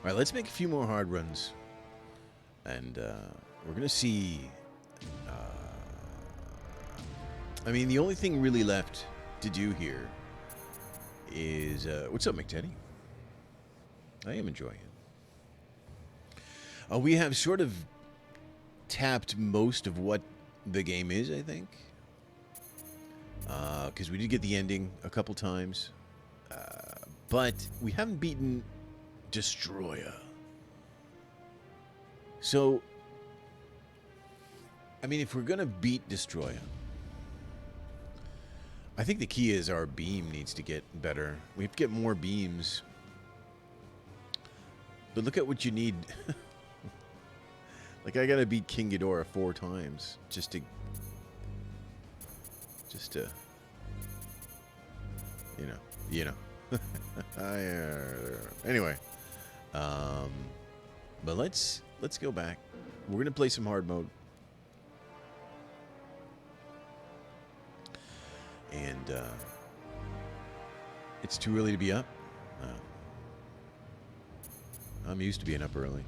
right, let's make a few more hard runs. And we're going to see... I mean, the only thing really left to do here is... what's up, McTeddy? I am enjoying it. We have sort of tapped most of what the game is, I think. Because we did get the ending a couple times. But we haven't beaten Destroyer. So, I mean, if we're going to beat Destroyer, I think the key is our beam needs to get better. We have to get more beams. But look at what you need. Like, I got to beat King Ghidorah 4 times just to, you know. Anyway, but let's go back. We're gonna play some hard mode, and it's too early to be up. I'm used to being up early.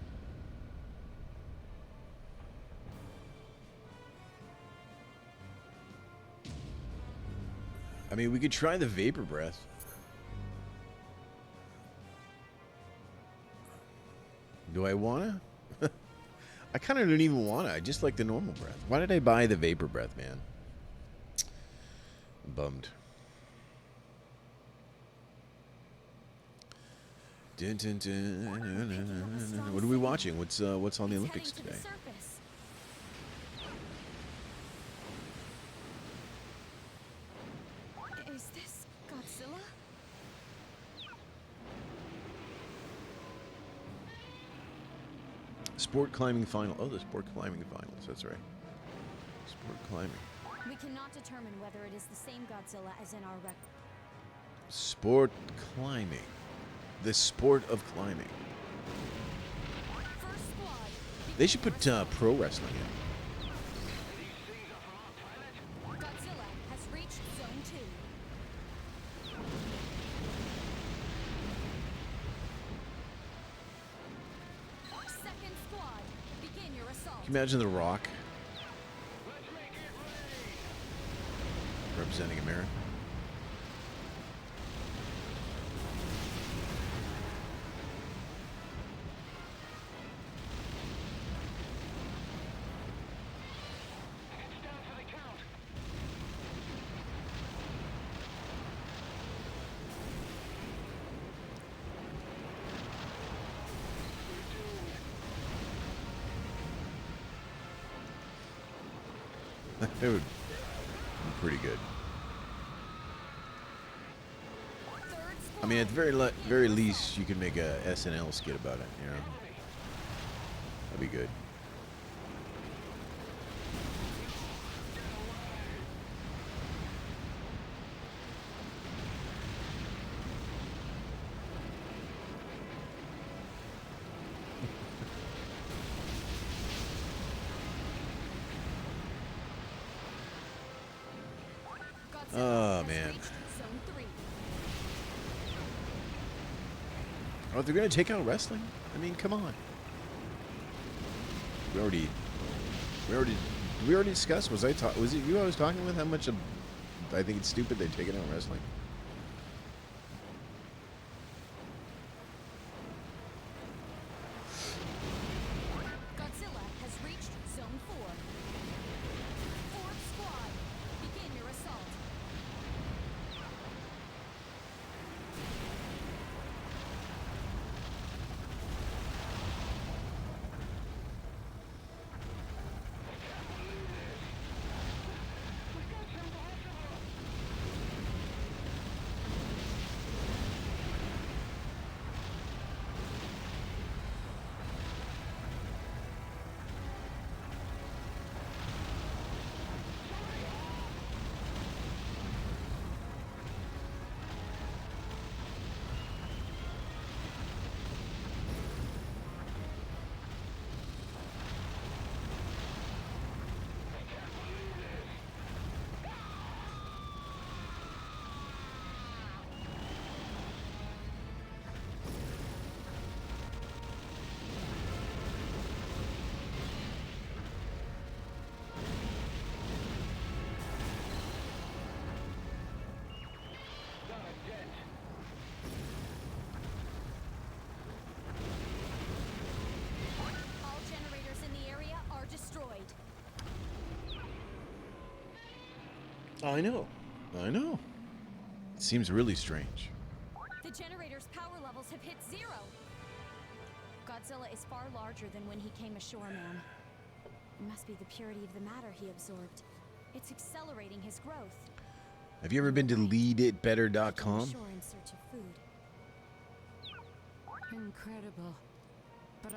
I mean, we could try the vapor breath. Do I wanna? I kind of don't even wanna. I just like the normal breath. Why did I buy the vapor breath, man? I'm bummed. Dun, dun, dun. What are we watching? What's on the Olympics today? Is this Godzilla? Sport climbing final. Oh, the sport climbing finals. That's right. Sport climbing. We cannot determine whether it is the same Godzilla as in our record. Sport climbing. The sport of climbing. First squad. They should put pro wrestling in. Godzilla has reached Zone 2. Second squad, begin your assault. Can you imagine The Rock representing America? It would be pretty good. I mean, at the very least, you could make a SNL skit about it, you know? That'd be good. Oh, man. Oh, they're going to take out wrestling? I mean, come on. We already discussed, was it you I was talking with how much I think it's stupid they're taking out wrestling? Godzilla has reached Zone 4. Fourth squad, begin your assault. I know. I know. It seems really strange. The generator's power levels have hit 0. Godzilla is far larger than when he came ashore, ma'am. It must be the purity of the matter he absorbed. It's accelerating his growth. Have you ever been to leaditbetter.com? Ashore in search of food. Incredible. But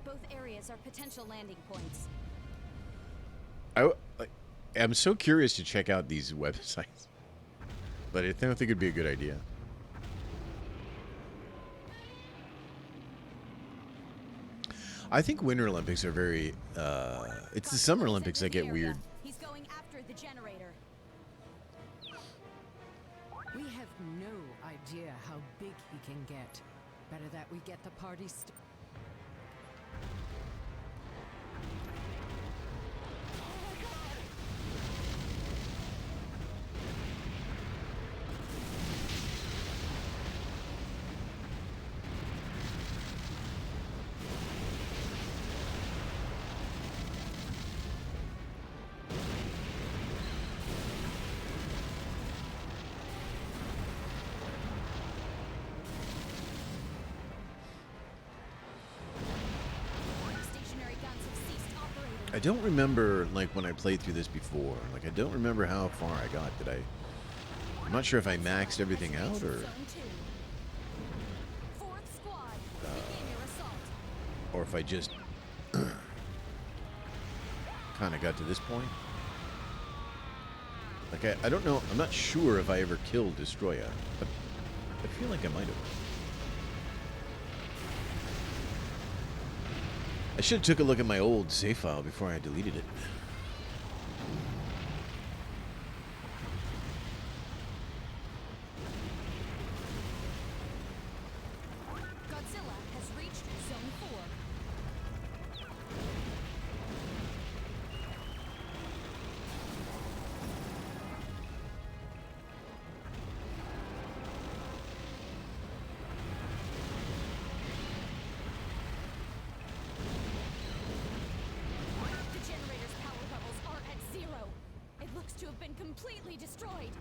Both areas are potential landing points. I'm so curious to check out these websites, but I don't think it'd be a good idea. I think Winter Olympics are very. It's the Summer Olympics that get weird. He's going after the generator. we have no idea how big he can get. Better that we get the party started. Stationary guns have ceased operating. I don't remember like when I played through this before. Like I don't remember how far I got. I'm not sure if I maxed everything out or Zone 2. Fourth squad, begin your assault. if I just kind of got to this point. Like I don't know. I'm not sure if I ever killed Destroya, but I feel like I might have. I should have took a look at my old save file before I deleted it. Godzilla has reached Zone 4. The generator's power levels are at 0. It looks to have been completely destroyed.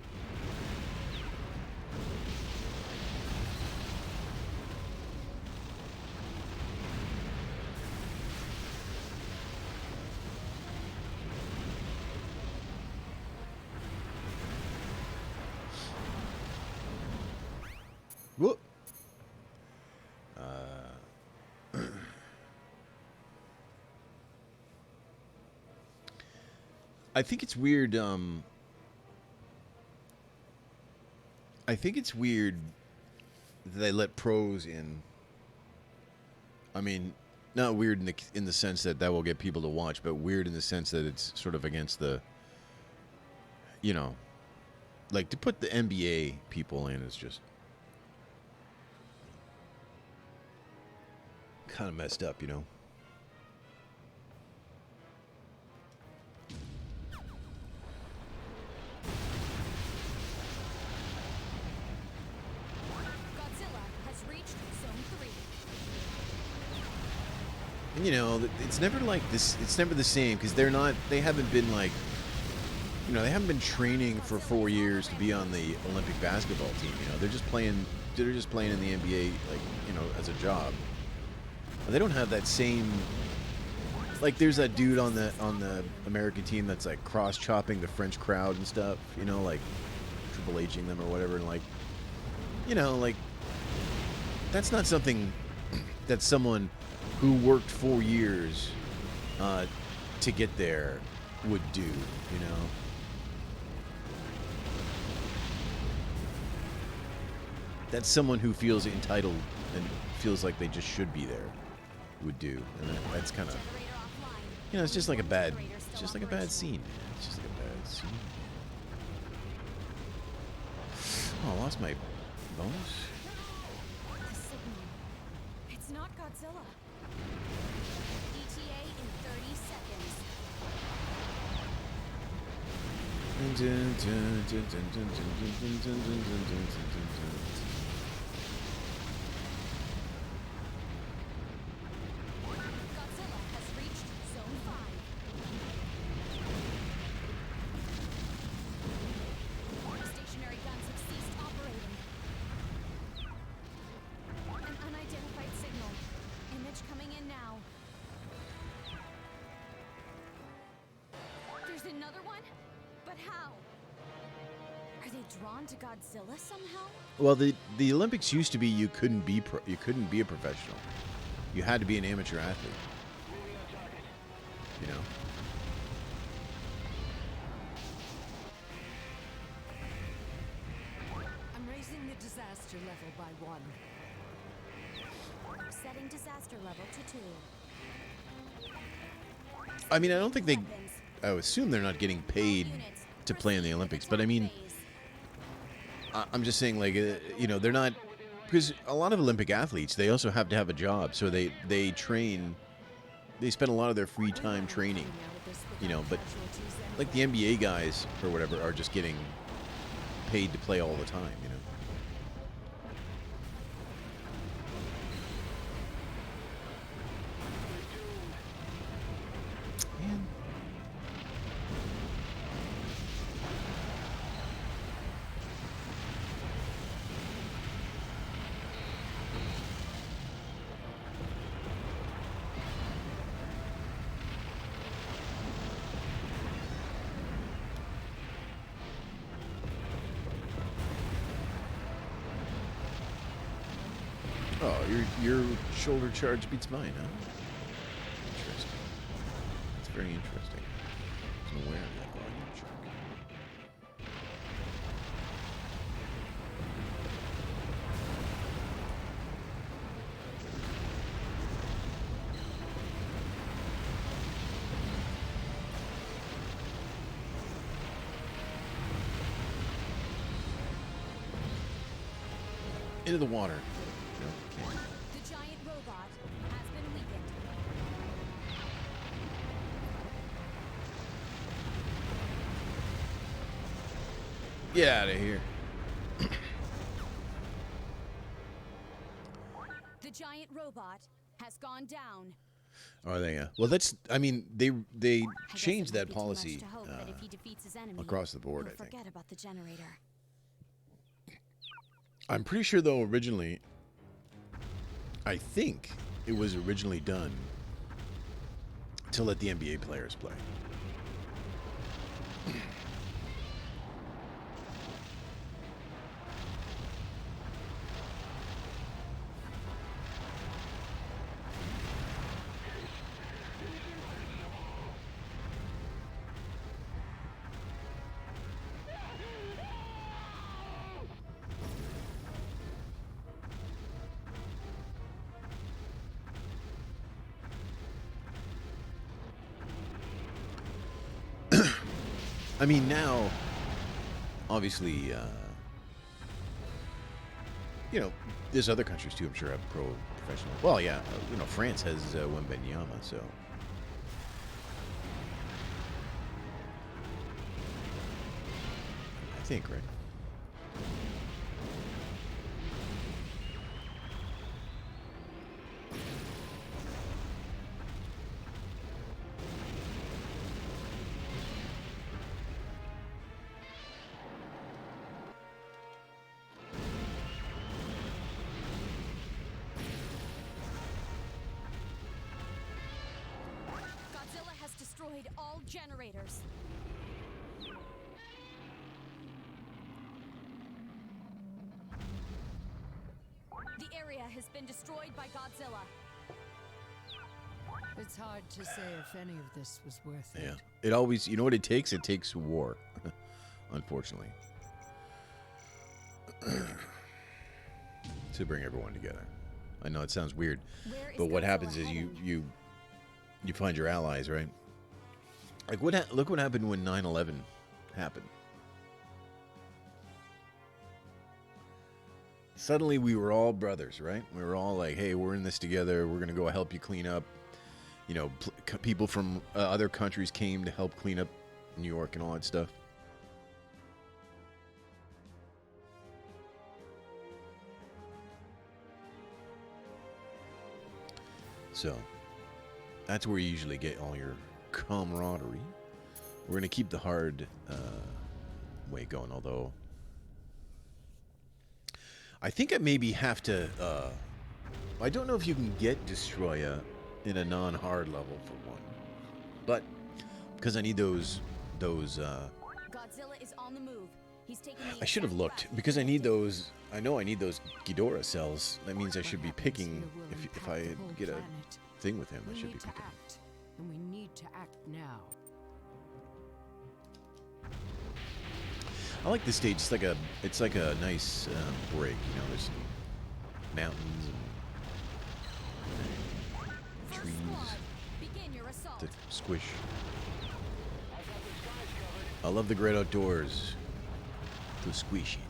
Whoop. I think it's weird. I think it's weird that they let pros in. I mean, not weird in the sense that will get people to watch, but weird in the sense that it's sort of against the, you know, like to put the NBA people in is just kind of messed up, you know. Godzilla has reached Zone 3. And you know, it's never like this. It's never the same because they're not. They haven't been like, you know, they haven't been training for 4 years to be on the Olympic basketball team. You know, they're just playing. They're just playing in the NBA, like, you know, as a job. And they don't have that same. Like, there's that dude on the American team that's like cross chopping the French crowd and stuff. You know, like Triple Hing them or whatever, and like, you know, like that's not something that someone who worked 4 years to get there would do, you know. That's someone who feels entitled and feels like they just should be there would do, and that's kind of, Generator offline. you know, it's just like a bad, it's just like a bad scene, man. It's just like a bad scene. Oh, I lost my bonus. The signal. It's not Godzilla. ETA in 30 seconds. drawn to Godzilla somehow? Well, the Olympics used to be you couldn't be a professional. You had to be an amateur athlete. You know. I'm raising the disaster level by 1. Setting disaster level to 2. I mean, I don't think they. Weapons. I would assume they're not getting paid Units, to play in the proceed with Olympics, but I attack mean, phase. I'm just saying, like, you know, they're not, because a lot of Olympic athletes, they also have to have a job, so they train. They spend a lot of their free time training, you know. But like the NBA guys or whatever are just getting paid to play all the time, you know. Man. Oh, your shoulder charge beats mine, huh? Interesting. That's very interesting. I wasn't aware of that. Oh, you jerk. Into the water. No, can't. The giant robot has been weakened. Get out of here. The giant robot has gone down. Are they? Well, that's. I mean, they I guess changed it that might be too much policy to hope that if he defeats his enemy, across the board. he'll I think. forget about the generator. I'm pretty sure, though. Originally, I think it was originally done to let the NBA players play. I mean, now, obviously, you know, there's other countries too. I'm sure have professional. Well, yeah, you know, France has Wembenyama, so. I think, right? Godzilla has destroyed all generators. The area has been destroyed by Godzilla. It's hard to say if any of this was worth Yeah. it. It always, you know what it takes? It takes war, unfortunately, to bring everyone together. I know it sounds weird, Where is but what Godzilla happens is heading? you find your allies, right? Like look what happened when 9/11 happened. Suddenly we were all brothers, right? We were all like, "Hey, we're in this together. We're gonna go help you clean up." You know, people from other countries came to help clean up New York and all that stuff. So, that's where you usually get all your camaraderie. We're going to keep the hard way going, although I think I maybe have to... I don't know if you can get Destroya in a non-hard level for one. But, because I need those Godzilla is on the move. He's taking the I should have exact looked route because I you need predicted. those. I know I need those Ghidorah cells. That means I What should be happens picking. here will If impact I the whole get a planet. thing with him, I We should be need to picking. act, and we need to act now. I like this stage. It's like a nice break. You know, there's some mountains and First trees squad, begin your assault. to squish. I love the great outdoors. To squish it.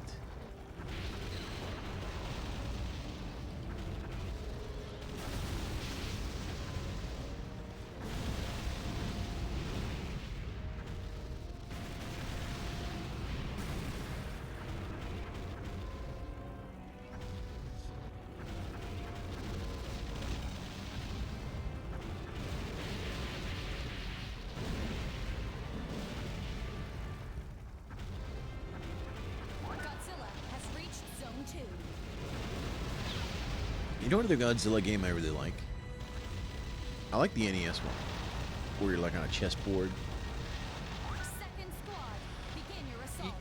Godzilla has reached Zone 2. You know what other Godzilla game I really like? I like the NES one, where you're like on a chessboard. Second squad, begin your assault.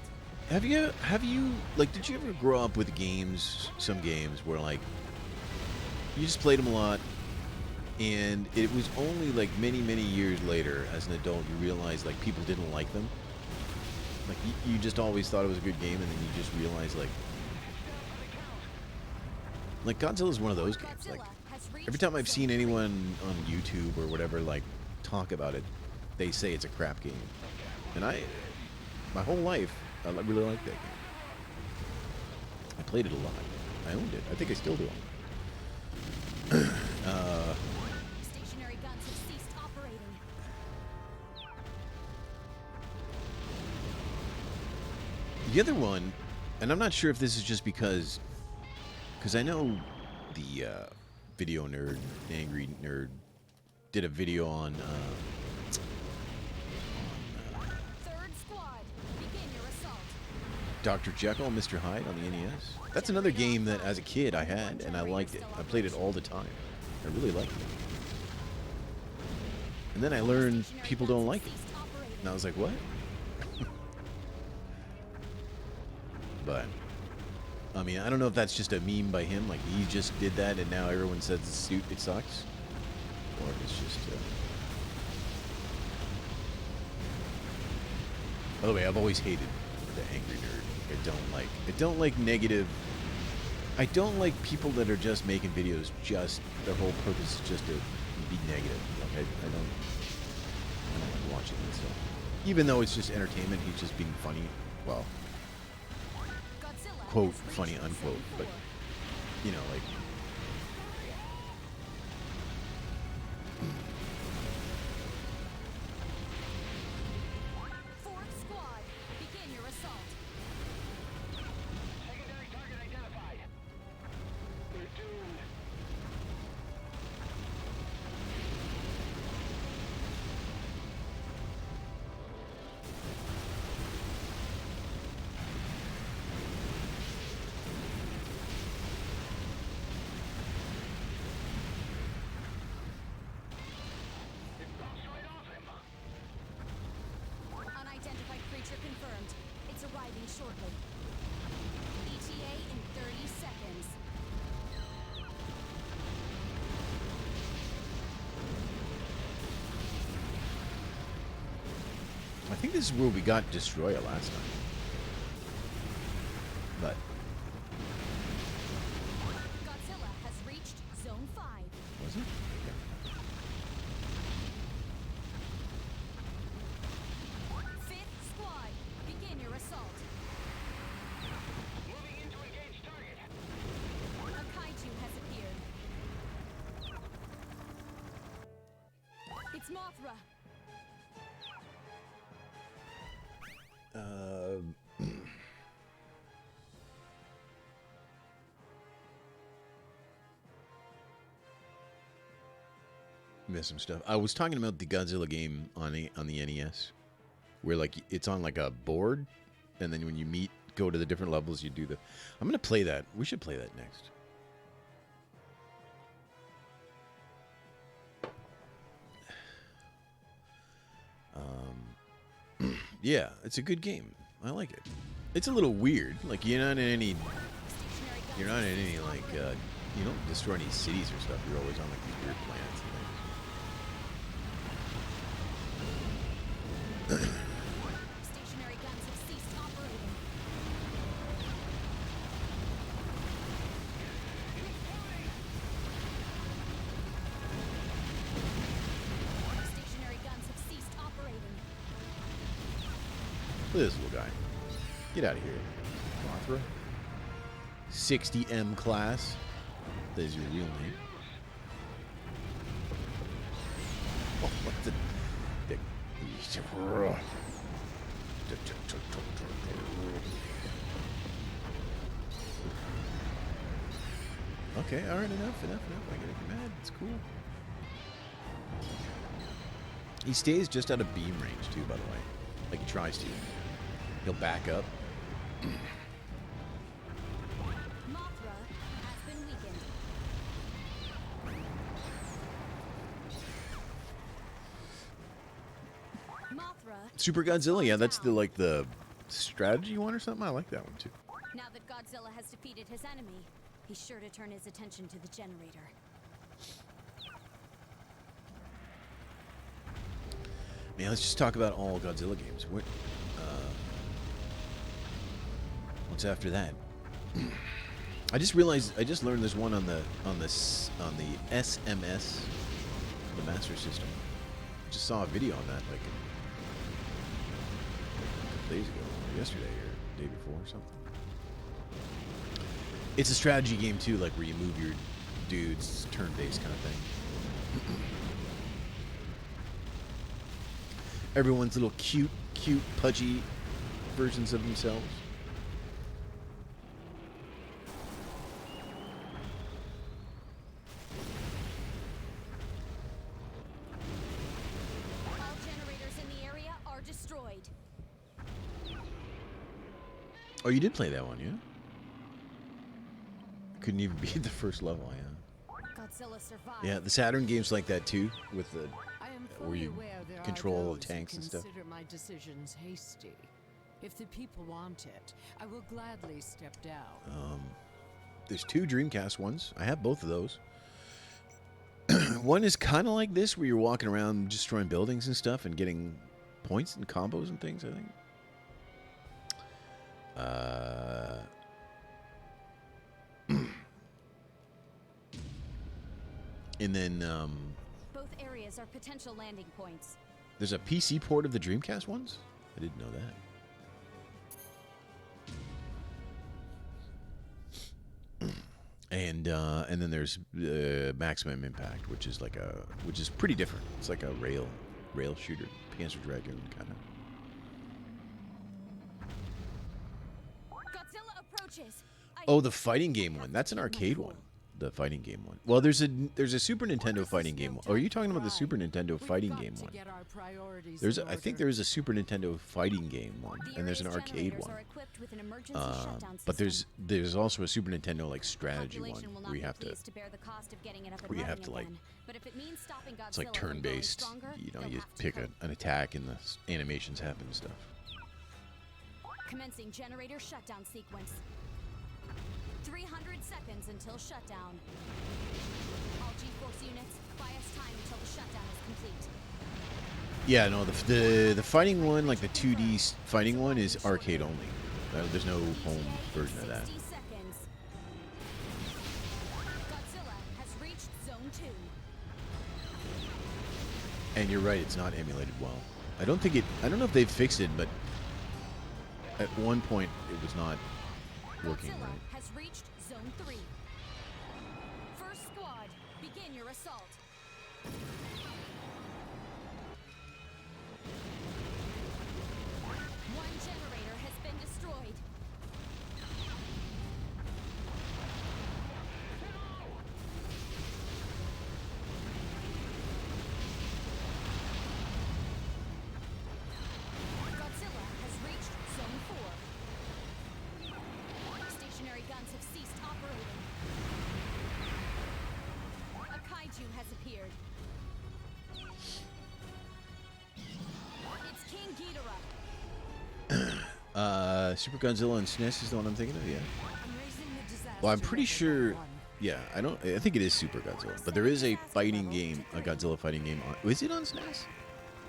Have you like? Did you ever grow up with games? Some games where like you just played them a lot, and it was only like many years later, as an adult, you realize like people didn't like them. Like you just always thought it was a good game, and then you just realize like Godzilla's one of those games. Like Godzilla has reached every time I've Zone seen 3. anyone on YouTube or whatever like talk about it, they say it's a crap game, and my whole life I really liked that game. I played it a lot. I owned it. I think I still do. Stationary guns have ceased operating. The other one, and I'm not sure if this is just because I know the video nerd, angry nerd, did a video on Third squad, begin your assault. Dr. Jekyll and Mr. Hyde on the NES. That's another game that as a kid I had, and I liked it. I played it all the time. I really liked it. And then I learned people don't like it. And I was like, what? But, I mean, I don't know if that's just a meme by him, like he just did that and now everyone says it sucks. Or if it's just... By the way, I've always hated the angry nerd. I don't like negative... I don't like people that are just making videos just... Their whole purpose is just to be negative. Like, I don't like watching this stuff. Even though it's just entertainment, he's just being funny. Well... Godzilla quote has reached funny Zone unquote, but 4. you know, like Fourth squad, begin your assault. Secondary target identified. We're doomed. It bounced right off him. Unidentified creature confirmed. It's arriving shortly. ETA in 30 seconds. I think this is where we got Destroyer last time. But Godzilla has reached Zone 5. was it? Okay. Fifth squad, begin your assault. Moving in to engage target. A kaiju has appeared. It's Mothra. Missed some stuff. I was talking about the Godzilla game on the NES, where like it's on like a board, and then when you go to the different levels, you do the. I'm gonna play that. We should play that next. Yeah, it's a good game. I like it. It's a little weird. Like you're not in any Stationary guns like you don't destroy any cities or stuff. You're always on like these weird planets and things. Stationary guns have ceased operating. Stationary guns have ceased operating. Look at this little guy. Get out of here, Mothra. 60M class. That is your real name. Oh, what the? Okay, all right, enough. I get it. You're mad. It's cool. He stays just out of beam range too, by the way. Like he tries to. He'll back up. Mothra has been weakened. Mothra. Super Godzilla, yeah, that's the strategy one or something. I like that one too. Now that Godzilla has defeated his enemy, he's sure to turn his attention to the generator. Man, let's just talk about all Godzilla games. What's after that? I just realized I just learned there's one on the SMS, the Master System. Just saw a video on that like a couple days ago, or yesterday, or the day before, or something. It's a strategy game too, like where you move your dudes, turn-based kind of thing. Everyone's little cute, pudgy versions of themselves. All generators in the area are destroyed. Oh, you did play that one, yeah? Couldn't even beat the first level, yeah. Godzilla survived. Yeah, the Saturn games like that too, with the I am where fully you aware there control are the those who tanks and stuff. consider my decisions hasty. If the people want it, I will gladly step down. There's two Dreamcast ones. I have both of those. One is kind of like this, where you're walking around destroying buildings and stuff and getting points and combos and things, I think. And then Both areas are potential landing points. there's a PC port of the Dreamcast ones? I didn't know that. And then there's Maximum Impact, which is pretty different. It's like a rail shooter, Panzer Dragoon kind of. Godzilla approaches. Oh, the fighting game one. That's an arcade one. The fighting game one. Well, there's a Super Nintendo fighting game one. Oh, are you talking about the Super Nintendo fighting game one? I think there is a Super Nintendo fighting game one, and there's an arcade one. But there's also a Super Nintendo like strategy one where you have to like, it's like turn-based. You know, you pick an attack and the animations happen and stuff. Commencing generator shutdown sequence. 300 seconds until shutdown. All G-Force units, buy us time until the shutdown is complete. Yeah, no, the fighting one, like the 2D fighting one, is arcade only. There's no home version of that. 60 seconds. Godzilla has reached Zone 2. And you're right, it's not emulated well. I don't know if they've fixed it, but at one point it was not working Godzilla right. has reached Zone 3. First squad, begin your assault. One generator has been destroyed. Godzilla has reached Zone 4. Stationary guns have ceased operating. A kaiju has appeared. It's King Ghidorah. Super Godzilla and SNES is the one I'm thinking of. Yeah. I'm raising the disaster Well, I'm pretty level sure. by 1. Yeah, I think it is Super Godzilla, but there is a fighting game, a Godzilla fighting game. Is it on SNES?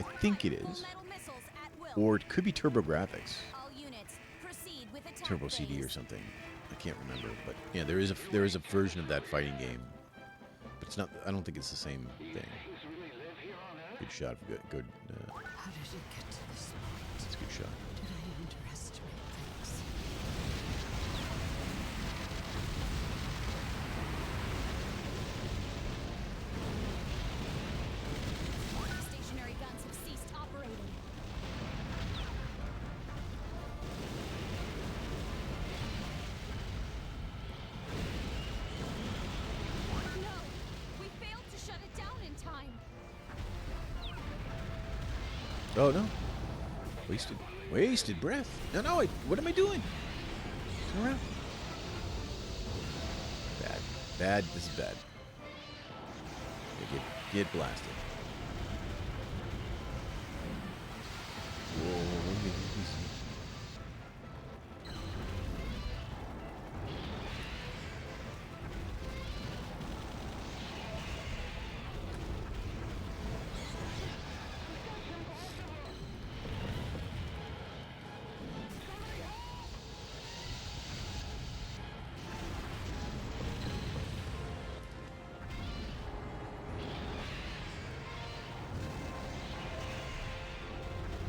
I think it is, Full metal missiles at will. or it could be TurboGrafx, All units, proceed with attack Turbo CD or phase. something. I can't remember, but yeah, there is a version of that fighting game, but it's not. I don't think it's the same thing. Things really live here on Earth? Good shot. Good. How did it get to this point? That's a good shot. Did I underestimate things? Stationary guns have ceased operating. No! We failed to shut it down in time. Oh no. Wasted breath. No. What am I doing? Turn around. Bad. This is bad. Yeah, get blasted. Whoa, easy.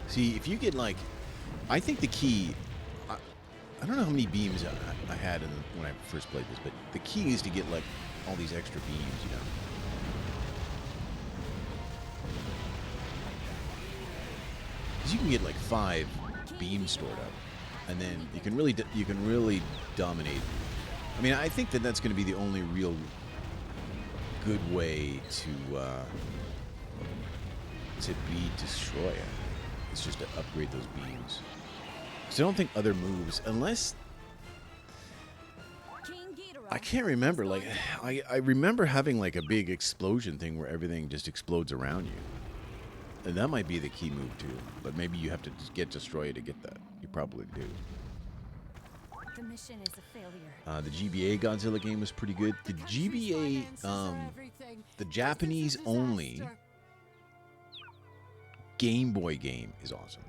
See, if you get like, I think the key, I don't know how many beams I had when I first played this, but the key is to get like all these extra beams, you know. Because you can get like 5 beams stored up, and then you can really dominate. I mean, I think that's going to be the only real good way to beat Destroyer. It's just to upgrade those beams. Because I don't think other moves, unless King Ghidorah I can't remember. Like, I remember having like a big explosion thing where everything just explodes around you, and that might be the key move too. But maybe you have to just get Destroyer to get that. You probably do. The mission is a failure. The GBA Godzilla game was pretty good. The GBA, the Japanese only Game Boy game is awesome.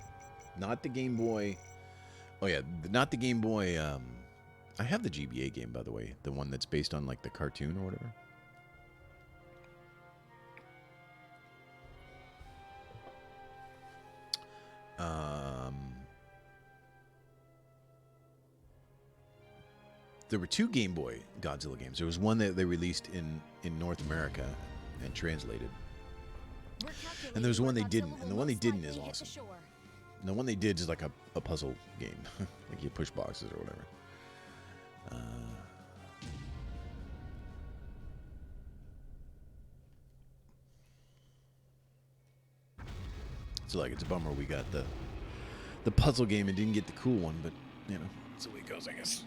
Not the Game Boy. Oh yeah, not the Game Boy. I have the GBA game, by the way, the one that's based on like the cartoon or whatever. There were 2 Game Boy Godzilla games. There was one that they released in North America and translated. And there's one they didn't, and the one they didn't is awesome. And the one they did is like a puzzle game. Like you push boxes or whatever. So like it's a bummer we got the puzzle game and didn't get the cool one, but you know, that's the way it goes, I guess.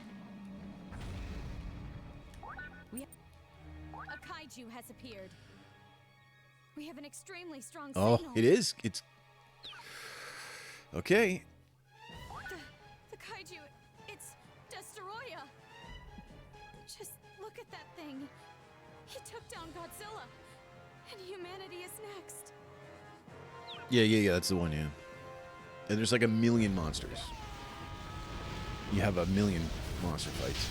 A kaiju has appeared. We have an extremely strong Oh, signal. it is. It's okay. The kaiju, it's Destroyer. Just look at that thing. He took down Godzilla, and humanity is next. Yeah. That's the one. Yeah. And there's like a million monsters. You have a million monster fights.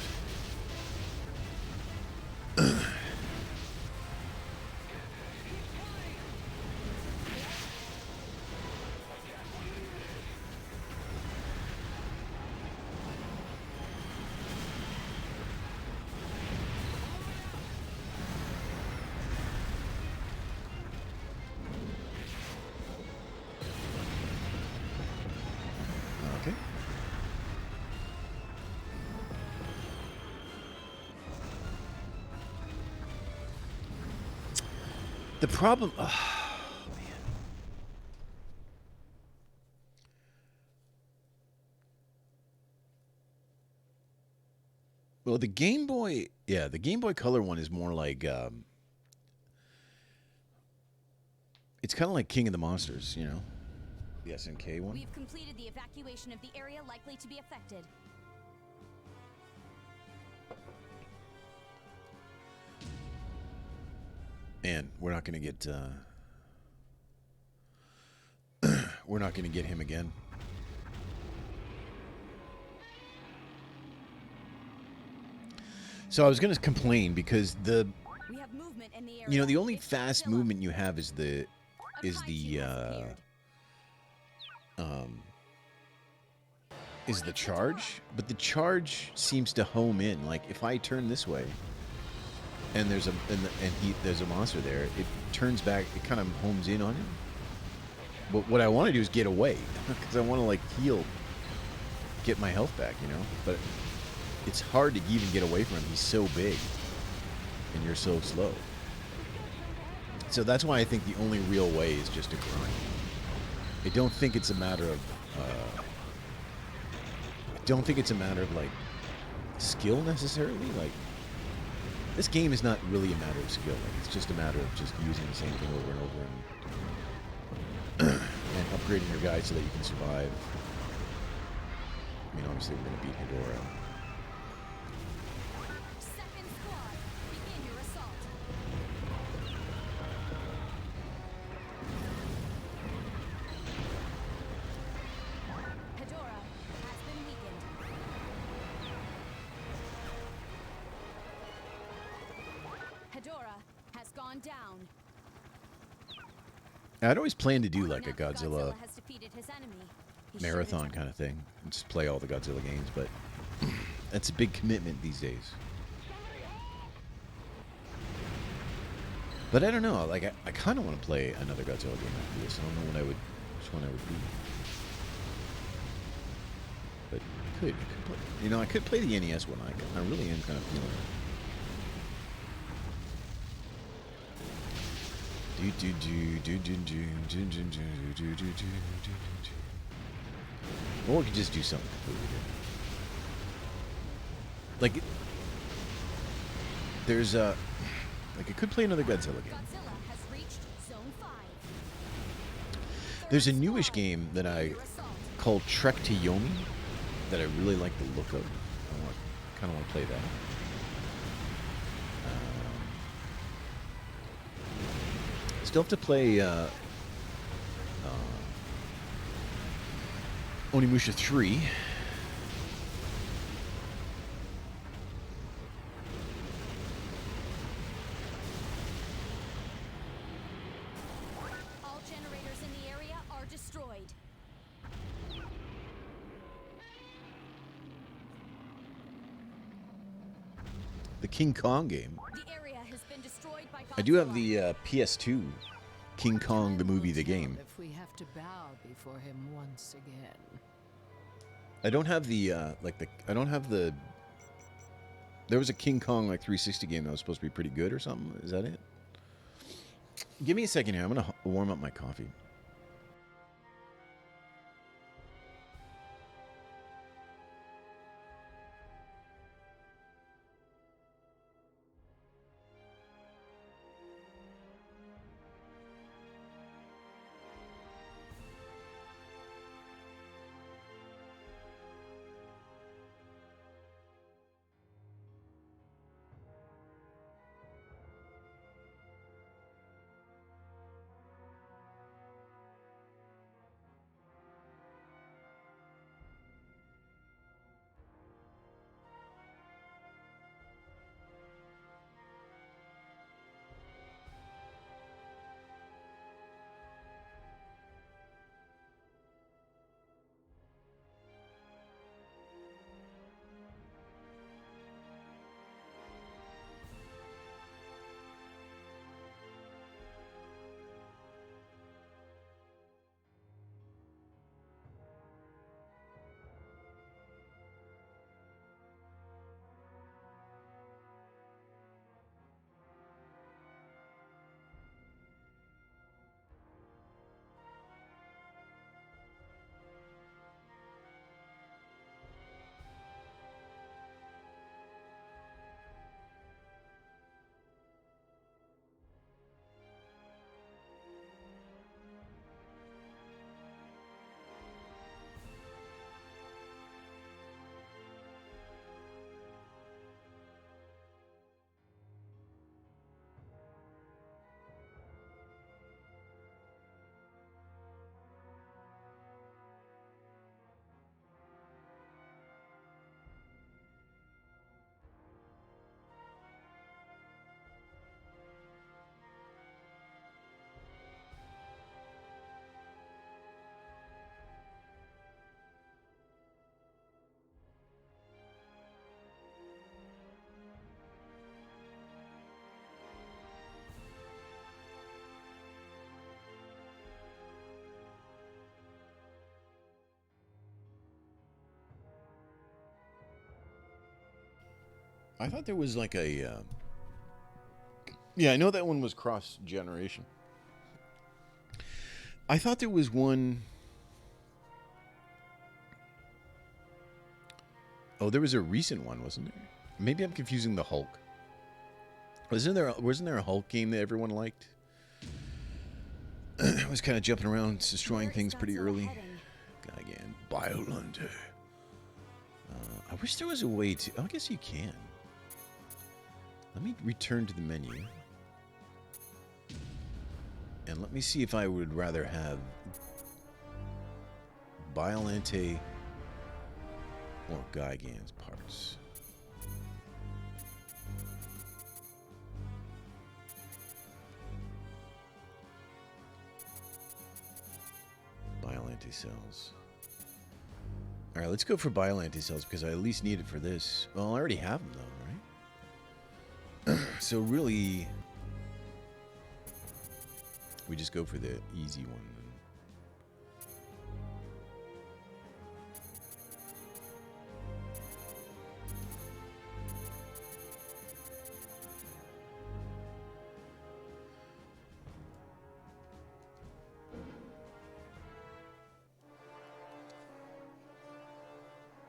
Okay. The problem. Oh, man. Well, the Game Boy. Yeah, the Game Boy Color one is more like. It's kind of like King of the Monsters, you know? The SNK one. We've completed the evacuation of the area likely to be affected. And we're not gonna get we're not gonna get him again. So I was gonna complain because We have movement in the area. the only It's fast Godzilla. movement you have is A kaiju has appeared. the charge, but the charge seems to home in. Like if I turn this way, and there's a monster there, it turns back. It kind of homes in on him. But what I want to do is get away because I want to like heal, get my health back, But it's hard to even get away from him. He's so big, and you're so slow. So that's why I think the only real way is just to grind. I don't think it's a matter of. Like skill necessarily. Like this game is not really a matter of skill. Like, it's just a matter of just using the same thing over and over and upgrading your guy so that you can survive. I mean, obviously we're gonna beat Hedora. Second squad, begin your assault. Hedora has been weakened. Hedora has gone down. I'd always planned to do like a Now that Godzilla has defeated his enemy. He's sure to marathon turn. kind of thing and just play all the Godzilla games, but that's a big commitment these days. But I don't know. Like I kind of want to play another Godzilla game after this. I don't know which one I would be. But I could play. I could play the NES one. I really am kind of feeling it. Or we could just do something completely different. Like, there's a... Like, I could play another Godzilla game. Godzilla has reached Zone 5. There's a newish game that I Your assault. called Trek to Yomi that I really like the look of. I kind of want to play that. Still have to play Onimusha 3. All generators in the area are destroyed. The King Kong game. The area has been destroyed by Godzilla. I do have the PS2 King Kong the movie, the game. If we have to bow before him once again. I don't have the I don't have the. There was a King Kong like 360 game that was supposed to be pretty good or something. Is that it? Give me a second here. I'm gonna warm up my coffee. I thought there was like a... yeah, I know that one was cross-generation. I thought there was one... oh, there was a recent one, wasn't there? Maybe I'm confusing the Hulk. Wasn't there a Hulk game that everyone liked? It was kind of jumping around, destroying things pretty early. Again, Biolante. I wish there was a way to... oh, I guess you can. Let me return to the menu. And let me see if I would rather have Biolante or Gigan's parts. Biolante cells. Alright, let's go for Biolante cells because I at least need it for this. Well, I already have them though, right? So really, we just go for the easy one.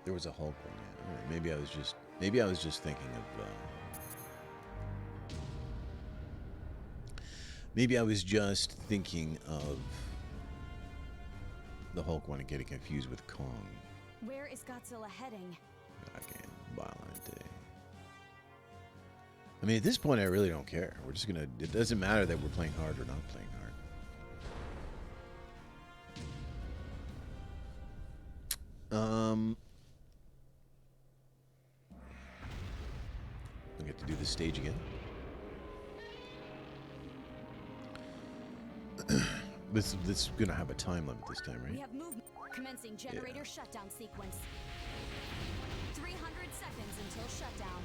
There was a Hulk one. Yeah. All right, maybe I was just thinking of. Maybe I was just thinking of the Hulk one and getting confused with Kong. Where is Godzilla heading? Again, Biolante. I mean, at this point, I really don't care. We're just gonna. It doesn't matter that we're playing hard or not playing hard. I get to do this stage again. This is gonna have a time limit this time, We right? have movement. Commencing generator shutdown sequence. 300 seconds until shutdown.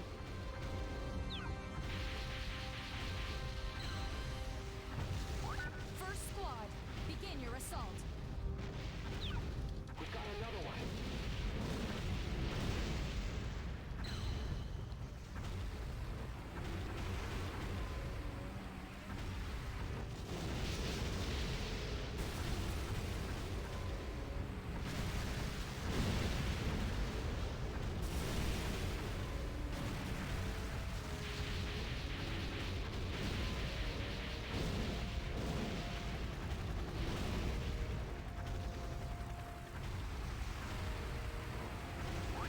First squad, begin your assault. We've got another one.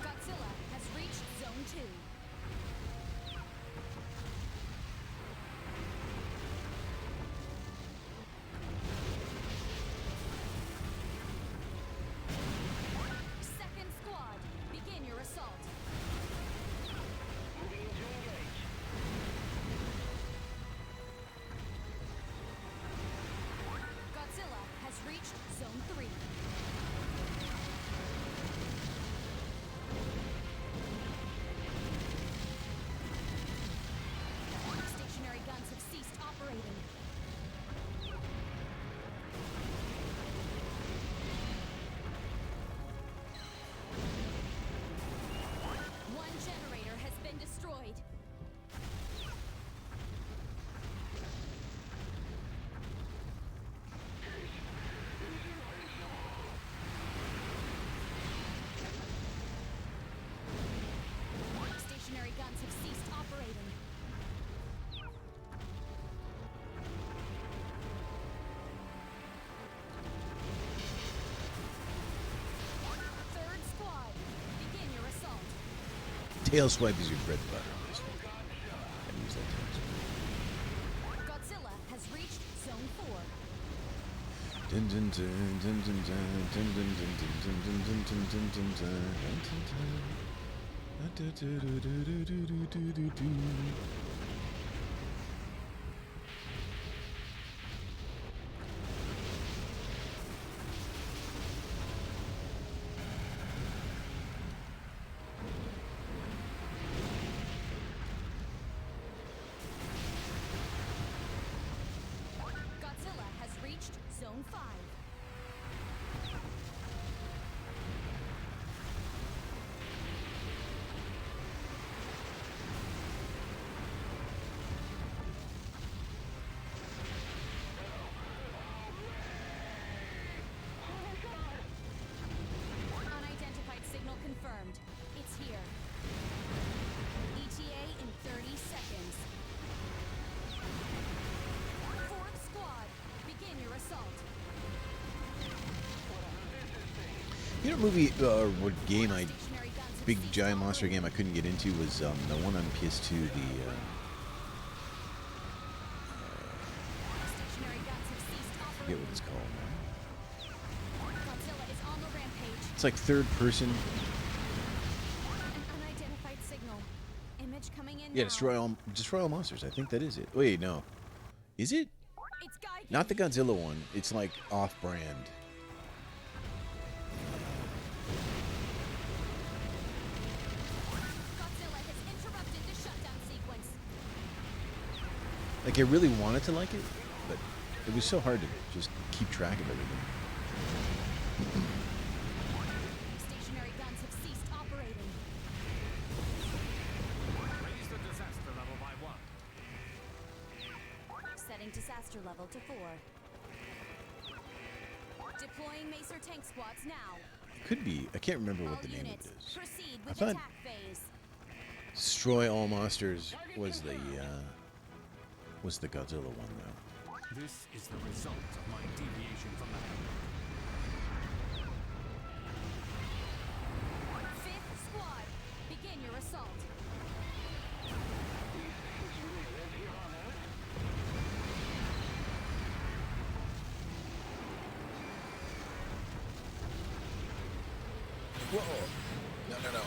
Godzilla has reached Zone 2. Second squad, begin your assault. Moving into engage. Godzilla has reached Zone 3. Stationary guns have ceased operating. One generator has been destroyed. Stationary guns have ceased operating. Third squad, begin your assault. Tail swipe is your bread and butter on this one. I use that tail swipe. Godzilla has reached Zone 4. Dun, dun, dun, dun, dun, dun, dun, dun, dun, dun, dun, dun, dun, dun, dun, dun, dun. Da, da, da, da, da, da, da, da, da. Godzilla has reached Zone 5. know what movie or what game Stationary guns have big ceased giant monster operating. game I couldn't get into was the one on PS2, Stationary guns have ceased I forget operating. what it's called. Godzilla is on the rampage. It's like third person. An unidentified signal. Image coming in Yeah, now. destroy all monsters. I think that is it. Wait, no. Is it? It's Geigen. Not the Godzilla one. It's like off-brand. Godzilla has interrupted the shutdown sequence. Like I really wanted to like it, but it was so hard to just keep track of everything. Stationary guns have ceased operating. Raise the disaster level by 1. Setting disaster level to 4. Deploying Macer tank squads now. Could be. I can't remember All what the name of units, it is. proceed I with thought- attack phase. Destroy all monsters was the Godzilla one though. This is the result of my deviation from the Fifth squad, begin your assault. Whoa! No, no, no.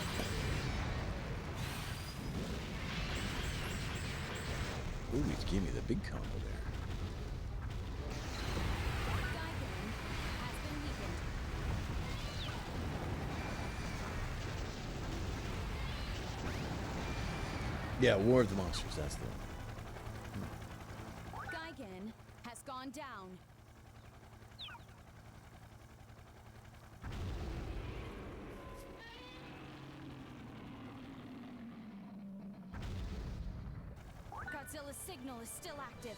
Ooh, he's gave me the big combo there. Geigen has been weakened. Yeah, War of the Monsters. That's the one. Geigen has gone down. Godzilla's signal is still active.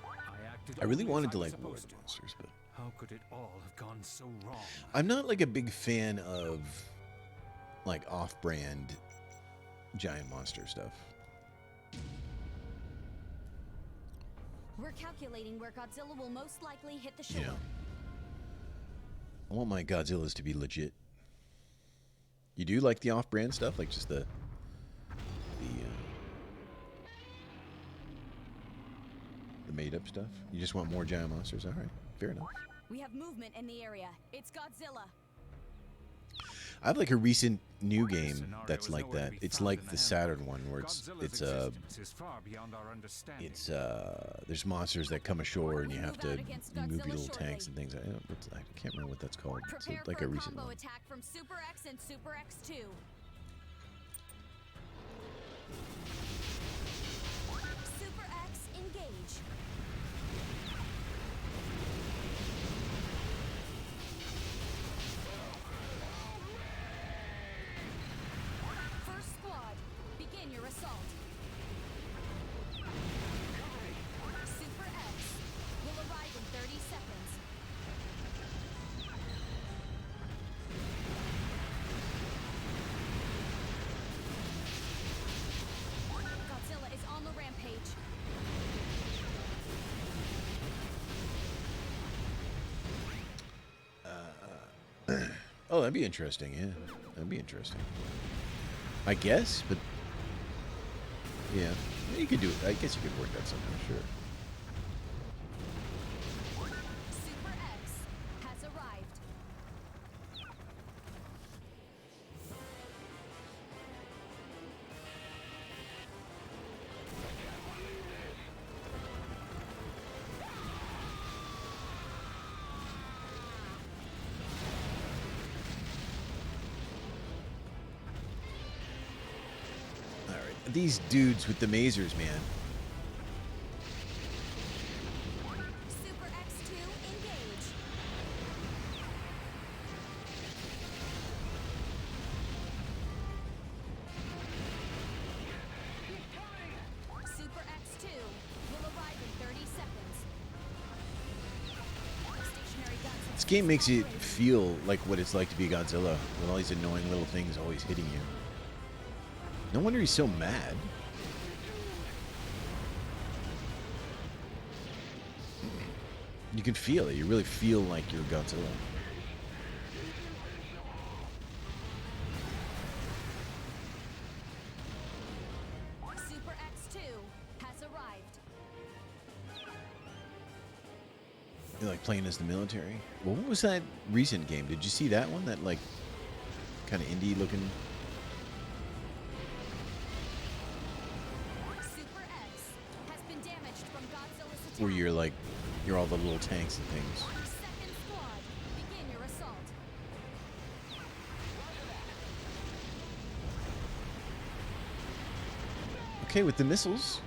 I acted I really only wanted as to I like was War of supposed the to. Monsters, but How could it all have gone so wrong? I'm not like a big fan of like off-brand giant monster stuff. We're calculating where Godzilla will most likely hit the shore. Yeah. I want my Godzillas to be legit. You do like the off-brand stuff, like just the made-up stuff. You just want more giant monsters. All right, fair enough. We have movement in the area. It's Godzilla. I have like a recent new game Scenario that's is like nowhere to that. be It's found like in the the Saturn one where it's Godzilla's existence is far beyond our understanding. there's monsters that come ashore and you have to Move out against move your Godzilla little shortly. tanks and things. I can't remember what that's called. It's Prepare like for a a recent combo one. attack from Super X and Super X2. Super X engage. First squad, begin your assault. Super X will arrive in 30 seconds. Godzilla is on the rampage. Oh, that'd be interesting. Yeah, that'd be interesting. I guess, but yeah, you could do it. I guess you could work that somehow. Sure. Super X has arrived. All right, these dudes with the masers, man. Super X2 engage. Super X2 will arrive in 30 seconds. Stationary guns have This game makes you ceased feel like what it's like to be Godzilla, with all these annoying little things always hitting you. No wonder he's so mad. You can feel it. You really feel like you're Godzilla. You like playing as the military? Well, what was that recent game? Did you see that one? That like kind of indie looking. Super X has been damaged from Godzilla's attack. Where you're all the little tanks and things. Second squad, begin your assault. Okay, with the missiles.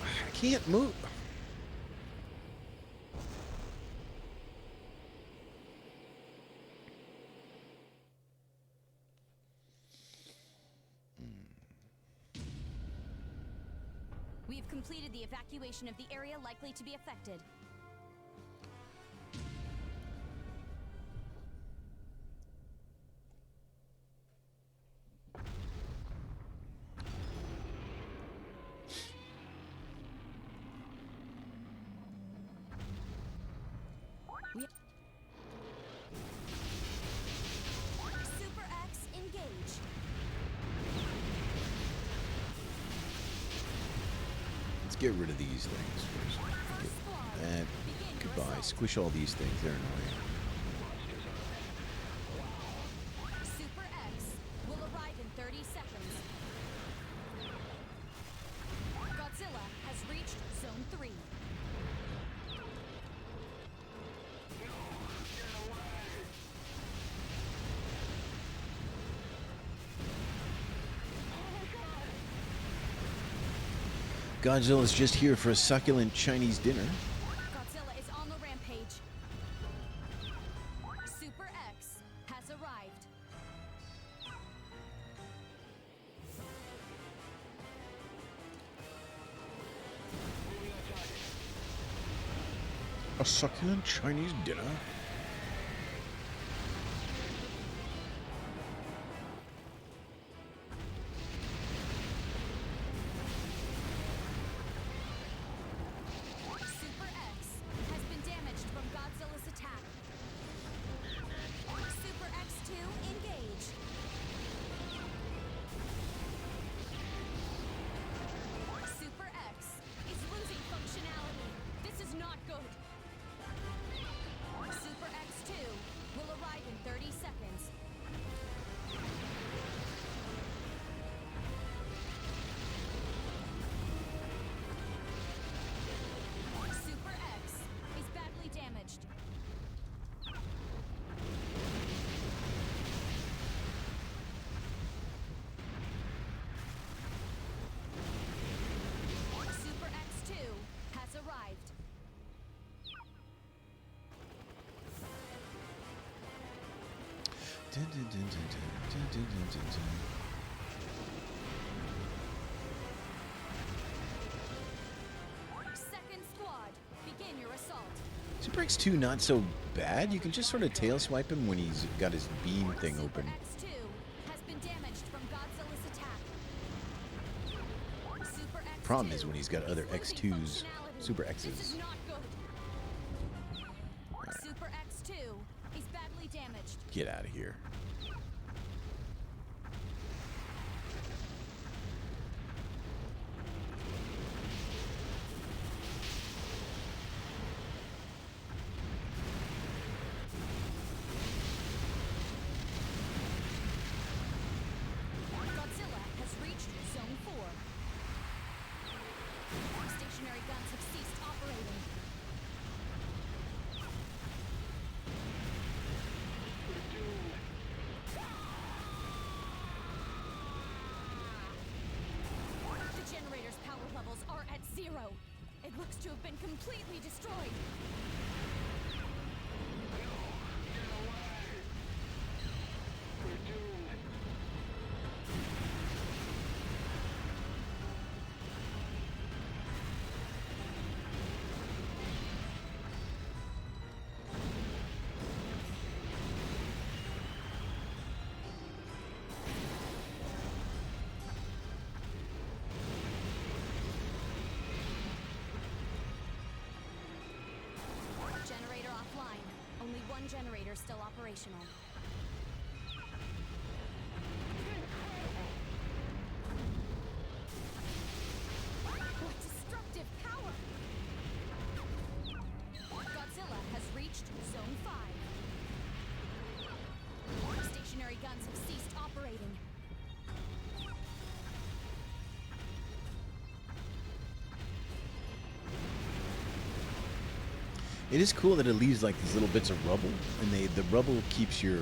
I can't move. We have completed the evacuation of the area likely to be affected. Super X, engage. Let's get rid of these things first. First squad, That. begin your Goodbye. assault. Squish all these things. They're annoying. Super X will arrive in 30 seconds. Godzilla has reached Zone 3. Godzilla's just here for a succulent Chinese dinner. Godzilla is on the rampage. Super X has arrived. A succulent Chinese dinner? Super X has been damaged from Godzilla's attack. Super X2, engage. Super X is losing functionality. This is not good. Super X2 will arrive in 30 seconds. Super X is badly damaged. Super X2 has arrived. Dun, dun, dun, dun, dun, dun, dun, dun, dun, dun. Second squad, begin your assault. Super X2 not so bad. You can just sort of tail swipe him when he's got his beam thing Super open. X2 has been damaged from Godzilla's attack. Super X2 Problem is when he's got other is losing X2s, functionality. Super This X's. is not good. Super X2 is badly damaged. Get out of here. Godzilla has reached Zone 4. Stationary guns have ceased operating. The generator's power levels are at 0. It looks to have been completely destroyed. Generator offline. Only one generator still operational. It is cool that it leaves like these little bits of rubble, and the rubble keeps your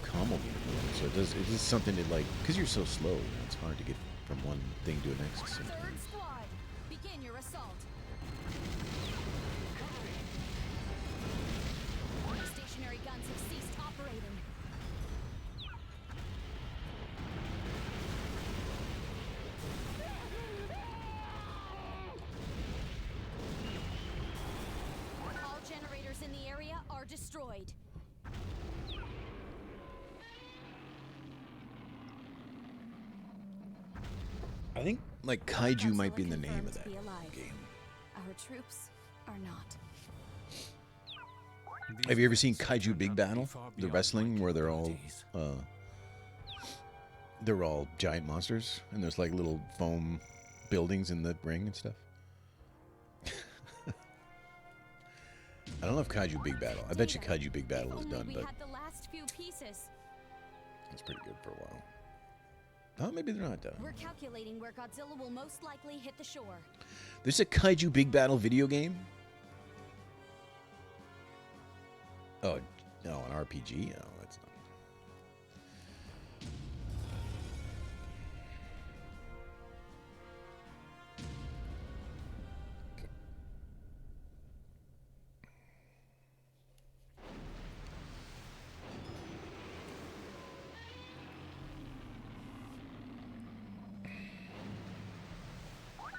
combo moving. So it is something that, like, because you're so slow, you know, it's hard to get from one thing to the next. Third squad, begin your assault. Stationary guns have ceased operating. All generators in the area are destroyed. I think like kaiju might be in the name of that Be alive. game. Our troops are not. Have you ever seen Kaiju Big Battle, the wrestling, where they're all giant monsters, and there's like little foam buildings in the ring and stuff? I don't know if Kaiju Big Battle. I bet you Kaiju Big Battle is done, but had the last few pieces. it's pretty good for a while. Oh, maybe they're not done. We're calculating where Godzilla will most likely hit the shore. There's a Kaiju Big Battle video game. Oh, no, an RPG? No, that's not.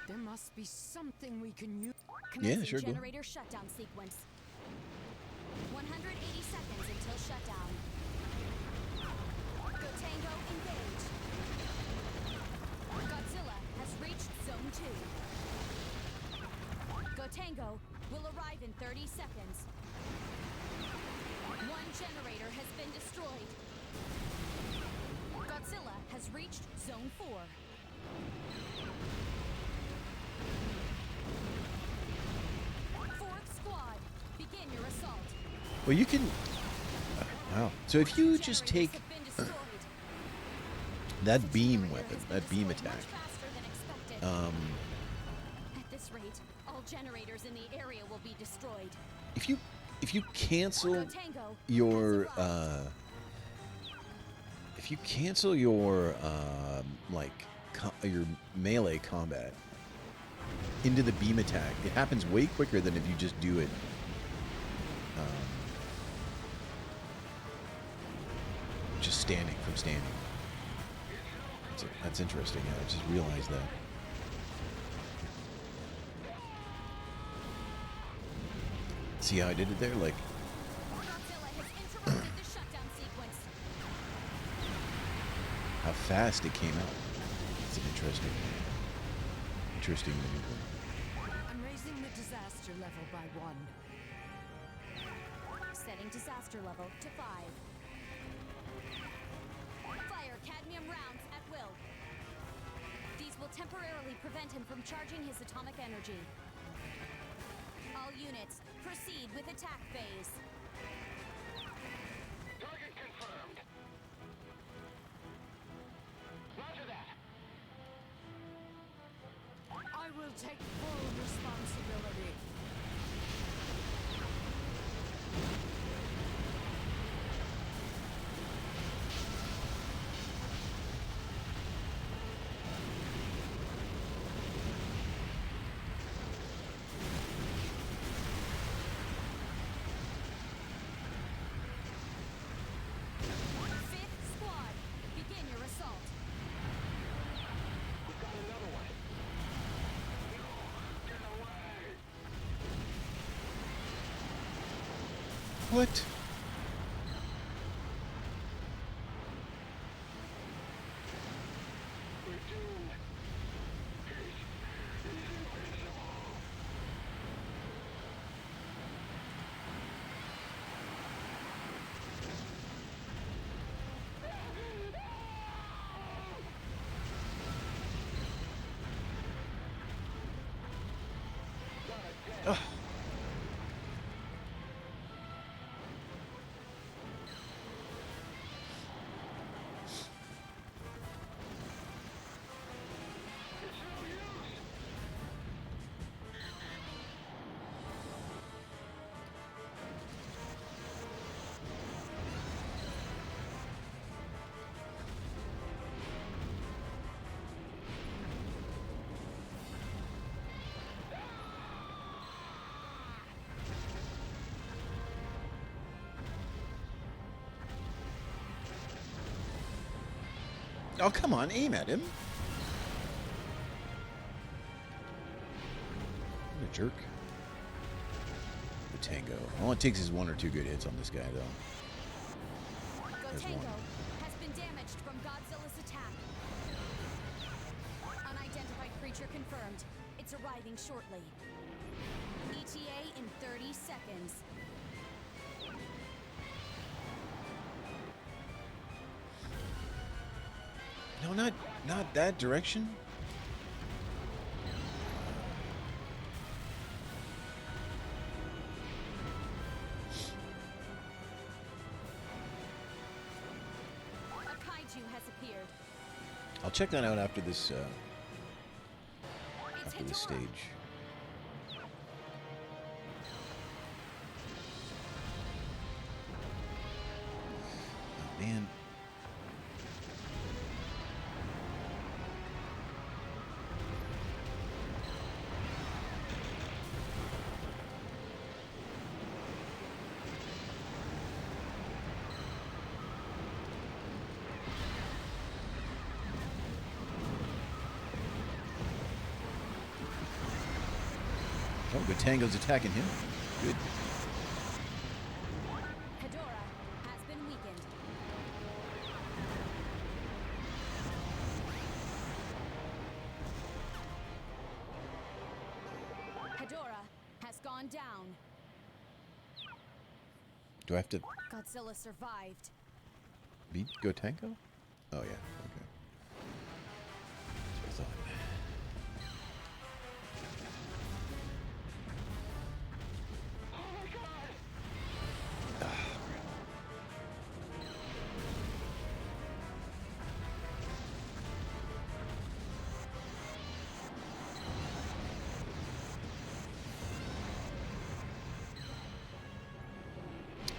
There must be something we can use. Yeah, sure, go. Generator shutdown sequence. 180 seconds until shutdown. Go Tango, engage. Godzilla has reached Zone 2. Go Tango will arrive in 30 seconds. One generator has been destroyed. Godzilla has reached Zone 4. Fourth squad, begin your assault. Well, you can... Wow. So if you just take that beam weapon, that beam attack, At this rate, all generators in the area will be destroyed. if you cancel Go Tango your has arrived. if you cancel your your melee combat into the beam attack, it happens way quicker than if you just do it just standing. That's interesting. Yeah, I just realized that. See how I did it there? Like, Godzilla has interrupted the shutdown sequence. how fast it came out. It's an interesting maneuver. I'm raising the disaster level by 1. Setting disaster level to 5. Fire cadmium rounds at will. These will temporarily prevent him from charging his atomic energy. All units, proceed with attack phase. Target confirmed. Roger that. I will take full responsibility. Fifth squad, begin your assault. We've got another one. No, get away. What? We're doomed. He's invincible. It's no use. Oh, come on, aim at him. What a jerk. The Tango. All it takes is 1 or 2 good hits on this guy, though. There's one. Godzilla has been damaged from Godzilla's attack. Unidentified creature confirmed. It's arriving shortly. ETA in 30 seconds. No, not that direction. A kaiju has appeared. I'll check that out after this It's after this Hedorah. stage. Oh, man. Oh, good Tango's attacking him. Good. Hedorah has been weakened. Hedorah has gone down. Do I have to Godzilla survived. beat Go Tango? Oh, yeah. Okay. That's what I thought.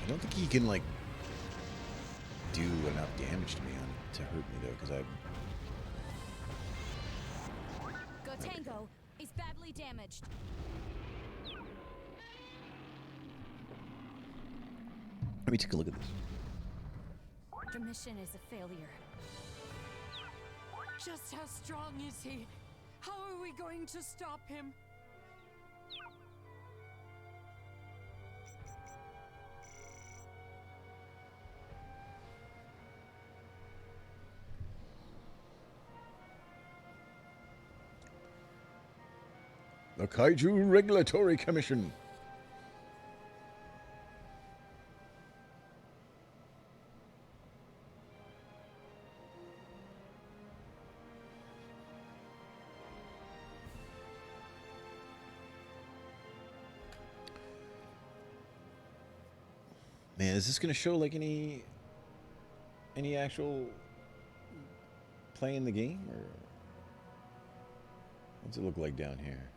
I don't think he can, like, do enough damage to me to hurt me, though, because Gotango is badly damaged. Let me take a look at this. The mission is a failure. Just how strong is he? How are we going to stop him? The Kaiju Regulatory Commission. Man, is this going to show like any actual play in the game, or what's it look like down here?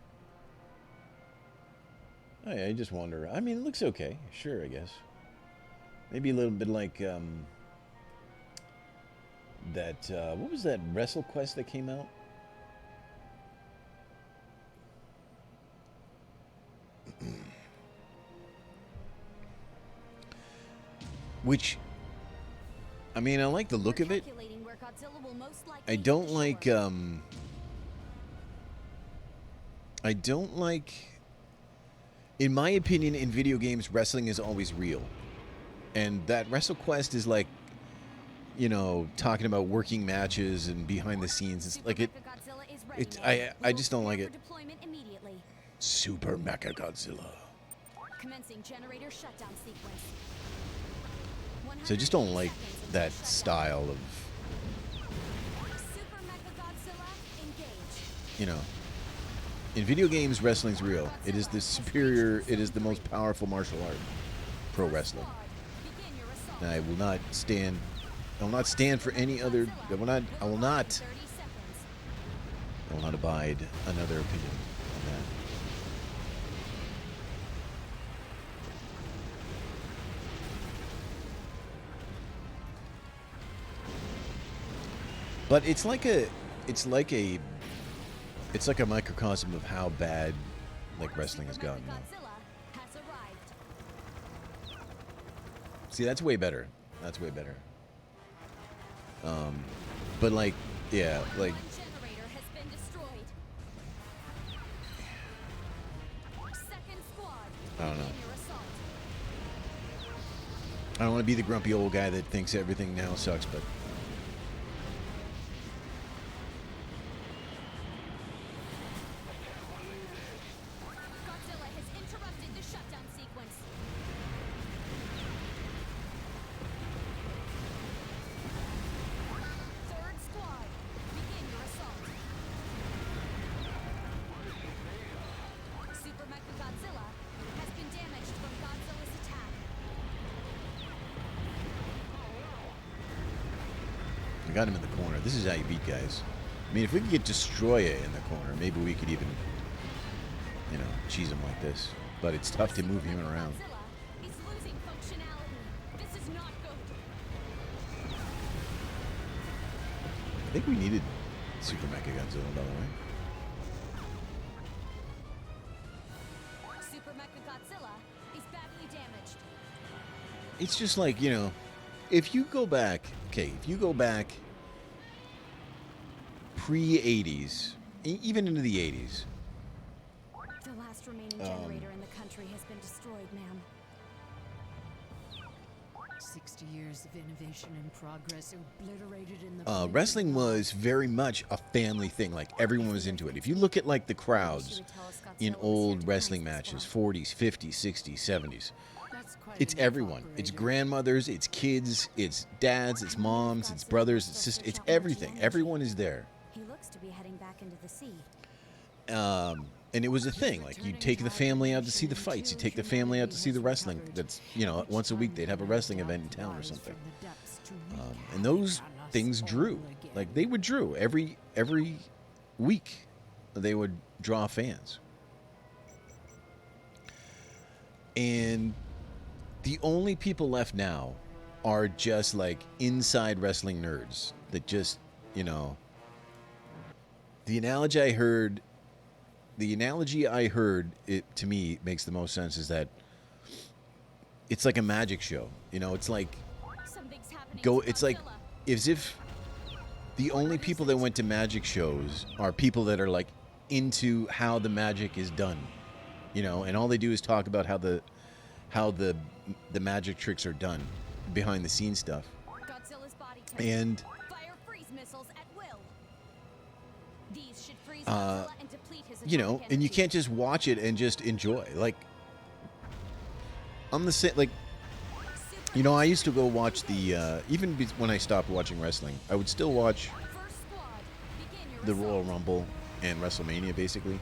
Oh yeah, I just wonder. I mean, it looks okay. Sure, I guess. Maybe a little bit like that. What was that Wrestle Quest that came out? Which, I mean, I like the look of it. Calculating where Godzilla will most likely I don't hit the like. shore. I don't like. In my opinion, in video games, wrestling is always real, and that WrestleQuest is like, you know, talking about working matches and behind the scenes. It's Super like it. Mechagodzilla is ready, It. man. I just don't like Prepare it. for deployment immediately. Super Mechagodzilla. Commencing generator shutdown sequence. So I just don't like 180 seconds that until shutdown. style of, Super Mechagodzilla engage. you know. In video games, wrestling's real. It is the superior. It is the most powerful martial art. Pro wrestling. Squad, begin your assault. And I will not stand. I will not stand for any other. I will not. I will not. 30 seconds. I will not abide another opinion on that. But it's like a. It's like a. It's like a microcosm of how bad, like, wrestling has gotten. now. Godzilla has arrived. See, that's way better. That's way better. But like, yeah, like, One generator has been destroyed. Second squad, I don't know. begin your assault. I don't want to be the grumpy old guy that thinks everything now sucks, but Godzilla has interrupted the shutdown sequence. Third squad, begin your assault. Super Godzilla has been damaged from Godzilla's attack. I got him in the corner. This is how you beat guys. I mean, if we could get Destroyer in the corner, maybe we could even, you know, cheese him like this. But it's tough to move him around. Godzilla is losing functionality. This is not good. I think we needed Super Godzilla, by the way. Super Godzilla is badly damaged. It's just like, you know, if you go back, okay, if you go back pre-80s, even into the 80s, The last remaining generator in the country has been destroyed, ma'am. 60 years of innovation and progress obliterated in the wrestling was very much a family thing. Like, everyone was into it. If you look at, like, the crowds in old wrestling matches, 40s, 50s, 60s, 70s, it's everyone. It's grandmothers, it's kids, it's dads, it's moms, it's brothers, it's sisters, it's everything. Everyone is there. He looks to be heading back into the sea. And it was a thing. Like, you take the family out to see the fights. You take the family out to see the wrestling. That's, you know, once a week they'd have a wrestling event in town or something. And those things drew. Like, they would drew. Every week they would draw fans. And the only people left now are just, like, inside wrestling nerds that just, you know... The analogy I heard, it to me makes the most sense, is that it's like a magic show. You know, it's like Something's happening. it's like as if the only people that went to magic shows are people that are like into how the magic is done. You know, and all they do is talk about how the magic tricks are done, behind the scenes stuff. Godzilla's body type. And Fire freeze missiles at will. These should freeze Godzilla and deplete his you know, atomic and you energy. can't just watch it and just enjoy. Like, I'm the same. Like, you know, I used to go watch the even when I stopped watching wrestling, I would still watch First squad, begin your the assault. Royal Rumble and WrestleMania basically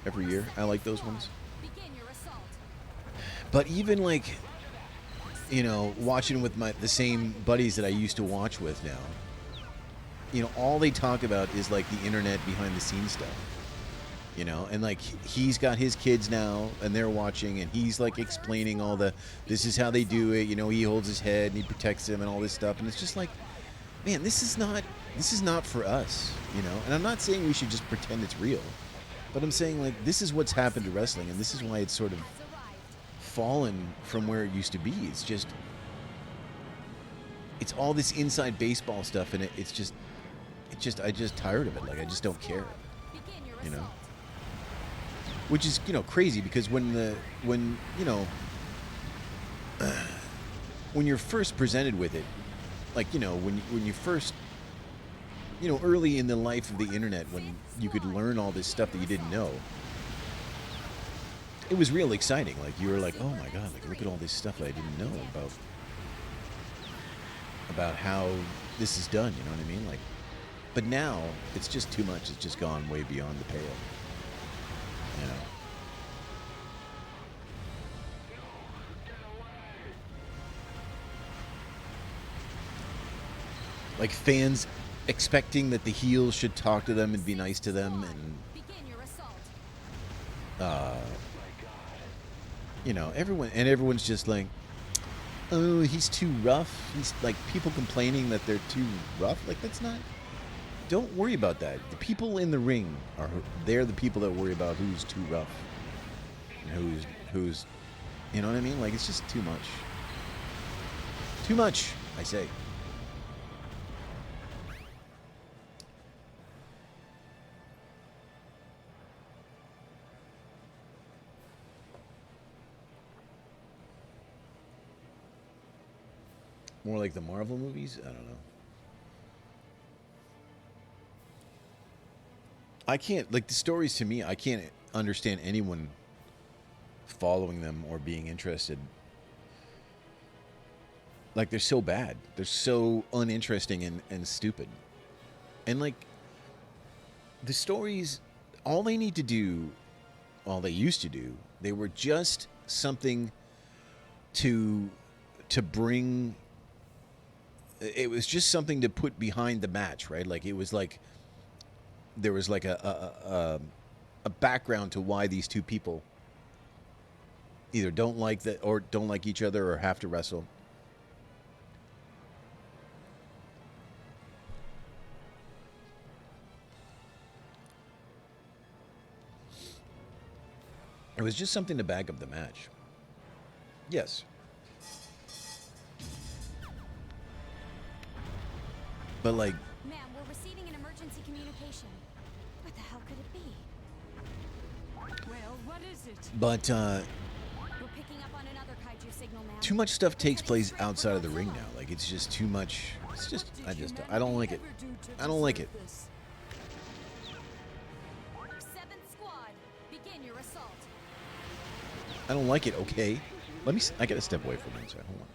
every year. I like those ones. Begin your assault. But even like, you know, watching with the same buddies that I used to watch with now, you know, all they talk about is like the internet behind the scenes stuff. You know, and like he's got his kids now and they're watching and he's like explaining all this is how they do it, you know, he holds his head and he protects them and all this stuff, and it's just like, man, this is not for us, you know. And I'm not saying we should just pretend it's real, but I'm saying, like, this is what's happened to wrestling, and this is why it's sort of Has arrived. fallen from where it used to be. It's all this inside baseball stuff, and I just tired of it. Like, I just don't care, Begin your you know. assault. Which is, you know, crazy, because when you know, when you're first presented with it, like, you know, when you first, you know, early in the life of the internet, when you could learn all this stuff that you didn't know, it was real exciting. Like, you were like, oh my god, like, look at all this stuff that I didn't know about how this is done, you know what I mean? Like, but now it's just too much. It's just gone way beyond the pale. You know. Like, fans expecting that the heels should talk to them and be nice to them, and Begin your assault. you know, everyone's just like, oh, he's too rough. He's like, people complaining that they're too rough. Like, that's not. Don't worry about that. The people in the ring they're the people that worry about who's too rough and who's, you know what I mean? Like, it's just too much. Too much, I say. More like the Marvel movies? I don't know. I can't, like, the stories to me, I can't understand anyone following them or being interested. Like, they're so bad. They're so uninteresting and stupid. And, like, the stories, all they need to do, all they used to do, they were just something to bring. It was just something to put behind the match, right? Like, it was like there was like a background to why these two people either don't like that or don't like each other or have to wrestle. It was just something to back up the match. Yes. But, like, Ma'am, we're receiving an emergency communication. What the hell could it be? Well, what is it? but We're picking up on another kaiju signal, ma'am. too much stuff takes place outside of the ring now. Like, it's just too much. It's just, I don't like it. I don't like it. 7th Squad, begin your assault. I don't like it, okay? Let me, I gotta step away for a minute, so hold on.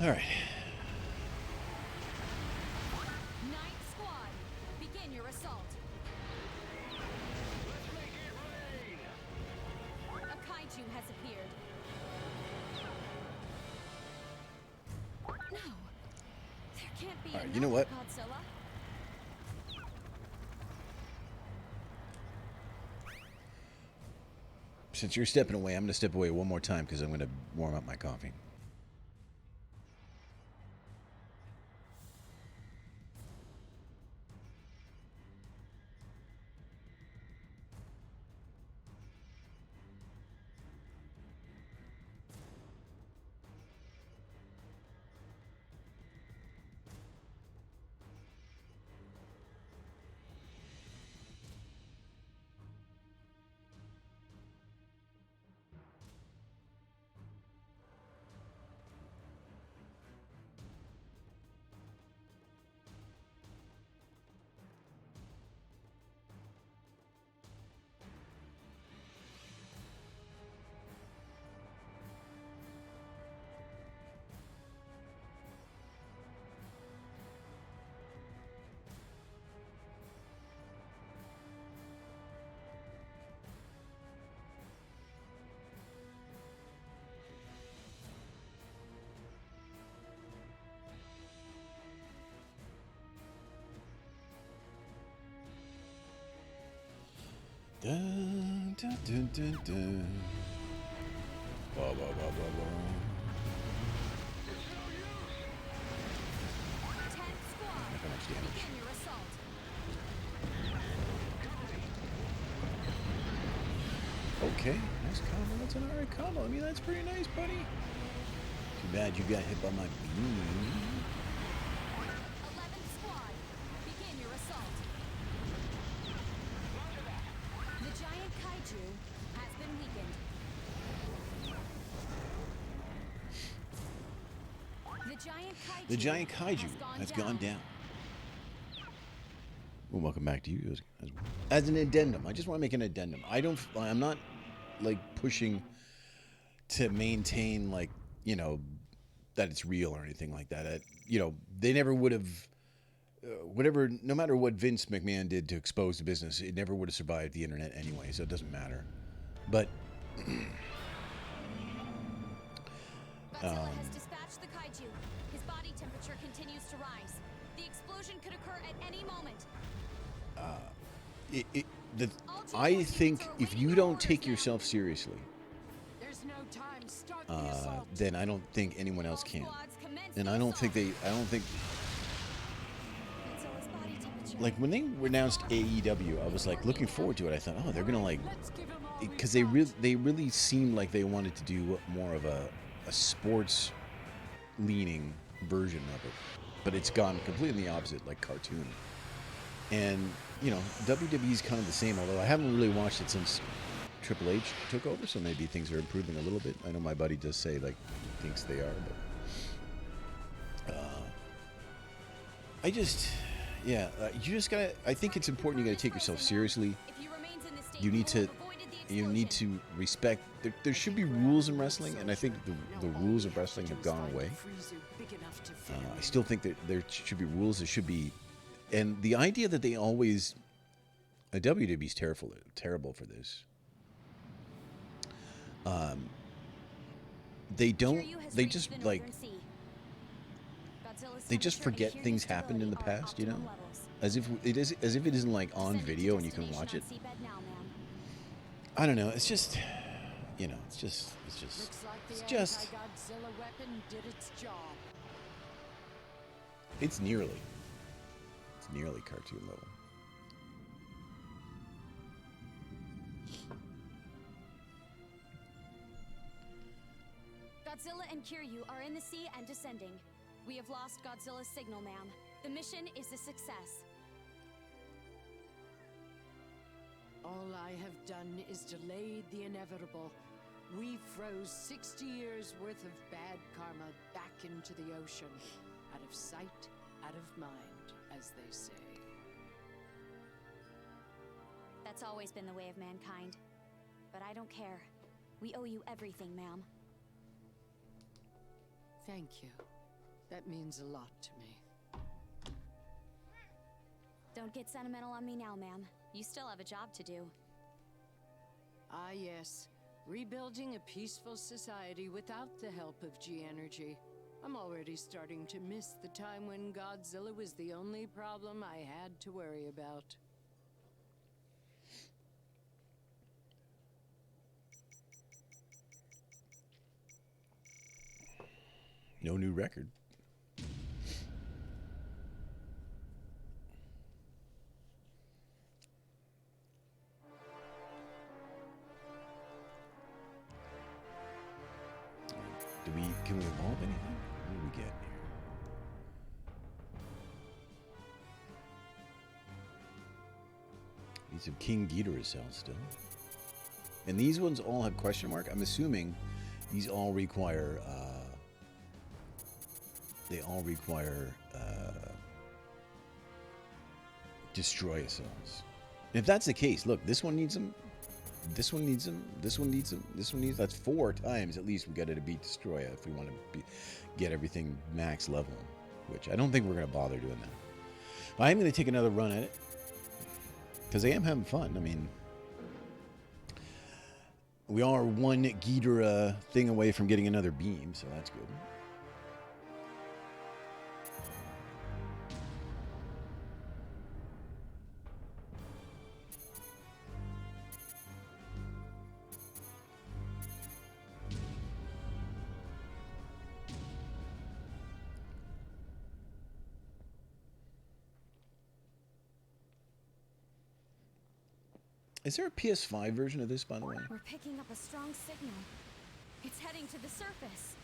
All right. 9th Squad, begin your assault. Let's make it rain! A kaiju has appeared. No, there can't be All right, another you know what? Godzilla. Since you're stepping away, I'm gonna step away one more time because I'm gonna warm up my coffee. Dun, dun, dun, dun, dun. Ba, ba, ba, ba, ba. 10th squad, Not that much damage. begin your assault. Okay, nice combo. That's an alright combo. I mean, that's pretty nice, buddy. Too bad you got hit by my beam. 11th squad, begin your assault. The giant kaiju has been weakened. The giant kaiju has gone down. Well, welcome back to you as an addendum. I just want to make an addendum. I'm not like pushing to maintain like, you know, that it's real or anything like that. You know, they never would have whatever, no matter what Vince McMahon did to expose the business, it never would have survived the internet anyway, so it doesn't matter. But Godzilla has dispatched the kaiju. His body temperature continues to rise. The explosion could occur at any moment. I think if you don't take yourself seriously, There's no time. Start the assault. then I don't think anyone else can. Squads commence And the I don't think assault. Godzilla's body temperature. like when they announced AEW, I was like looking forward to it. I thought, oh, they're gonna like, Let's give 'em all because we've they really seemed like they wanted to do more of a sports leaning version of it, but it's gone completely the opposite, like cartoon. And you know, WWE's kind of the same, although I haven't really watched it since Triple H took over, so maybe things are improving a little bit. I know my buddy does say like he thinks they are, but I just, yeah, you just gotta. I think it's important. You gotta take yourself seriously. If he remains in this state, You need he will to. have avoided the You need explosion. to respect. There should be rules in wrestling, and I think the rules of wrestling have gone away. I still think that there should be rules. There should be, and the idea that they always, WWE's terrible for this. They don't. Kiryu has They reached just the like. Northern Sea. Godzilla's They just temperature and forget things Kiryu's happened in the stability are past, you know, optimum levels. as if it isn't like on Descending to video and you can destination watch on it. seabed now, ma'am. I don't know. It's just, you know, it's just. Looks like the It's just. anti-Godzilla weapon did its job. It's nearly cartoon level. Godzilla and Kiryu are in the sea and descending. We have lost Godzilla's signal, ma'am. The mission is a success. All I have done is delayed the inevitable. We froze 60 years worth of bad karma back into the ocean. Out of sight, out of mind, as they say. That's always been the way of mankind. But I don't care. We owe you everything, ma'am. Thank you. That means a lot to me. Don't get sentimental on me now, ma'am. You still have a job to do. Ah, yes. Rebuilding a peaceful society without the help of G-Energy. I'm already starting to miss the time when Godzilla was the only problem I had to worry about. No new record. Can we evolve anything? What do we get here? Need some King Ghidorah cells still. And these ones all have question mark. I'm assuming these all require destroy cells. And if that's the case, look, this one needs them. This one needs them. This one needs them. This one needs. That's 4 times at least we got to beat Destroya if we want to get everything max level. Which I don't think we're gonna bother doing that. But I'm gonna take another run at it because I am having fun. I mean, we are one Ghidorah thing away from getting another beam, so that's good. Is there a PS5 version of this, by the way? We're picking up a strong signal. It's heading to the surface.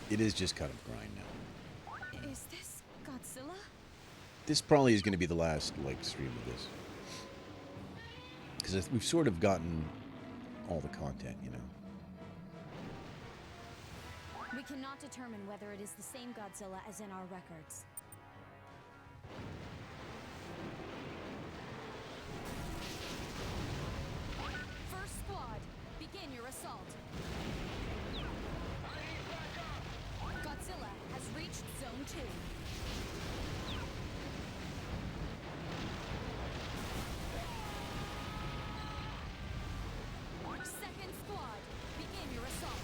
It is just cut of grind now. Is this Godzilla? This probably is going to be the last like stream of this, because we've sort of gotten all the content, you know. We cannot determine whether it is the same Godzilla as in our records. First squad, begin your assault. Godzilla has reached Zone 2. Second squad, begin your assault.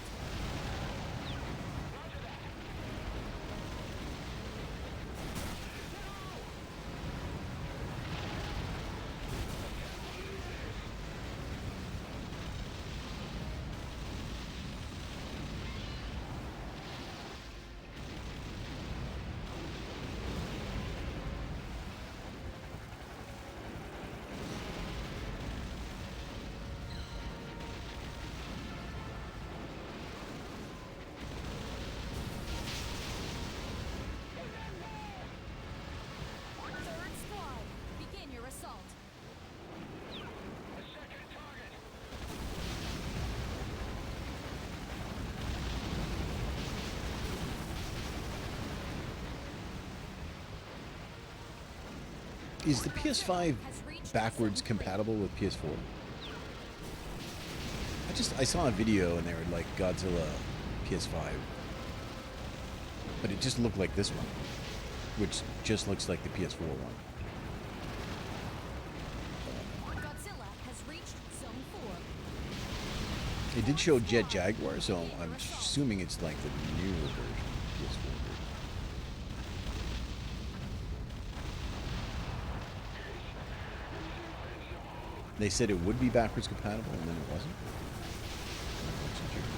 Third squad, begin your assault. Is the PS5 backwards compatible with PS4? I saw a video and they were like Godzilla PS5, but it just looked like this one, which just looks like the PS4 one. Godzilla has reached Zone 4. It did show Jet Jaguar, so I'm assuming it's like the newer version, PS4 version. They said it would be backwards compatible, and then it wasn't. I'm curious.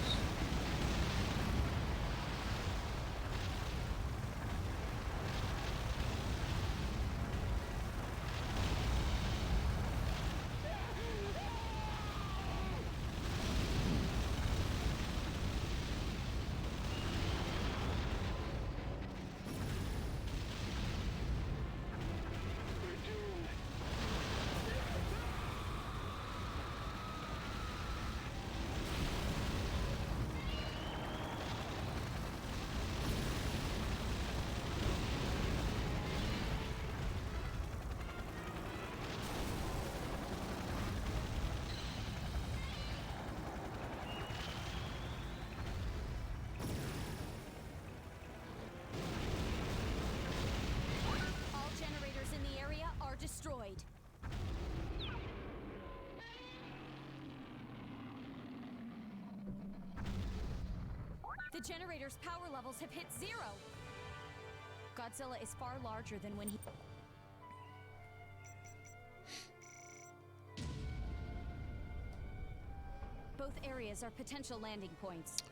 All generators in the area are destroyed. The generator's power levels have hit 0. Godzilla is far larger than when he... Both areas are potential landing points.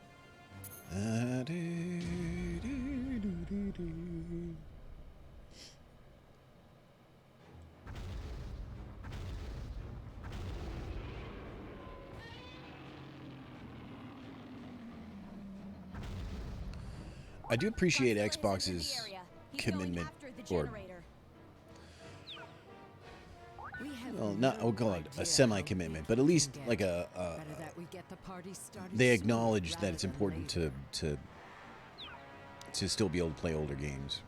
I do appreciate Godzilla is in the Xbox's area. He's going commitment, after the or generator. well, not a semi-commitment, but at least like Better that we get the party started they sooner acknowledge that rather it's than important later. to still be able to play older games.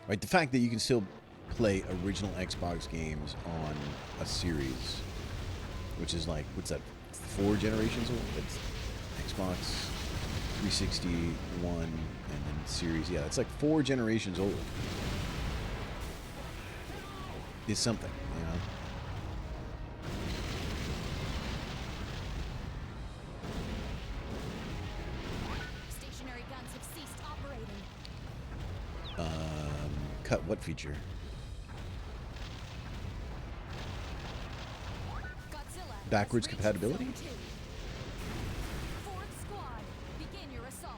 Right, the fact that you can still play original Xbox games on a series, which is like, what's that, 4 generations old? That's Xbox 361 and then series. Yeah, it's like 4 generations old. Is something, you know. Stationary guns have ceased operating. Cut what feature? Godzilla Backwards has reached compatibility? Zone 2. Fourth squad, begin your assault.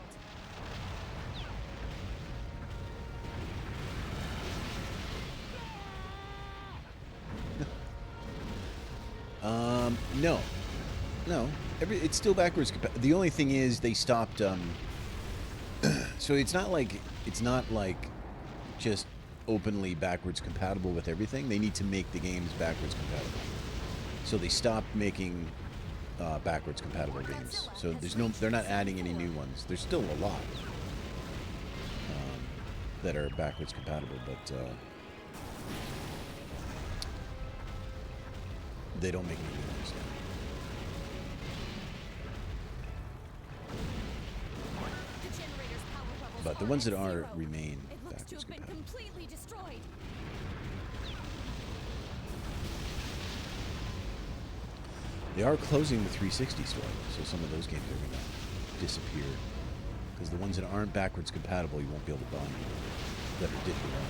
No. No. It's still backwards compatible. The only thing is they stopped, so it's not like just openly backwards compatible with everything. They need to make the games backwards compatible. So they stopped making backwards compatible games. So they're not adding any new ones. There's still a lot that are backwards compatible, but they don't make any new ones now. But the ones that are remain backwards compatible. Completely destroyed. They are closing the 360 store, so some of those games are going to disappear. Because the ones that aren't backwards compatible, you won't be able to buy that are digital only.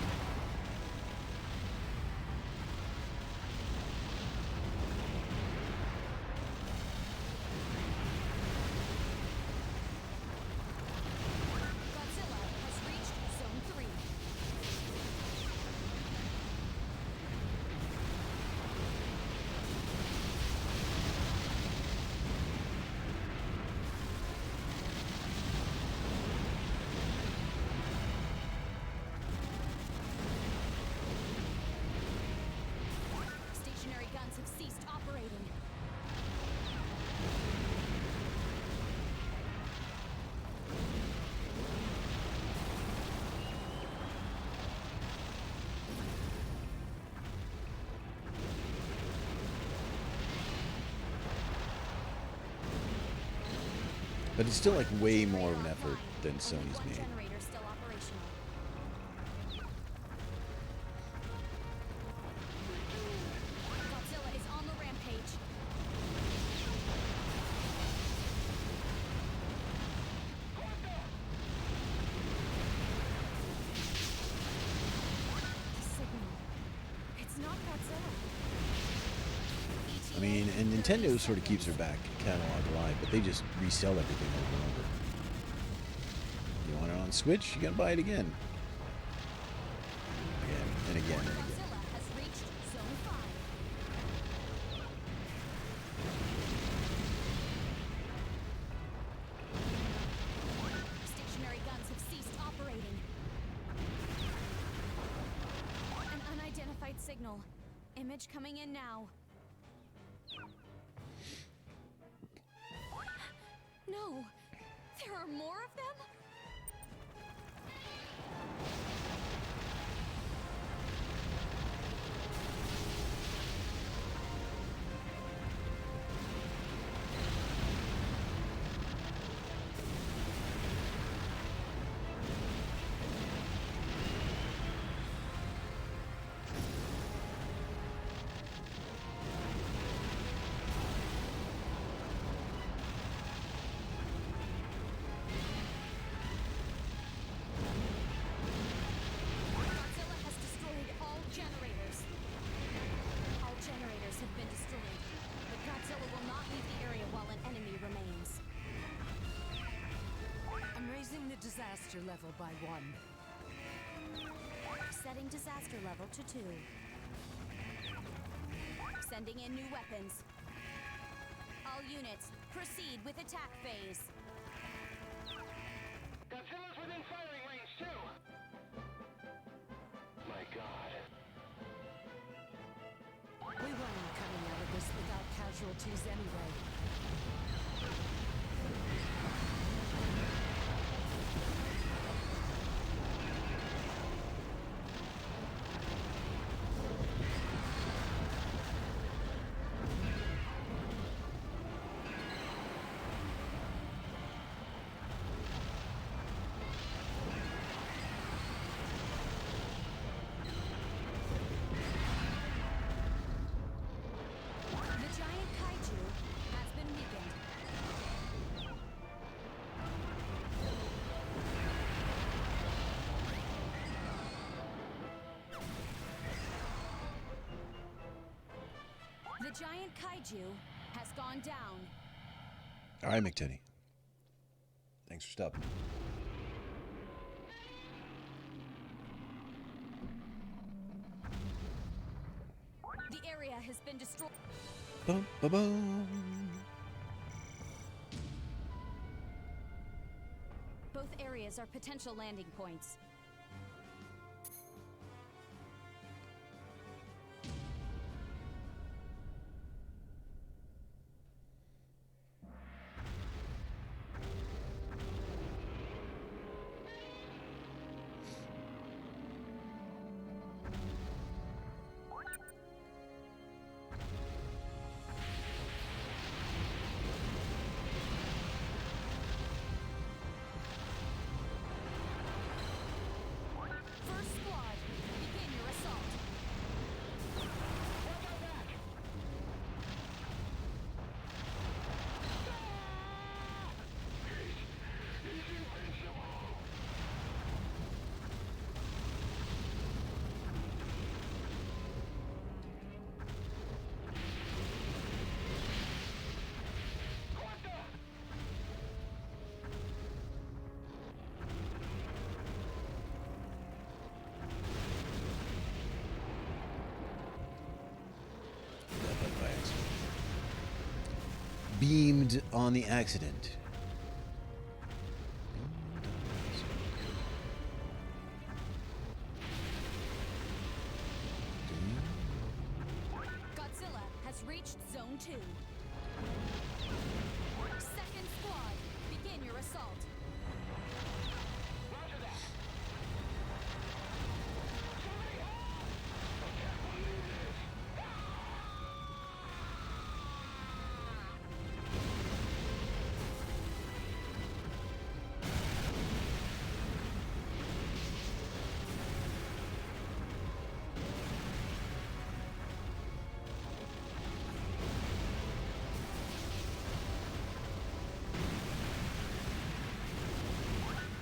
Godzilla has reached Zone 3. Stationary guns have ceased operating. But it's still like way more of an effort than Sony's One made. generator still operational. Godzilla is on the rampage. The signal. It's not Godzilla. I mean, and Nintendo sort of keeps their back catalog alive, but they just resell everything over and over. You want it on Switch, you gotta buy it again. Again, and again, and again. Godzilla has reached Zone 5. Stationary guns have ceased operating. An unidentified signal. Image coming in now. No, there are more of them? Godzilla has destroyed all generators. All generators have been destroyed, but Godzilla will not leave the area while an enemy remains. I'm raising the disaster level by 1. Setting disaster level to 2. Sending in new weapons. All units, proceed with attack phase. Godzilla's within firing range, too! My God. We weren't coming out of this without casualties anyway. The giant kaiju has been weakened. The giant kaiju has gone down. All right, McTenny. Thanks for stopping. The area has been destroyed. Bum, ba, bum. Both areas are potential landing points. First squad, begin your assault. By accident. Beamed on the accident. Godzilla has reached Zone 2. Second squad, begin your assault.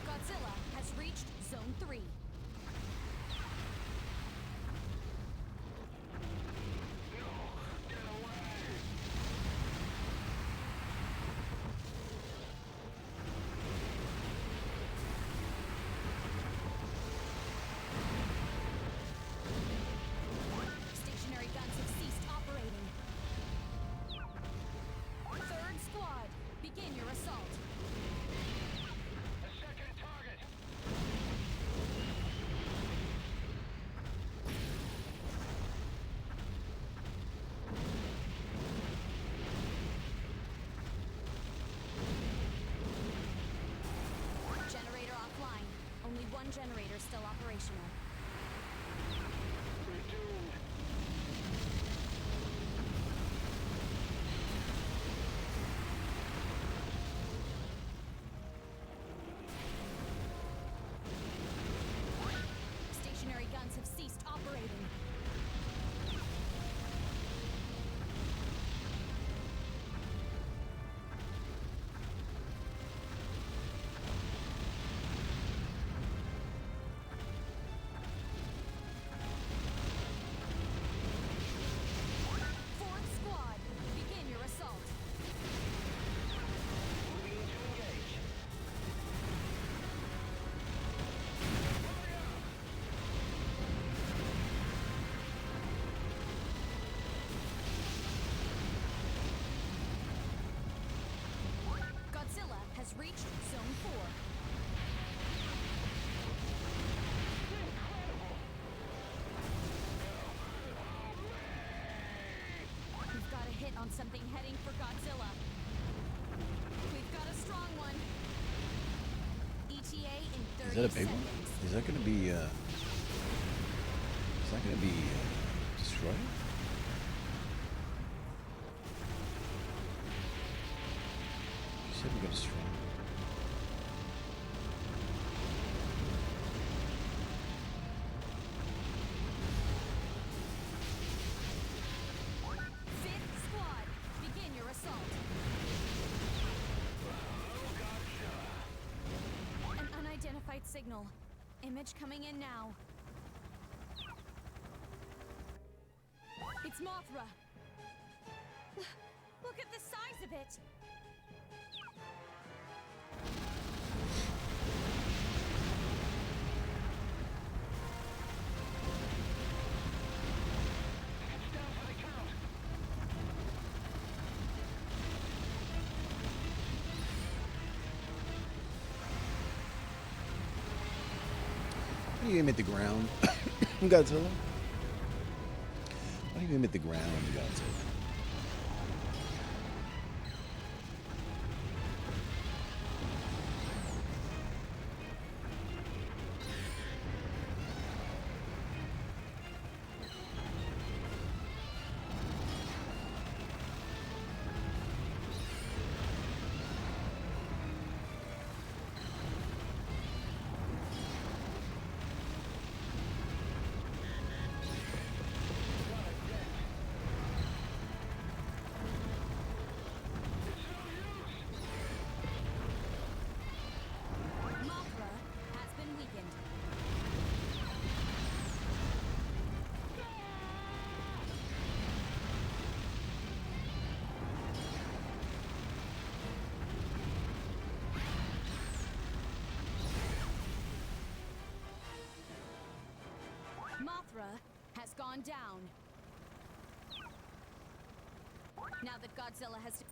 Godzilla has reached Zone 3. Stationary guns have ceased operating. Third squad, begin your assault. Generator offline. Only one generator still operational. Stationary guns have ceased operating. Fourth squad, begin your assault. Godzilla has reached Zone 4. We've got a hit on something heading for Godzilla. We've got a strong one. ETA in 30 Is that a big one? seconds. Is that gonna be destroyed? You said we got a strong. Fifth squad, begin your assault. An unidentified signal. Image coming in now. It's Mothra. Look at the size of it. do you aim at the ground, Godzilla? Why do you aim at the ground, Godzilla? Mothra has been weakened. Mothra has gone down. Now that Godzilla has...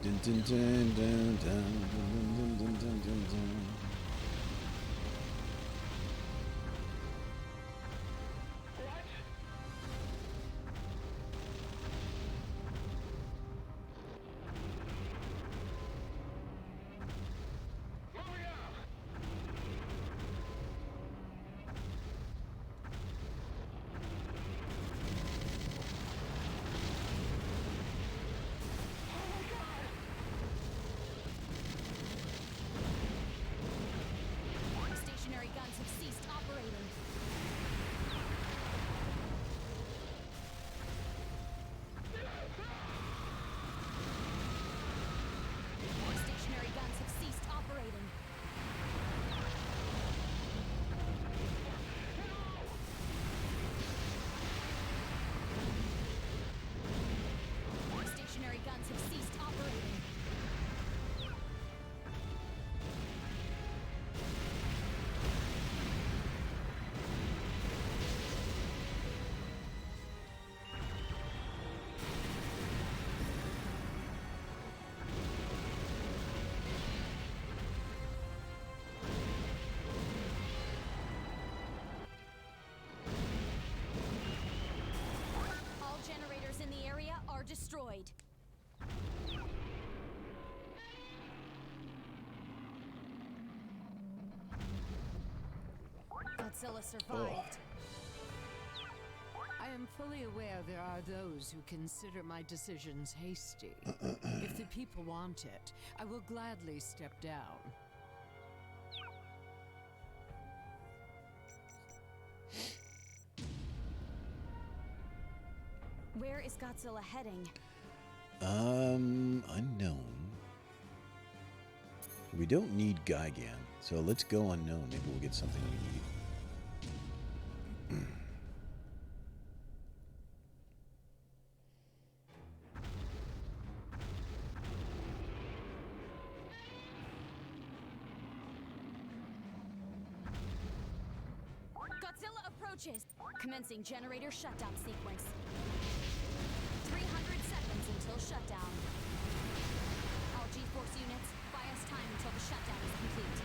Dun, dun, dun, dun, dun, dun, dun, dun, dun, dun. What? Moving out! Stationary guns have ceased operating. Stationary guns have ceased operating. Stationary guns have ceased operating. All generators in the area are destroyed. Godzilla survived. I am fully aware there are those who consider my decisions hasty. If the people want it, I will gladly step down. Where is Godzilla heading? Unknown. We don't need Gigan, so let's go unknown. Maybe we'll get something we need. Godzilla approaches. Commencing generator shutdown sequence. 300 seconds until shutdown. All G-Force units, buy us time until the shutdown is complete.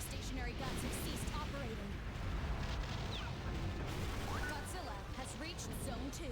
Stationary guns have ceased operating. Godzilla has reached Zone 2.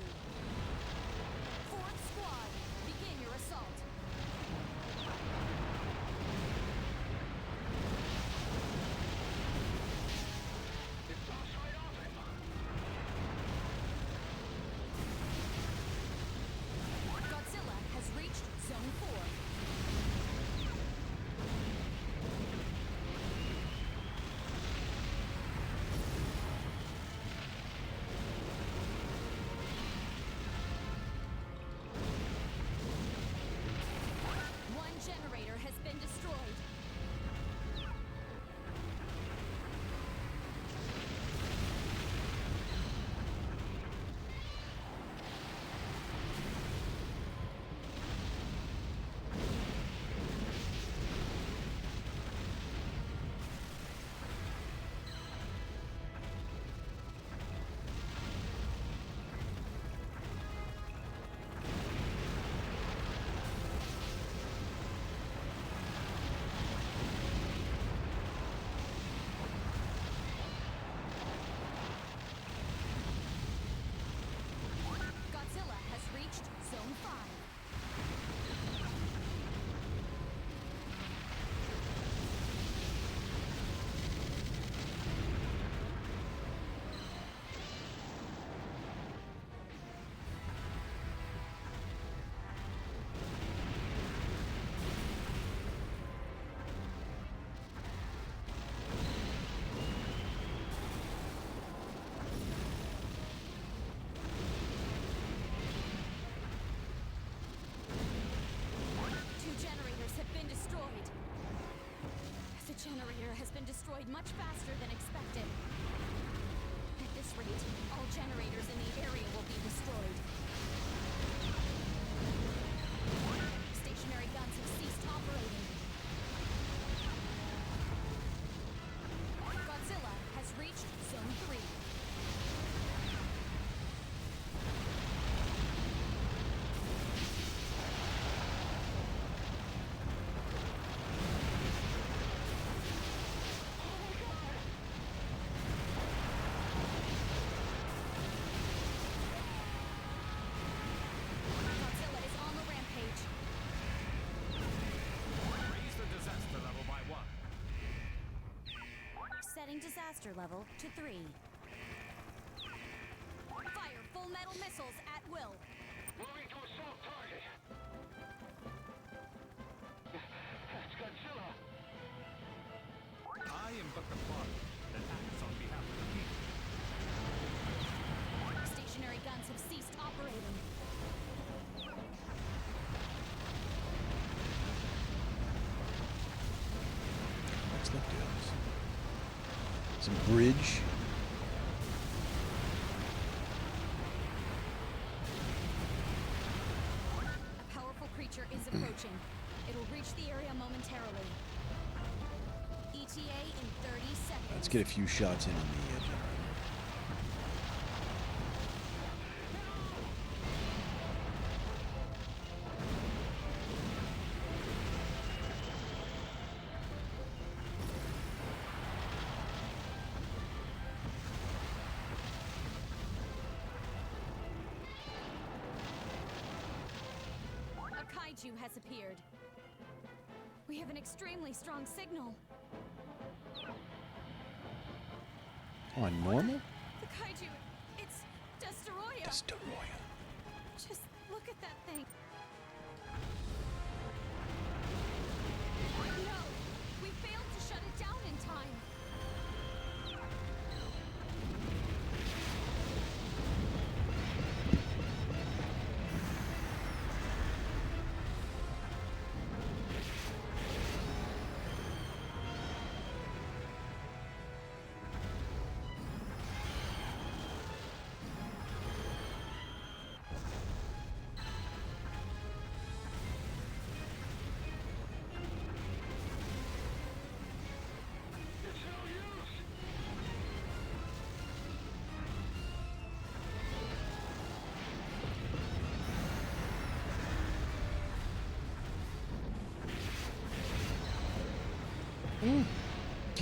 much faster than expected. At this rate, all generators in the area will be destroyed. Stationary guns have ceased operating. Godzilla has reached Zone 3. Godzilla is on the rampage. Raise the disaster level by 1. Setting disaster level to 3. Fire full metal missiles at will. Moving to assault target. That's Godzilla. I am but the body that acts on behalf of the people. Stationary guns have ceased operating. What's that do? Some bridge. A powerful creature is approaching. It'll reach the area momentarily. ETA in 30 seconds. Let's get a few shots in on the generator. A kaiju has appeared. We have an extremely strong signal. On normal? The kaiju, it's Destoroyah. Destoroyah. Just look at that thing. No, we failed to shut it down in time. It's no use.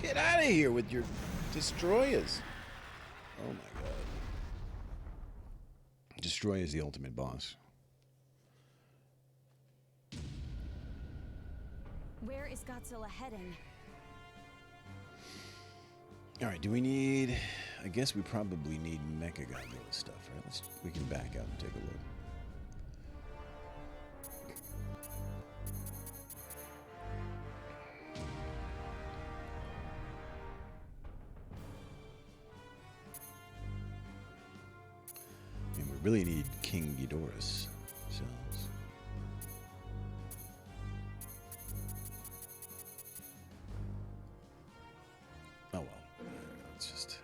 Get out of here with your destroyers. Oh my god. Destroy is the ultimate boss. Where is Godzilla heading? Alright, do we need... I guess we probably need Mecha Godzilla stuff, right? We can back out and take a look. And we really need King Ghidorah's cells. Oh well, it's just...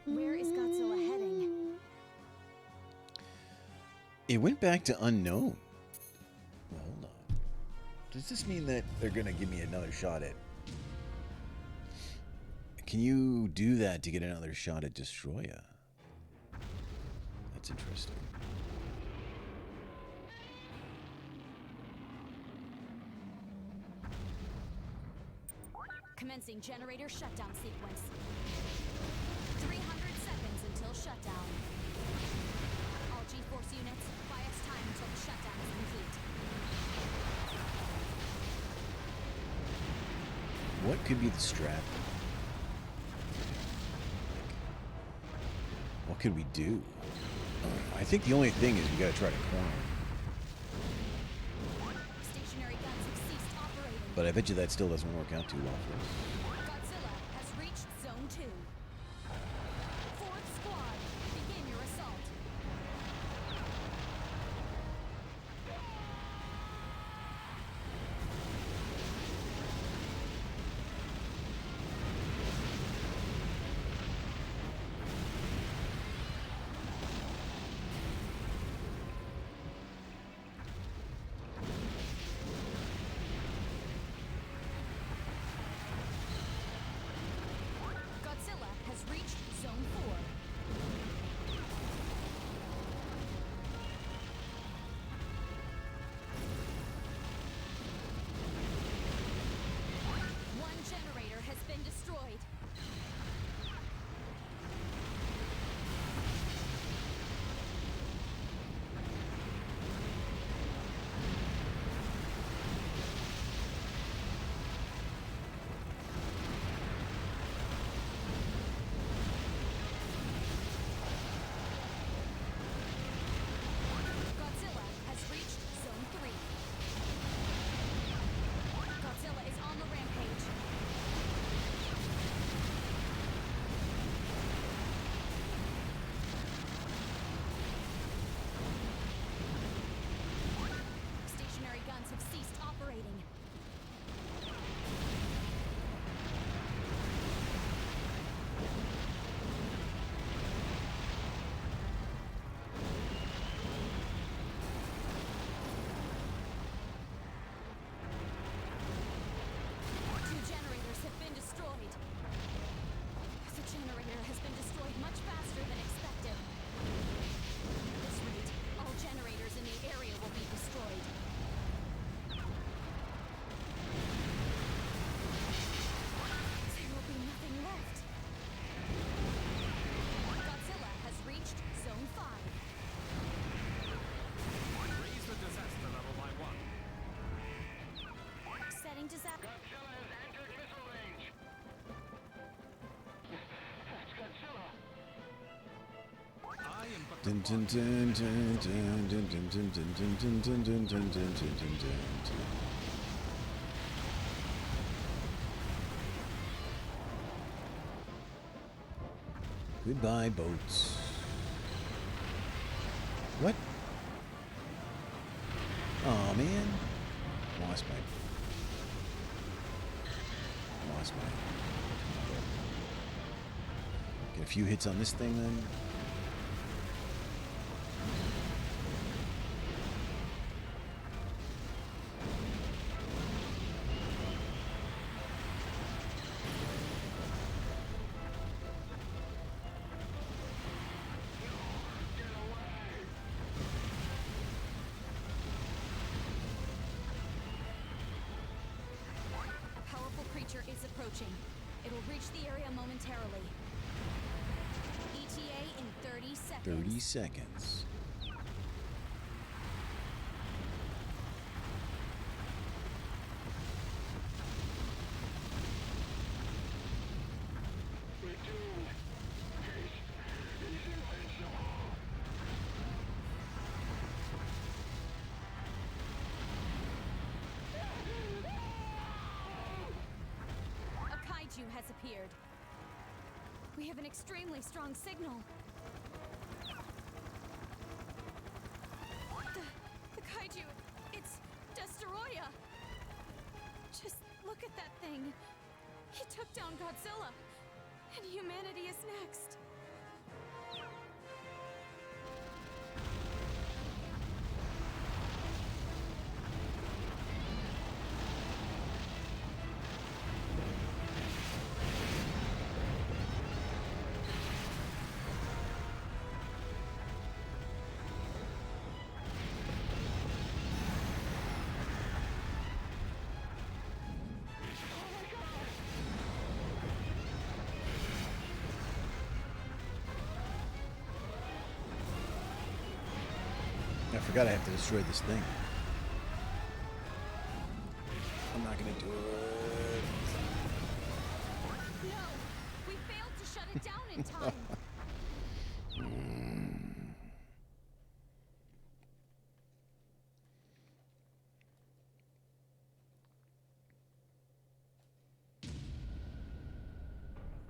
Where is Godzilla heading? It went back to unknown. Well, hold on. Does this mean that they're gonna give me another shot at... Can you do that to get another shot at Destroya? That's interesting. Commencing generator shutdown sequence. 300 seconds until shutdown. All G-Force units, buy us time until the shutdown is complete. What could be the strap? What could we do? I think the only thing is we gotta try to corner him. Stationary guns have ceased operating. But I bet you that still doesn't work out too well for us. Godzilla has reached Zone 2. Fourth Squad, begin your assault. Dun, dun, dun, dun, dun, dun, dun, dun, dun, dun, dun, dun, dun, dun, dun, dun, dun. Goodbye, boats. What? Oh man. Lost my. Get a few hits on this thing then. A powerful creature is approaching. It'll reach the area momentarily. ETA in 30 seconds. 30 seconds. We're doomed. He's invincible. A kaiju has appeared. We have an extremely strong signal. The kaiju, it's Destoroyah. Just look at that thing. He took down Godzilla, and humanity is next. I forgot I have to destroy this thing. I'm not gonna do it. No, we failed to shut it down in time.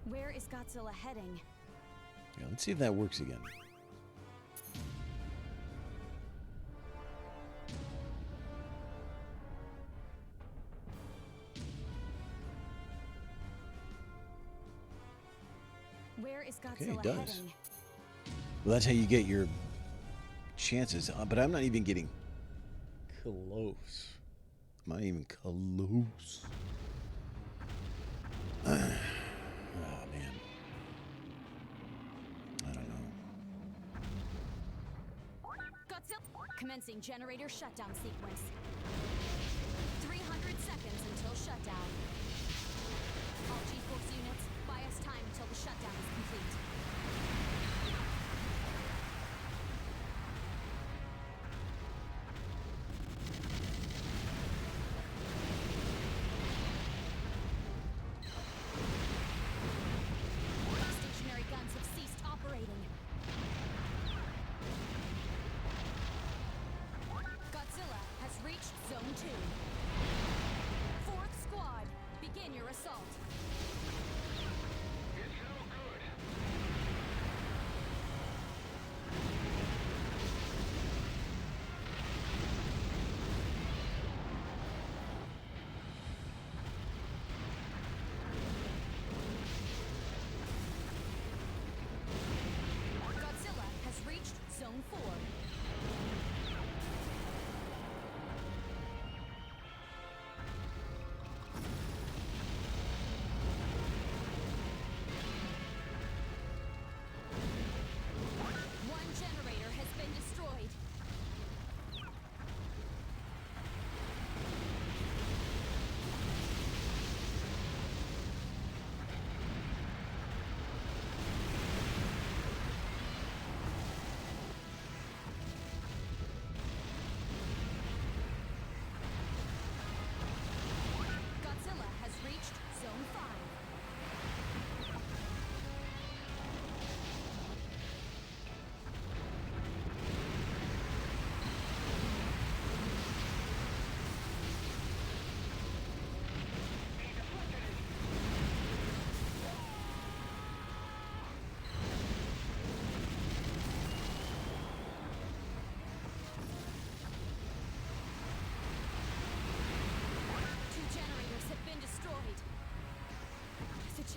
Where is Godzilla heading? Yeah, let's see if that works again. Where is Okay, Godzilla it does. heading? Well, that's how you get your chances. But I'm not even getting close. I'm not even close. Oh, man. I don't know. Godzilla commencing generator shutdown sequence. 300 seconds until shutdown. All G-Force units, buy us time until the shutdown is complete. Stationary guns have ceased operating. Godzilla has reached Zone 2. Fourth squad,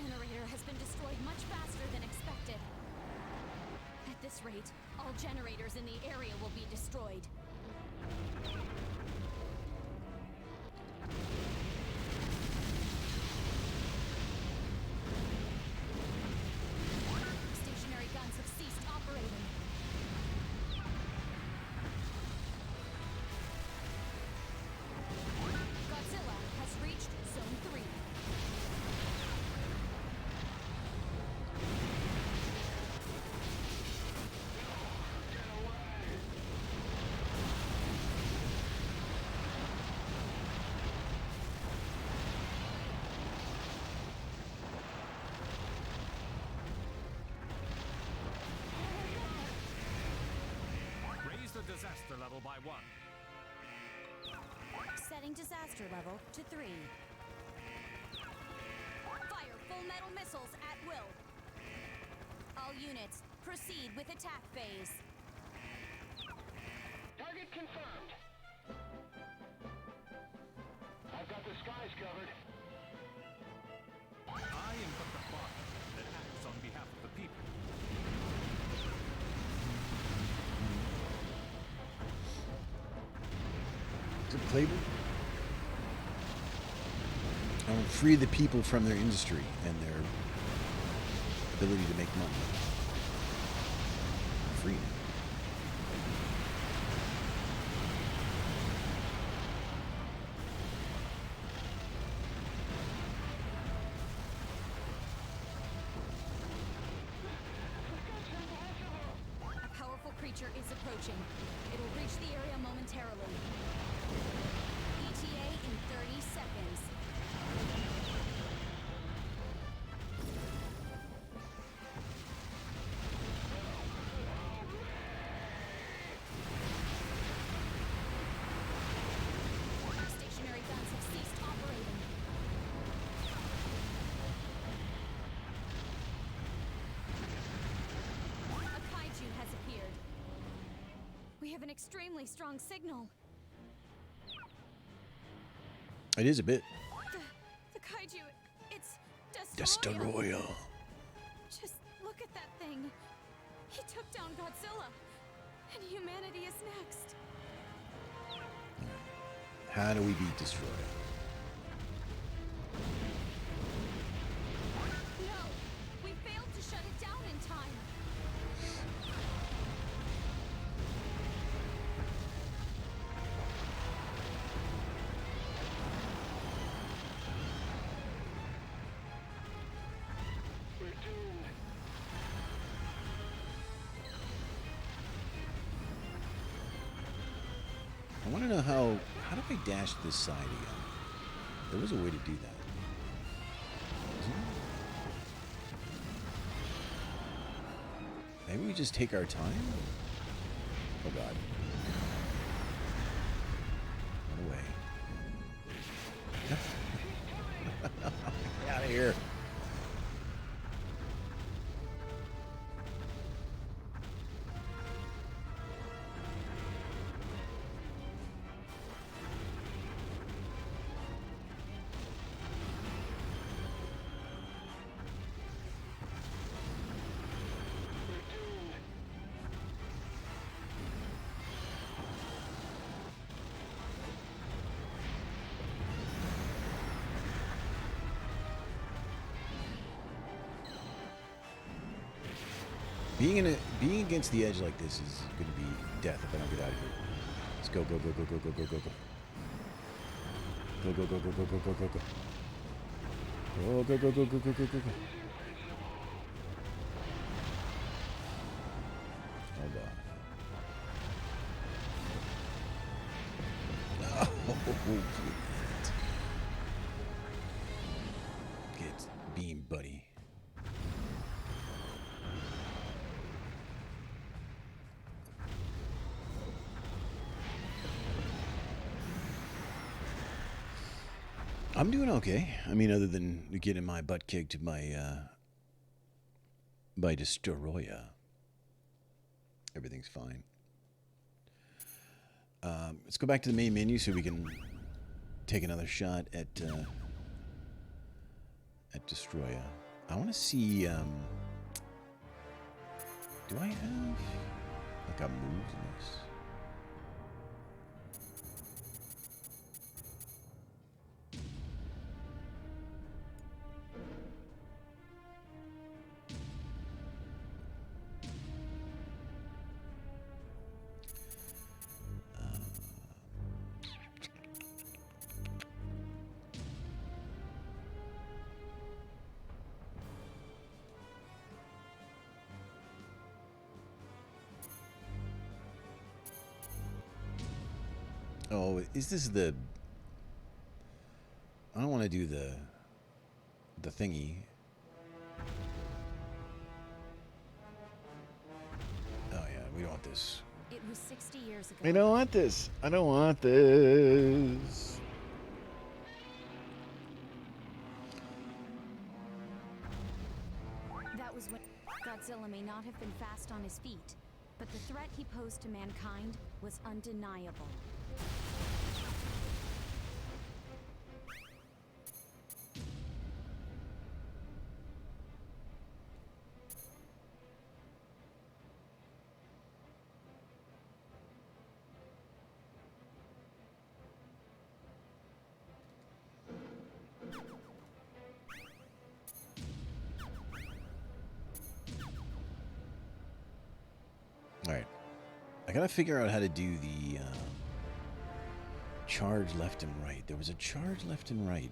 generator has been destroyed much faster than expected. At this rate, all generators in the area will be destroyed. Stationary guns have ceased operating. Godzilla has reached Zone 3. Raise the disaster level by 1. Setting disaster level to 3. Fire full metal missiles at will. All units, proceed with attack phase. Target confirmed. I've got the skies covered. I am but the bot that acts on behalf of the people. Is it Cleveland? I will free the people from their industry and their ability to make money. Free now. A powerful creature is approaching. It will reach the area momentarily. ETA in 30 seconds. Stationary guns have ceased operating. A kaiju has appeared. We have an extremely strong signal. It is a bit. The kaiju, it's Destoroyah. Destoroyah. Just look at that thing. He took down Godzilla, and humanity is next. How do we beat Destroyer? No, we failed to shut it down in time. We're doomed. I want to know how do I dash this side again? There was a way to do that. Isn't there? Maybe we just take our time? Oh god. Run away. Get out of here. Being against the edge like this is going to be death if I don't get out of here. Let's go, go, go, go, go, go, go, go, go. Go, go, go, go, go, go, go, go, go. Oh, go, go, go, go, go, go, go, go. Oh, God. Oh, get beam, buddy. I'm doing okay. I mean, other than getting my butt kicked by Destoroyah, everything's fine. Let's go back to the main menu so we can take another shot at Destoroyah. I want to see. Do I have like a move in this? Oh, is this the... I don't want to do the thingy. Oh yeah, we don't want this. It was 60 years ago. I don't want this. I don't want this. That was when Godzilla may not have been fast on his feet, but the threat he posed to mankind was undeniable. Alright. I gotta figure out how to do the charge left and right. There was a charge left and right.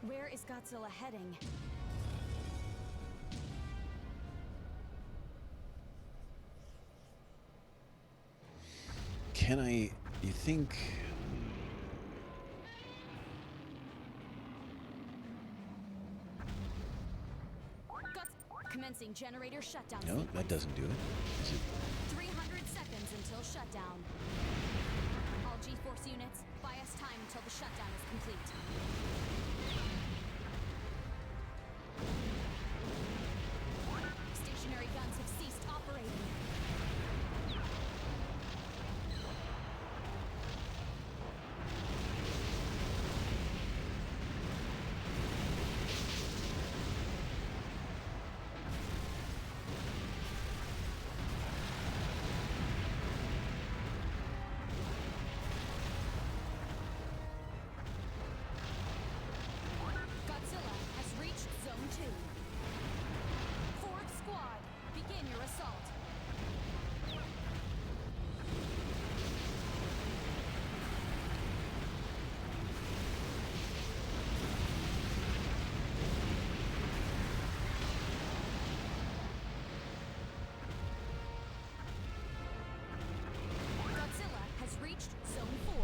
Where is Godzilla heading? Can I... You think... Commencing generator shutdown. No, sequence. that doesn't do it. Is it? 300 seconds until shutdown. All G-force units, bias time until the shutdown is complete. Stationary guns have ceased operating. Godzilla has reached Zone 2. Forward squad, begin your assault. Godzilla has reached Zone 4.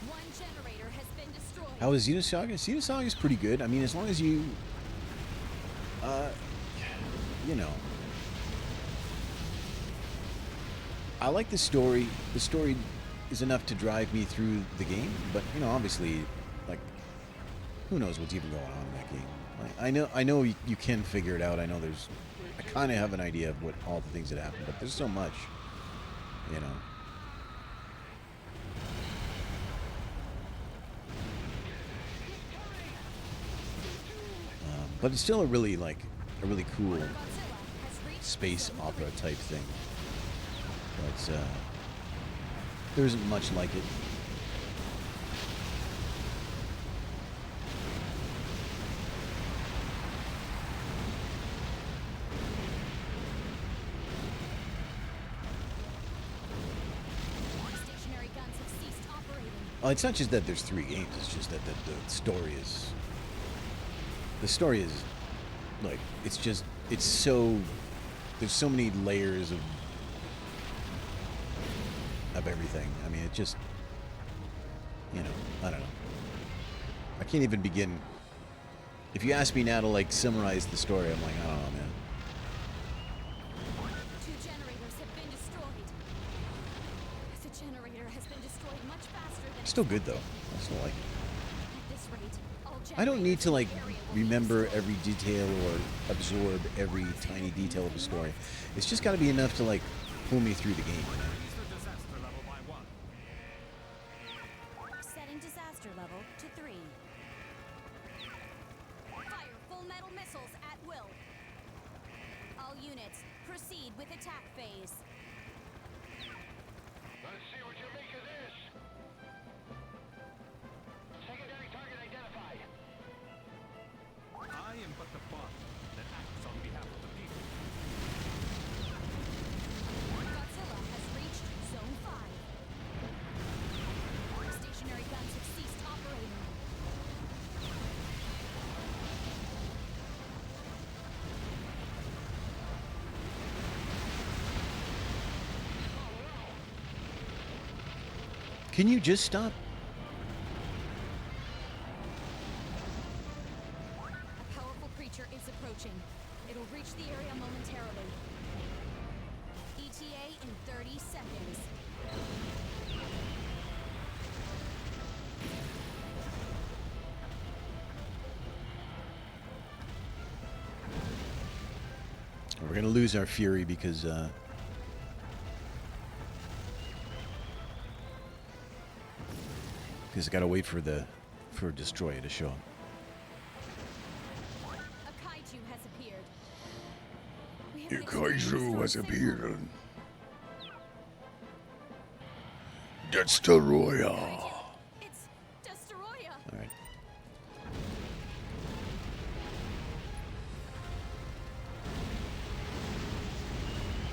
One generator has been destroyed. How is Xenosaga? Xenosaga's pretty good. I mean, as long as you... you know... I like the story. The story is enough to drive me through the game, but, you know, obviously, like, who knows what's even going on in that game. Like, I know you can figure it out. I know there's... I kind of have an idea of what all the things that happen, but there's so much, you know. But it's still a really cool Godzilla has reached space Zone opera 3. type thing. But there isn't much like it. Stationary guns have ceased operating. It's not just that there's 3 games. It's just that the story is. The story is like it's so. There's so many layers of everything. I mean, it just. You know, I don't know. I can't even begin. If you ask me now to like summarize the story, I'm like, I don't know, man. 2 generators have been destroyed. The generator has been destroyed much faster than Still good though. I still like it. At this rate, all I don't need to, like, generators in the area will remember every detail or absorb every tiny detail of the story. It's just got to be enough to like pull me through the game. You know? Raise the disaster level by 1. Setting disaster level to 3. Fire full metal missiles at will. All units, proceed with attack phase. Let's see what you make of this. Secondary target identified. I am but the body that acts on behalf of the people. Godzilla has reached Zone 5. Stationary guns have ceased operating. Can you just stop? A powerful creature is approaching. It'll reach the area momentarily. ETA in 30 seconds. We're gonna lose our fury because I gotta wait for Destroyer to show up. A kaiju has appeared. We have Your an extremely kaiju strong has signal. appeared. Destroyer. It's Destroyer. All right.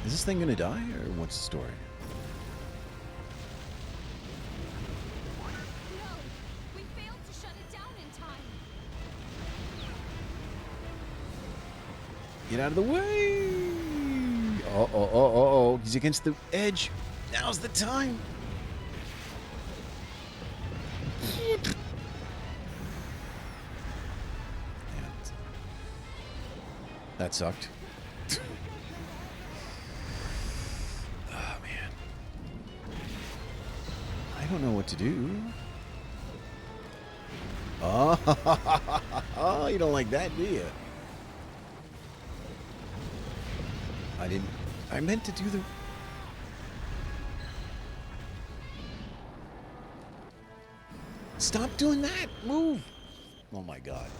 Is this thing gonna die, or what's the story? No, we failed to shut it down in time. Get out of the way! Oh! He's against the edge. Now's the time. That sucked. Oh, man. I don't know what to do. Oh, you don't like that, do you? I meant to do the... Stop doing that! Move! Oh my god.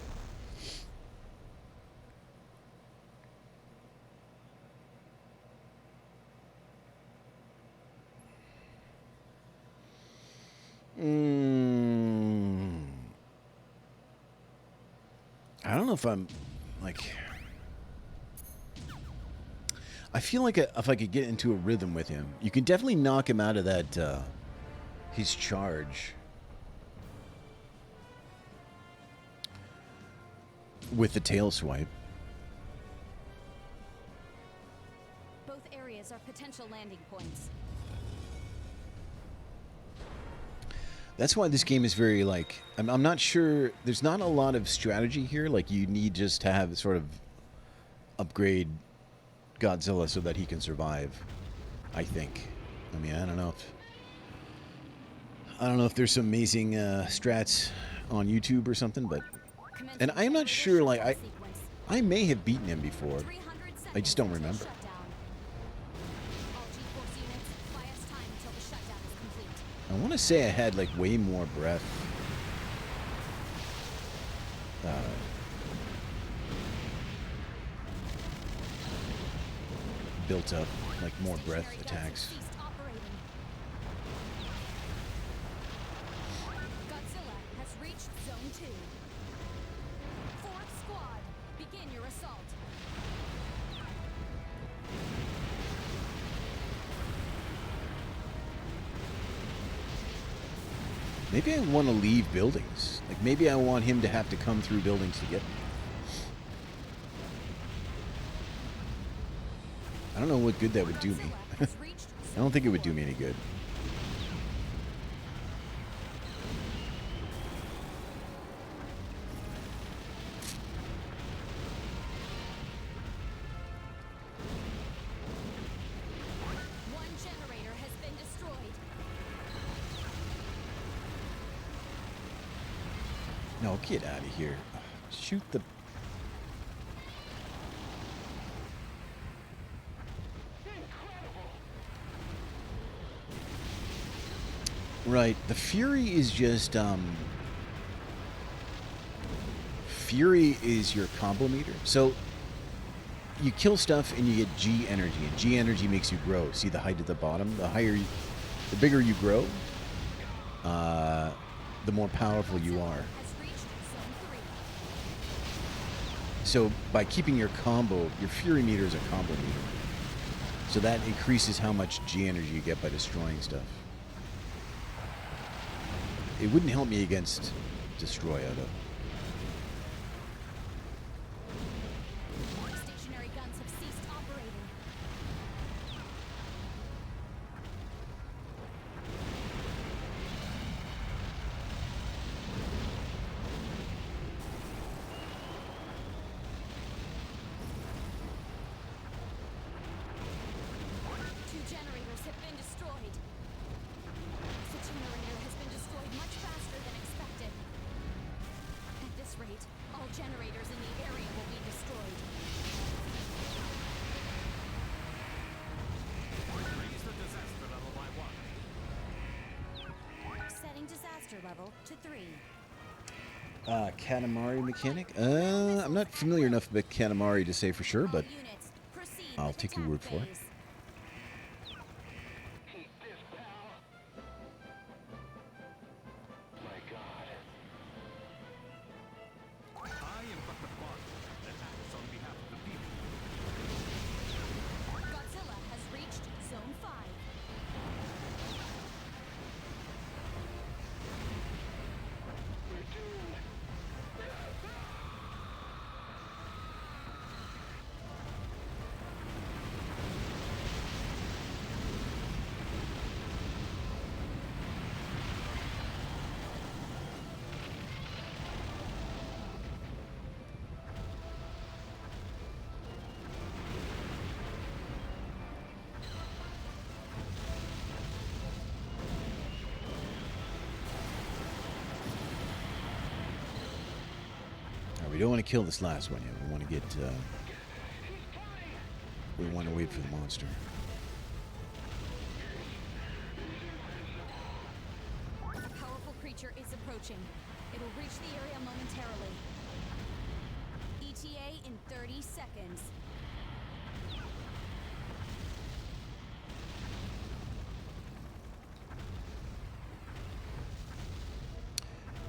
I don't know if I'm like... I feel like if I could get into a rhythm with him, you can definitely knock him out of that, his charge. With the tail swipe. Both areas are potential landing points. That's why this game is very, like... I'm not sure... There's not a lot of strategy here. Like, you need just to have sort of upgrade Godzilla so that he can survive, I think. I mean, I don't know if there's some amazing strats on YouTube or something, but... And I'm not sure, like, I may have beaten him before. I just don't remember. I want to say I had, like, way more breath. Built up, like, more breath attacks. Godzilla has reached Zone 2. Fourth squad, begin your assault. Maybe I want to leave buildings. Like, maybe I want him to have to come through buildings to get me. I don't know what good that would do me. I don't think it would do me any good. One generator has been destroyed. No, get out of here. Shoot the... Right. The Fury is just, Fury is your combo meter. So, you kill stuff and you get G energy, and G energy makes you grow. See the height at the bottom? The bigger you grow, the more powerful you are. So by keeping your combo, your Fury meter is a combo meter. So that increases how much G energy you get by destroying stuff. It wouldn't help me against Destroya, though. Stationary guns have ceased operating. Two generators have been destroyed. The generator has been destroyed much faster than expected. At this rate, all generators in the area will be destroyed. Raise the disaster level by 1. Setting disaster level to 3. Katamari mechanic? I'm not familiar enough with Katamari to say for sure, but All units, proceed I'll with take your attack word for it. phase. Keep this, pal. My God. I am but the body that acts on behalf of the people. Godzilla has reached Zone 5. We're doomed. We don't want to kill this last one yet. We want to get, we want to wait for the monster. A powerful creature is approaching. It'll reach the area momentarily. ETA in 30 seconds.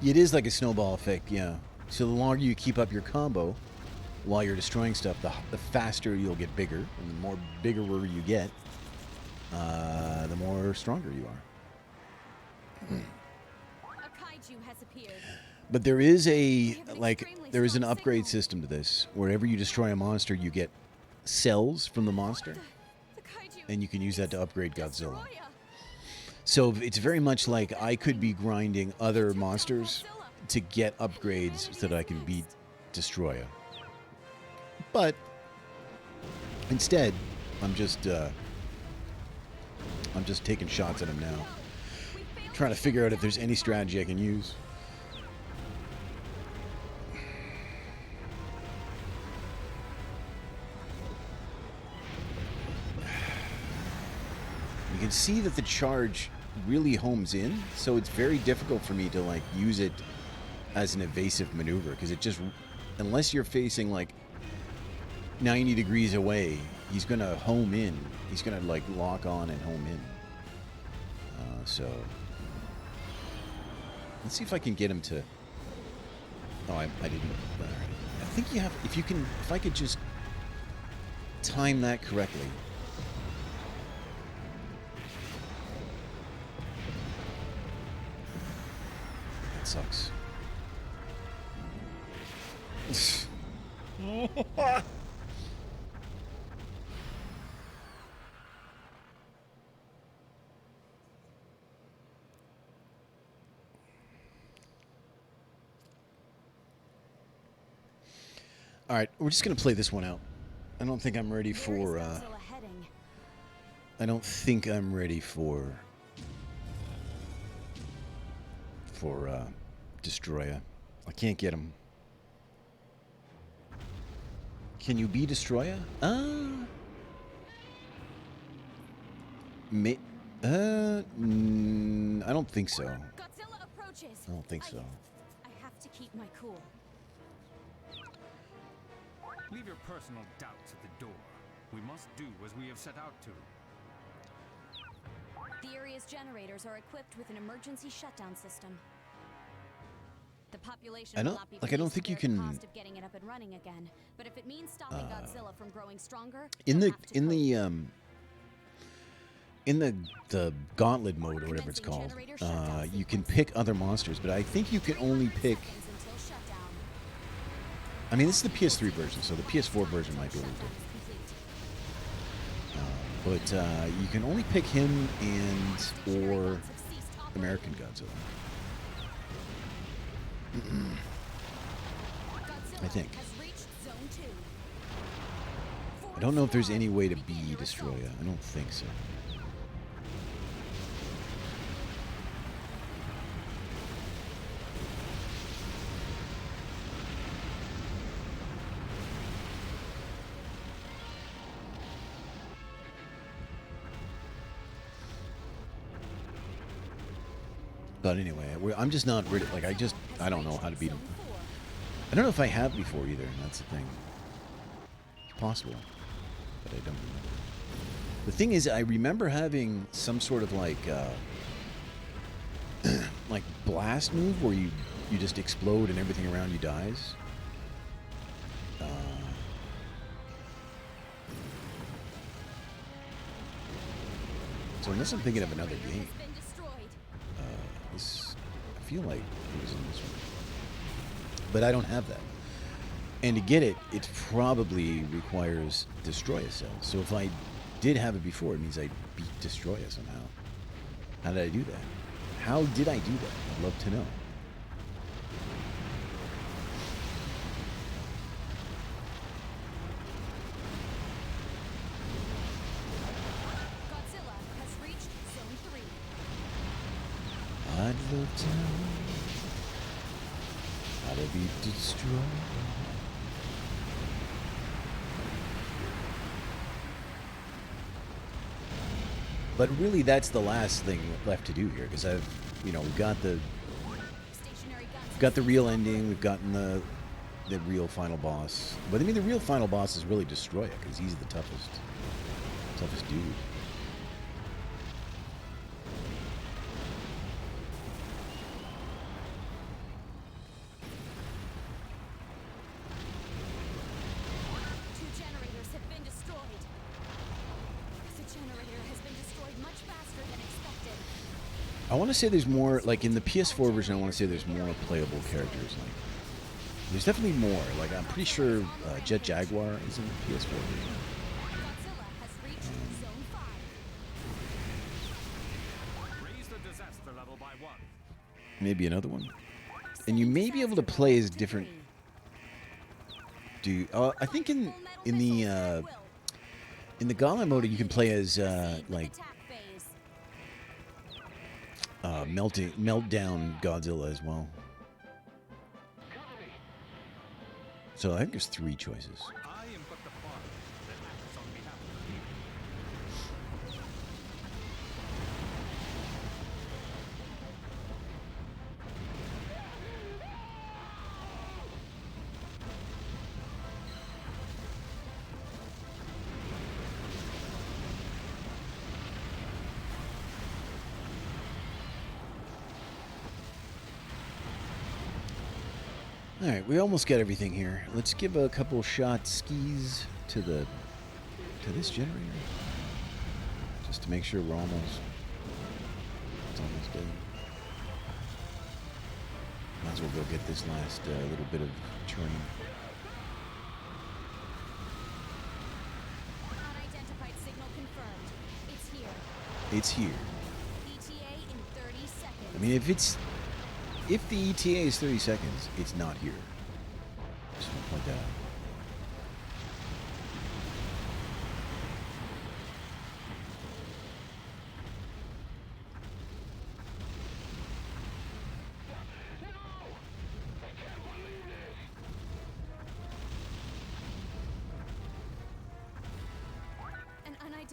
It is like a snowball effect, yeah. So the longer you keep up your combo while you're destroying stuff, the faster you'll get bigger, and the more bigger you get, the more stronger you are. A kaiju has appeared. But there is there is an upgrade system to this. Wherever you destroy a monster, you get cells from the monster, The kaiju. and you can use that to upgrade Godzilla. Destroya. So it's very much like I could be grinding other monsters to get upgrades so that I can beat Destroya. But instead, I'm just taking shots at him now, trying to figure out if there's any strategy I can use. You can see that the charge really homes in, so it's very difficult for me to like use it as an evasive maneuver, because it just, unless you're facing like 90 degrees away, he's gonna home in. He's gonna like lock on and home in. So let's see if I can get him to. Oh, I didn't. All right. I think you have. If I could just time that correctly. That sucks. All right, we're just gonna play this one out. I don't think I'm ready for. Where is Godzilla heading? I don't think I'm ready for Destroya. I can't get him. Can you be Destroyer? I don't think so. Godzilla approaches. I don't think so. I have to keep my cool. Leave your personal doubts at the door. We must do as we have set out to. The area's generators are equipped with an emergency shutdown system. The population I will don't- not be like, I don't pleased think you to bear the can- cost of getting it up and running again. But if it means stopping Godzilla from growing stronger, In they'll the have to in cope. the gauntlet mode or whatever it's Commencing called, generator shutdown you can sequence. pick other monsters, but I think you can only 300 pick. seconds until shutdown. I mean, this is the PS3 version, so the PS4 version might be a little Shutdown different. is complete. But you can only pick him and Stationary or guns have ceased operating. American Godzilla. Godzilla I think. has reached zone 2. I don't know if there's Force any way to begin be your Destroyer. assault. I don't think so. But anyway, I'm just not ready. Like, I don't know how to beat him. Zone 4. I don't know if I have before either, and that's the thing. It's possible, but I don't remember. The thing is, I remember having some sort of like like blast move where you just explode and everything around you dies. So unless I'm thinking of another Generator game, has been destroyed. this I feel like it was in this one, but I don't have that. And to get it, it probably requires Destroyer cells. So if I did have it before, it means I beat Destroyer somehow. How did I do that? How did I do that? I'd love to know. Godzilla has reached zone 3. I'd love to know how to beat Destroyer. But really, that's the last thing left to do here, because we've got the Stationary guns. we've got the real ending, we've gotten the real final boss. But I mean, the real final boss is really Destroyer, because he's the toughest dude. Two generators have been destroyed. The generator has been destroyed much faster than expected. I want to say there's more, like in the PS4 version. I want to say there's more playable characters. Like, there's definitely more. Like, I'm pretty sure Jet Jaguar is in the PS4 version. Godzilla has reached zone 5. Raise the disaster level by 1. Maybe another one. And you may be able to play as different. I think in the Gauntlet mode you can play as like meltdown Godzilla as well. So I think there's 3 choices. I am but the pawn that acts on behalf of the people. All right, we almost got everything here. Let's give a couple shots skis to this generator, just to make sure it's almost done. Might as well go get this last little bit of churning. Unidentified signal confirmed. It's here. It's here. ETA in 30 seconds. I mean, if the ETA is 30 seconds, it's not here. Just want to point that out.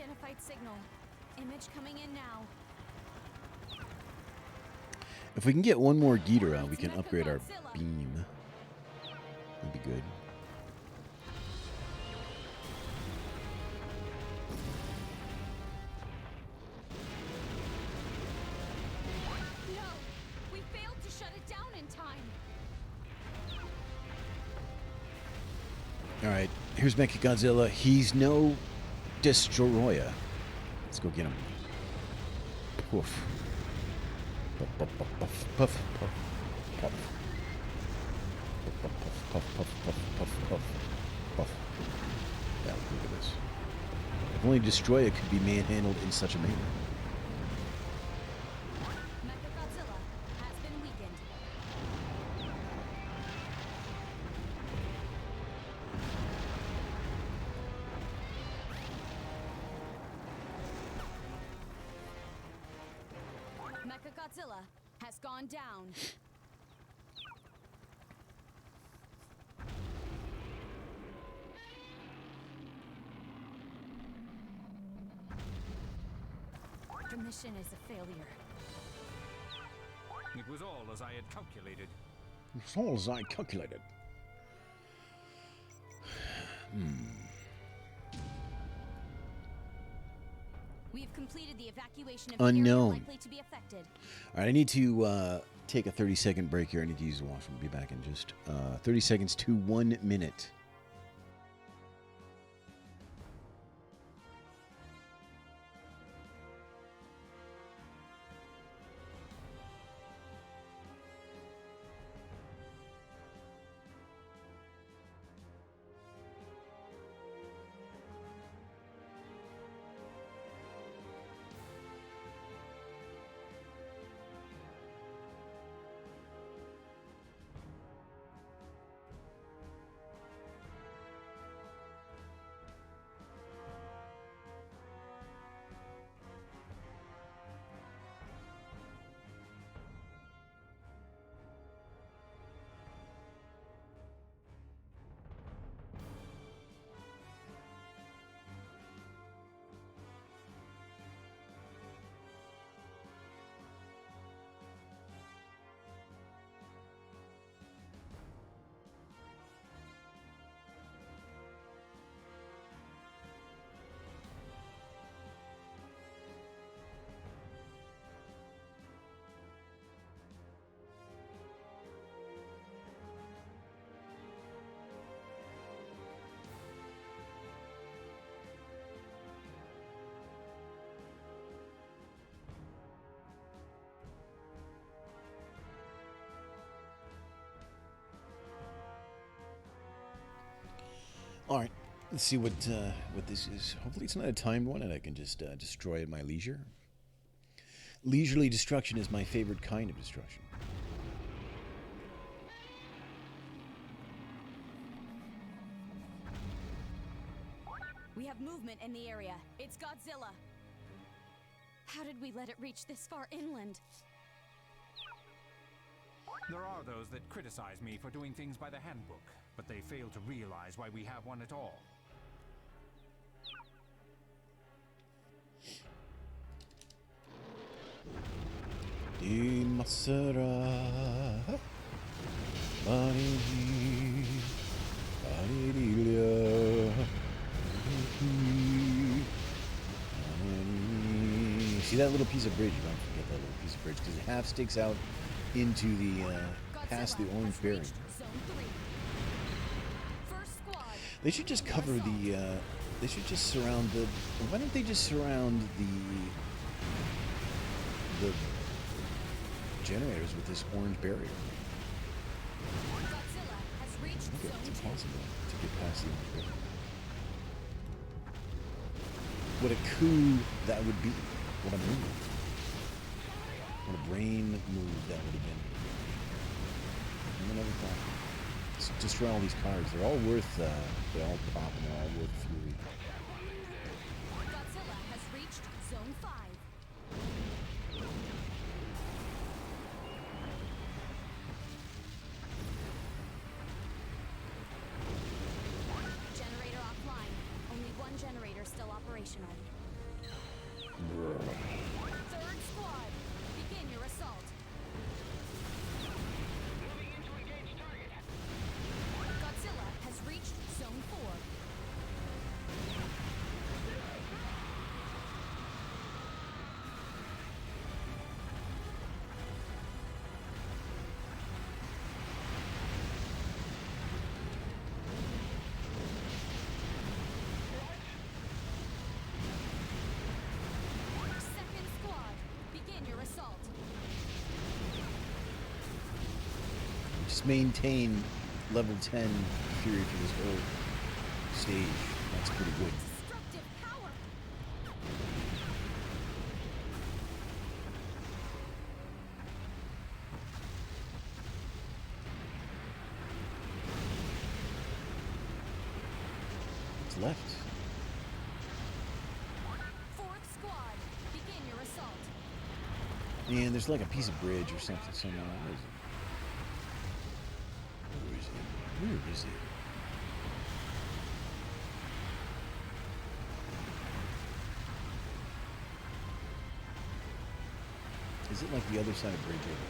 Unidentified signal. Image coming in now. If we can get one more Ghidorah, we It's can upgrade our Mechagodzilla. beam. That'd be good. No! We failed to shut it down in time! Alright, here's Mechagodzilla. He's no destroyer. Let's go get him. Poof. Puff, puff, puff, puff, puff, puff, puff. Puff, puff, puff, puff, puff, puff, puff, puff. Yeah, look at this. If only Destroyer could be manhandled in such a manner. Mechagodzilla has been weakened. Mechagodzilla has gone down. The mission is a failure. It was all as I had calculated. It's all as I calculated. We have completed the evacuation of the Unknown. area likely to be affected. Alright, I need to take a 30-second break here. I need to use the washroom. Be back in just 30 seconds to 1 minute. All right, let's see what this is. Hopefully it's not a timed one and I can just destroy at my leisure. Leisurely destruction is my favorite kind of destruction. We have movement in the area. It's Godzilla. How did we let it reach this far inland? There are those that criticize me for doing things by the handbook, but they fail to realize why we have one at all. See that little piece of bridge? You don't forget that little piece of bridge because it half sticks out into the past the orange has bearing. reached Zone 3. First squad. They should just cover the. They should just surround the. Why don't they just surround the generators with this orange barrier? Godzilla has reached Look, Zone it's 2. impossible to get past the orange barrier. What a coup that would be! What a move! What a brain move that would have been. No one ever thought. So destroy all these cars. They're all worth. They all pop and they're all worth fury. Godzilla has reached Zone 5. Generator offline. Only one generator still operational. Third squad, begin your assault. Moving in to engage target. Godzilla has reached Zone 4. Second squad, begin your assault. Just maintain level 10 Fury for this whole stage. That's pretty good. Destructive power. What's left? Fourth squad, begin your assault. And there's like a piece of bridge or something somewhere. Where is it? Where is it? Where is it? Is it like the other side of bridge over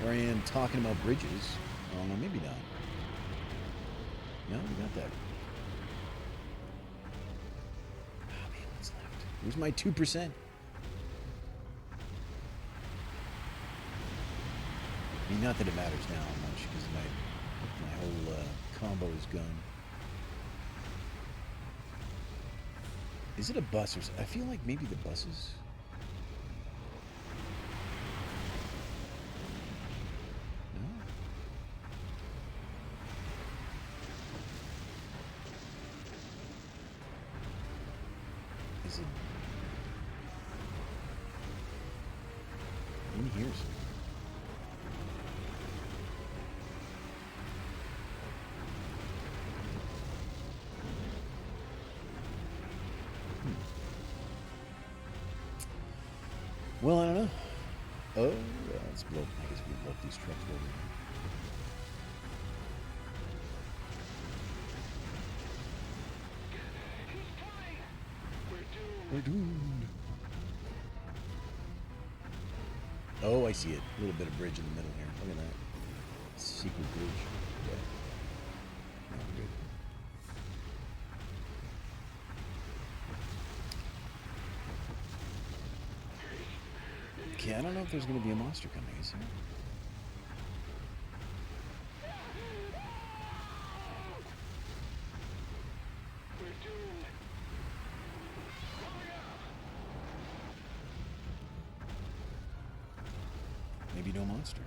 here? Here I am talking about bridges. Oh no, maybe not. No, we got that. Oh man, what's left? Where's my 2%? I mean, not that it matters now much, because my whole combo is gone. Is it a bus or something? I feel like maybe the buses. No? Is it in here somewhere? Well, I don't know. Oh, let's blow. I guess we blow up these trucks over here. He's flying. We're doomed. We're doomed. Oh, I see it. A little bit of bridge in the middle here. Look at that. Secret bridge. Yeah. No, we're good. Okay, I don't know if there's going to be a monster coming, is there? We're doomed. Maybe no monster.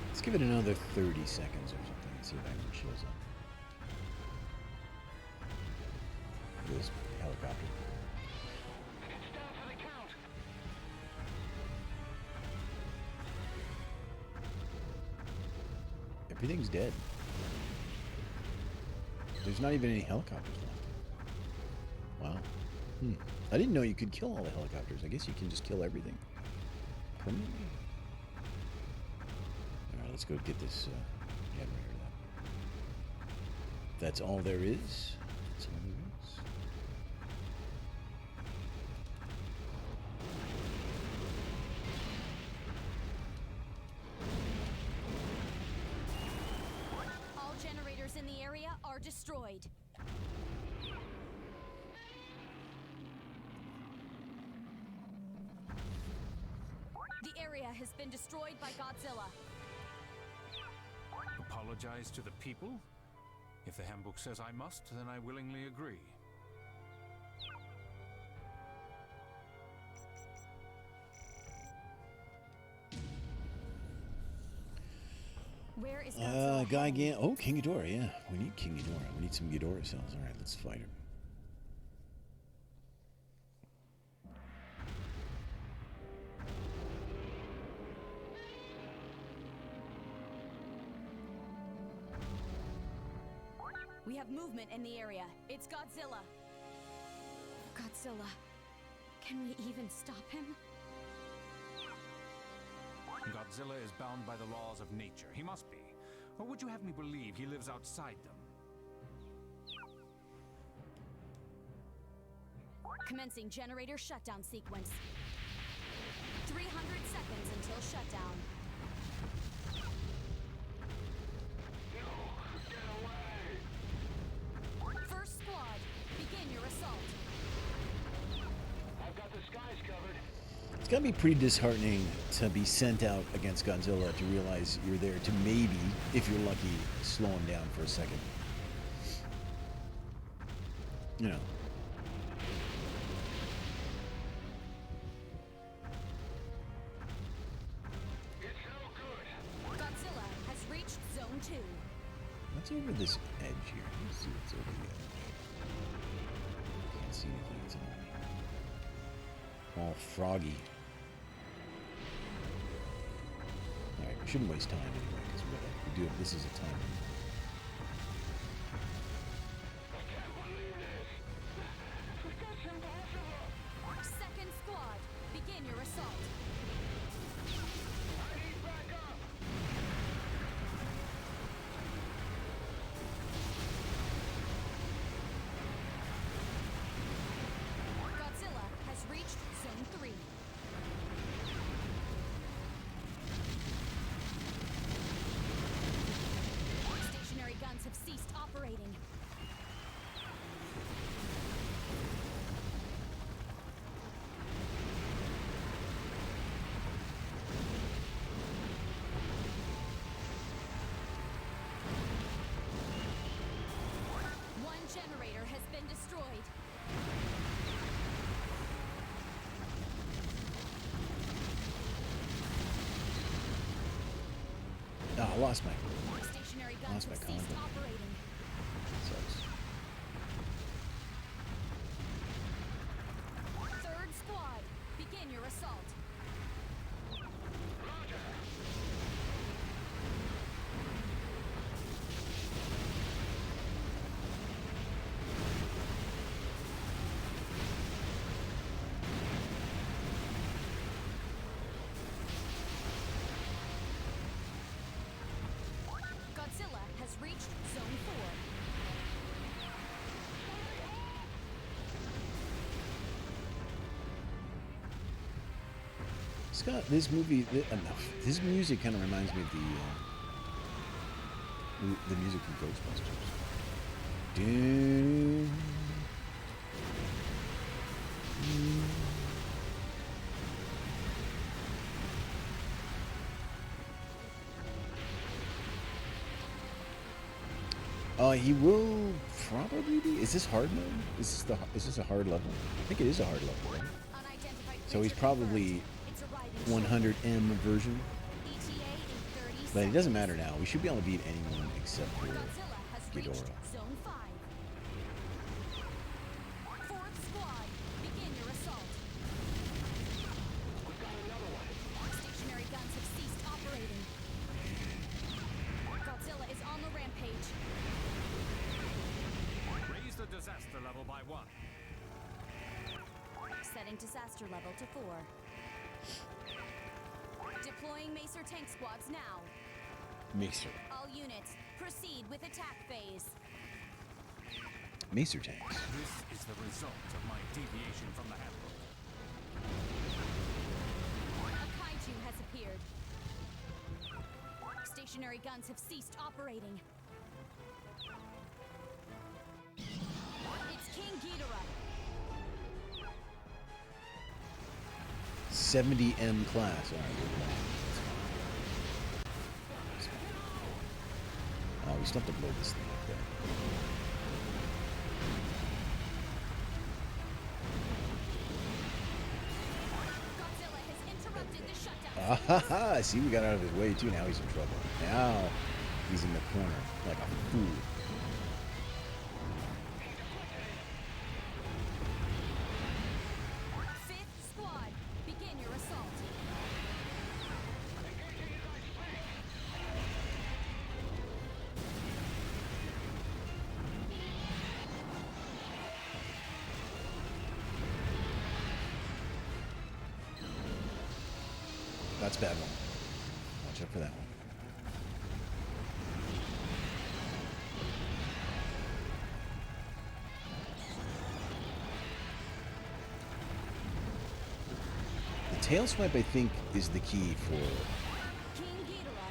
Let's give it another 30 seconds or something and see if anyone shows up. This helicopter. It's down for the count. Everything's dead. There's not even any helicopters left. Wow. I didn't know you could kill all the helicopters. I guess you can just kill everything permanently. All right, let's go get this generator then. That's all there is. That's all there is. All generators in the area are destroyed. The area has been destroyed by Godzilla. Apologize to the people? If the handbook says I must, then I willingly agree. Where is Godzilla heading? Oh, King Ghidorah, yeah. We need King Ghidorah. We need some Ghidorah cells. All right, let's fight him. We have movement in the area. It's Godzilla. Godzilla. Can we even stop him? Godzilla is bound by the laws of nature. He must be. Or would you have me believe he lives outside them? Commencing generator shutdown sequence. 300 seconds until shutdown. First squad, begin your assault. I've got the skies covered. It's gotta be pretty disheartening to be sent out against Godzilla to realize you're there to maybe, if you're lucky, slow him down for a second. You know. It's no good. Godzilla has reached Zone 2. What's over this edge here? Let's see what's over the edge. Can't see anything. It's all froggy. Alright, we shouldn't waste time anyway, because we do have, this is a time. I can't believe this. That's impossible. Second squad, begin your assault. I need backup. Godzilla has reached Zone 3. Stationary guns have ceased operating. One generator has been destroyed. Oh, I lost my. Stationary guns Lost my have ceased content. operating. Sucks. Third squad, begin your assault. Godzilla has reached Zone 4. Scott, this movie, this music kind of reminds me of the music from Ghostbusters. Dun, he will probably be. Is this hard mode? Is this a hard level? I think it is a hard level, right? Unidentified So he's creature probably confirmed. It's arriving soon. 100M version, ETA in 30 but it doesn't seconds. matter now. We should be able to beat anyone except for Godzilla has reached Ghidorah. Zone 5. Fourth squad, begin your assault. We've got another one. Stationary guns have ceased operating. Godzilla is on the rampage. Raise the disaster level by 1. Setting disaster level to 4. Deploying Macer tank squads now. Macer. All units, proceed with attack phase. Macer tanks. This is the result of my deviation from the handbook. A kaiju has appeared. Stationary guns have ceased operating. It's King Ghidorah. 70M class. All right, good plan. We still have to blow this thing up there. Godzilla has interrupted the shutdown. Ah ha ha! See, we got out of his way too. Now he's in trouble. Now he's in the corner like a fool. Fifth squad, begin your assault. That's a bad one. Watch out for that one. The tail swipe, I think, is the key for...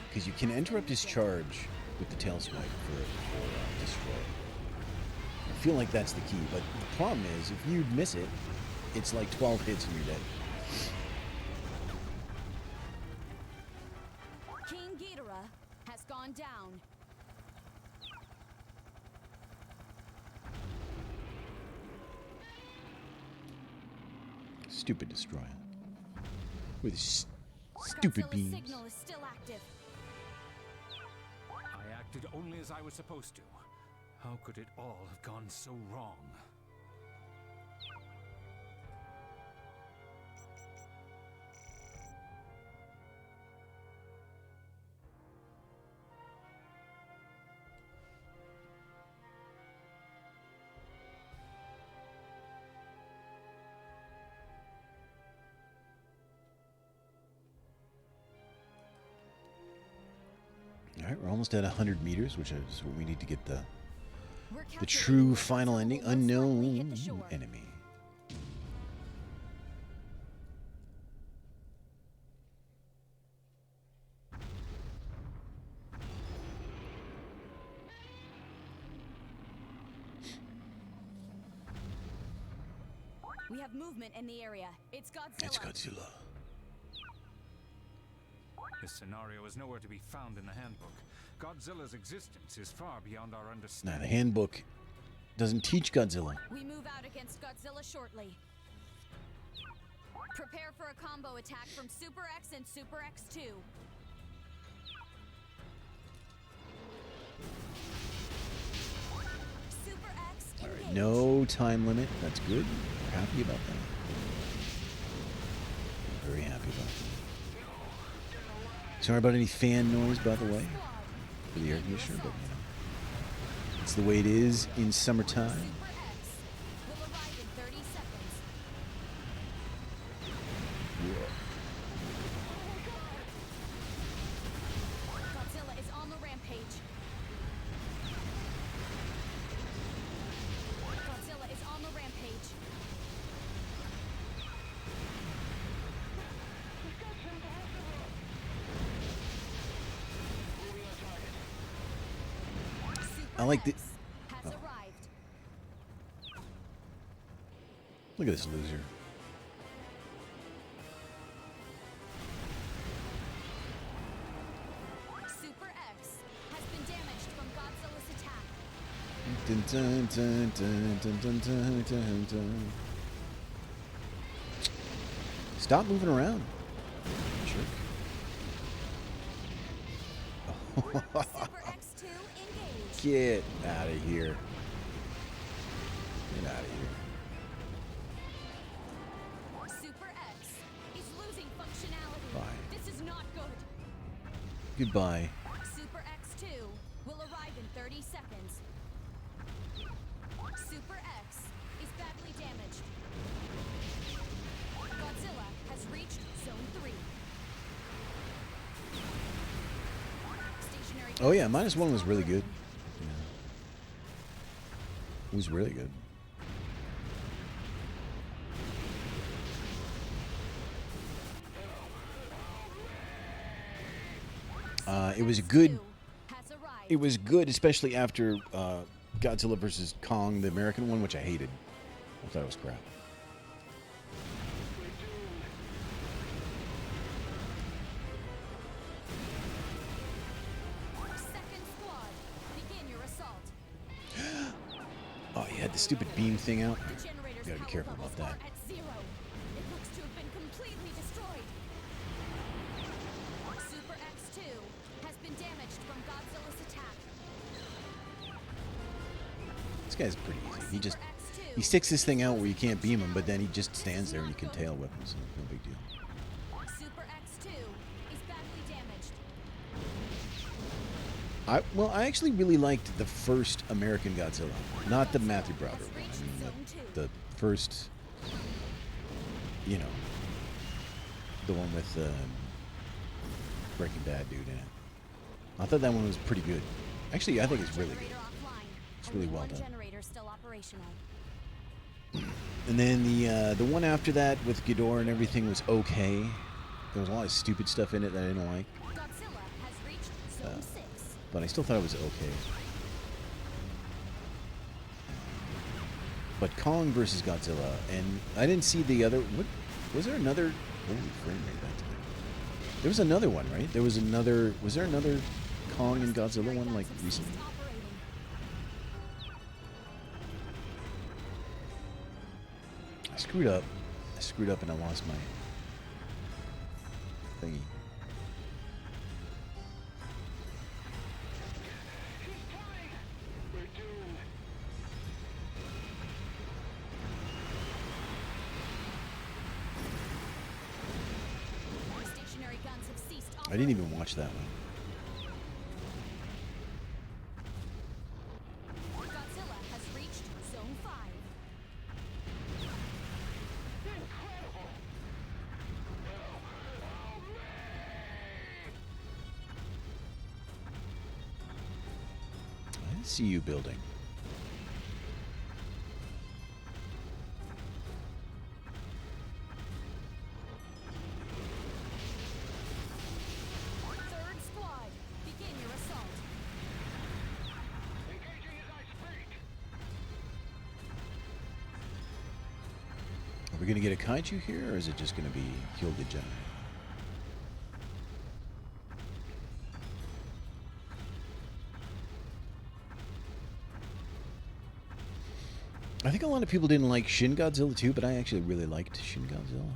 Because you can interrupt his charge with the tail swipe for destroy. I feel like that's the key, but the problem is, if you miss it, it's like 12 hits and you're dead. King Ghidorah has gone down. Stupid destroyer. With his stupid Godzilla's beams. signal is still active. I acted only as I was supposed to. How could it all have gone so wrong? All right, we're almost at 100 meters, which is what we need to get the We're the calculating true where final Godzilla ending. will most likely hit Unknown the shore. enemy. We have movement in the area. It's Godzilla. It's Godzilla. This scenario is nowhere to be found in the handbook. Godzilla's existence is far beyond our Now, understanding. the handbook doesn't teach Godzilla. We move out against Godzilla shortly. Prepare for a combo attack from Super X and Super X2. Super X All right, engage. no time limit. That's good. We're happy about that. Very happy about that. Sorry about any fan noise, by the way, for the air conditioner, but you know, it's the way it is in summertime. Super X will arrive in 30 seconds. Godzilla is on the rampage. Godzilla is on the rampage. I like the. X has arrived. Look at this loser. Super X has been damaged from Godzilla's attack. Dun, dun, dun, dun, dun, dun, dun, dun, dun. Stop moving around. Jerk. Super X2 engage. Get out of here. Get out of here. Super X is losing functionality. Bye. This is not good. Goodbye. Super X2 will arrive in 30 seconds. Super X is badly damaged. Godzilla has reached Zone 3. Stationary Oh yeah, -1 was really good. Yeah. It was really good. It was good. has arrived. It was good, especially after Godzilla vs. Kong, the American one, which I hated. I thought it was crap. Second squad, begin your assault. Oh, you had the stupid beam thing out. The generator's Gotta be power careful levels about that. are at 0. It looks to have been completely destroyed. Super X2 has been damaged from Godzilla's attack. This guy's pretty easy. He just Super X2 he sticks this thing out where you can't beam him, but then he just stands there and you can tail whip him, so no big deal. Super X2 is badly damaged. I actually really liked the first American Godzilla, not the Matthew Broderick one. I mean the first, you know, the one with Breaking Bad dude in it. I thought that one was pretty good. Actually, I think it's really good. Generator offline. It's really Only well one done. generator still operational. And then the one after that with Ghidorah and everything was okay. There was a lot of stupid stuff in it that I didn't like, Godzilla has reached Zone 6. but I still thought it was okay. But Kong versus Godzilla, and I didn't see the other. What was there another? Holy frame rate that time. There was another one, right? There was another. Was there another Kong and Godzilla one like recently? I screwed up. I screwed up and I lost my thingy. He's coming! We're doomed. Stationary guns have ceased I didn't even watch that one. Godzilla has reached Zone 5. Incredible! I didn't see you building. Third squad, begin your assault. Engaging as I speak! Are we gonna get a kaiju here, or is it just gonna be kill the general? I think a lot of people didn't like Shin Godzilla too, but I actually really liked Shin Godzilla.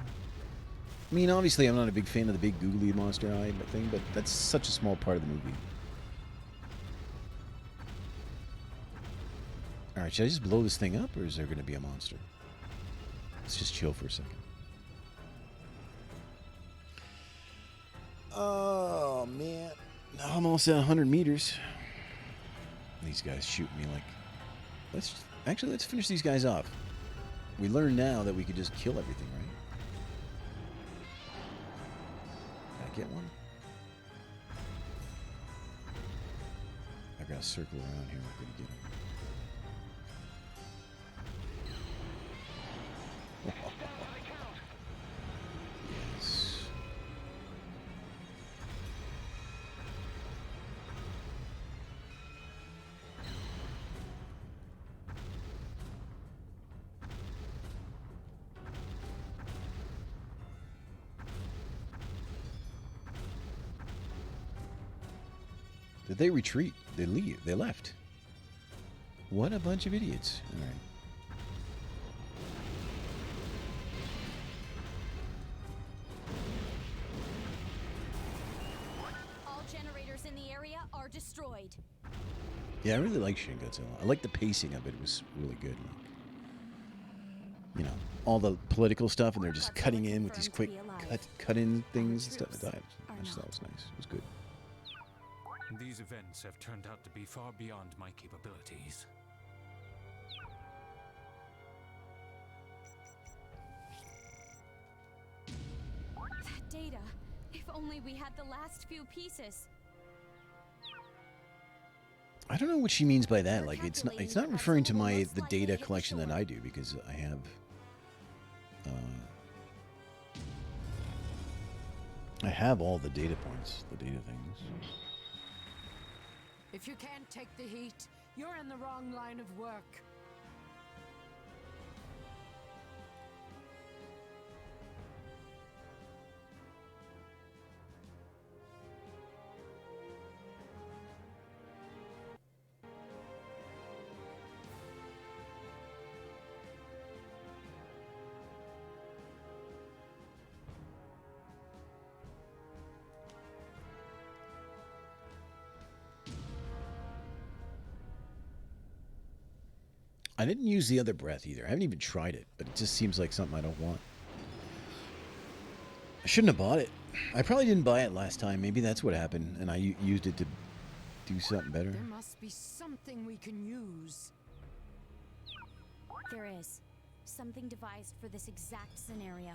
I mean, obviously, I'm not a big fan of the big googly monster eye thing, but that's such a small part of the movie. Alright, should I just blow this thing up, or is there going to be a monster? Let's just chill for a second. Oh, man. I'm almost at 100 meters. These guys shoot me like... Let's finish these guys off. We learn now that we could just kill everything, right? Did I get one? I've got to circle around here. We're going to get him. Yes. Did they retreat? They leave. They left. What a bunch of idiots. All right. All generators in the area are destroyed. Yeah, I really like Shin Godzilla. I like the pacing of it. It was really good. Like, you know, all the political stuff, and they're just cutting in with these quick cut-in things and stuff. I just thought it was nice. It was good. These events have turned out to be far beyond my capabilities. That data. If only we had the last few pieces. I don't know what she means by that. Like, it's not referring to the data collection that I do, because I have all the data points, the data things. If you can't take the heat, you're in the wrong line of work. I didn't use the other breath either. I haven't even tried it, but it just seems like something I don't want. I shouldn't have bought it. I probably didn't buy it last time. Maybe that's what happened, and I used it to do something better. There must be something we can use. There is. Something devised for this exact scenario.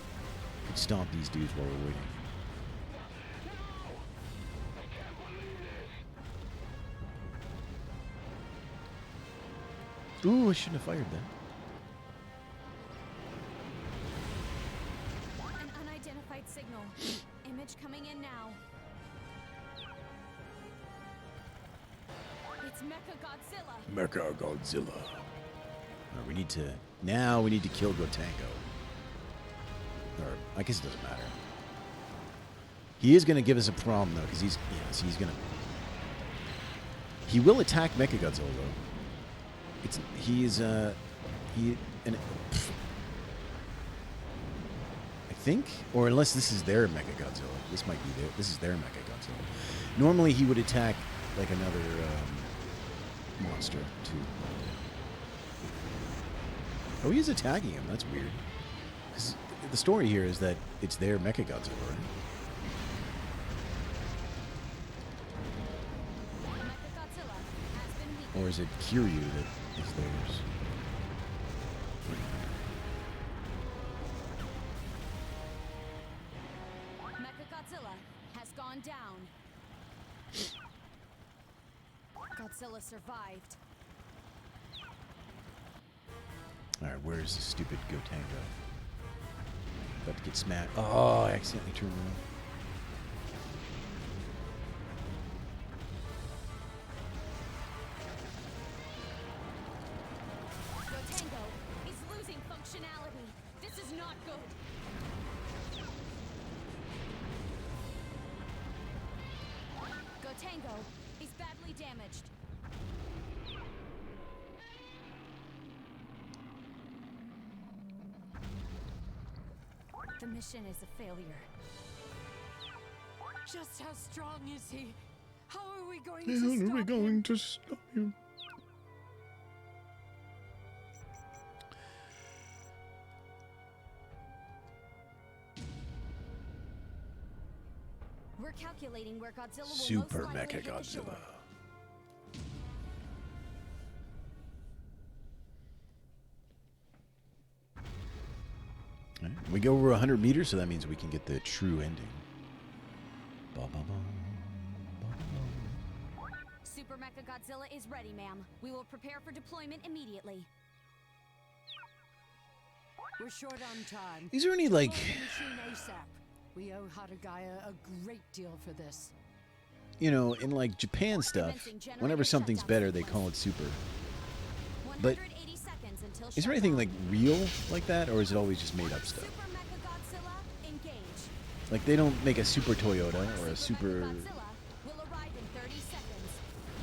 could stomp these dudes while we're waiting. Ooh, I shouldn't have fired that. An unidentified signal. Image coming in now. It's Mecha Godzilla. Mecha Godzilla. Alright, we need to... Now we need to kill Gotengo. Or, I guess it doesn't matter. He is going to give us a problem, though, because he's... Yes, he's going to... He will attack Mecha Godzilla, though. It's... He's, He... And, I think? Or unless this is their Mecha Godzilla. This might be their... This is their Mecha Godzilla. Normally, he would attack, like, another, monster, too. Oh, he is attacking him. That's weird. Because the story here is that it's their Mecha Godzilla, right? Mechagodzilla has been weakened. Or is it Kiryu that is theirs? Mechagodzilla has gone down. Godzilla survived. Alright, where's the stupid Gotengo? About to get smacked. Oh, I accidentally turned around. Gotengo is losing functionality. This is not good. Gotengo is badly damaged. The mission is a failure. Just how strong is he? How are we going to stop him? to stop you? We're calculating where Godzilla will Super most likely Mecha hit the shore. Godzilla. Alright, we go over 100 meters, so that means we can get the true ending. Ba-ba-bum, ba-ba-bum. Super Mecha Godzilla is ready, ma'am. We will prepare for deployment immediately. We're short on time. Is there any, like... Deploy the machine ASAP. We owe Hatagaya a great deal for this. You know, in, like, Japan stuff, whenever something's better, they call it super. But 180 seconds until is there anything, like, shutdown. real like that, or is it always just made up stuff? Super Mecha Godzilla, engage. Like, they don't make a super Toyota or a super... Mecha Godzilla will arrive in 30 seconds.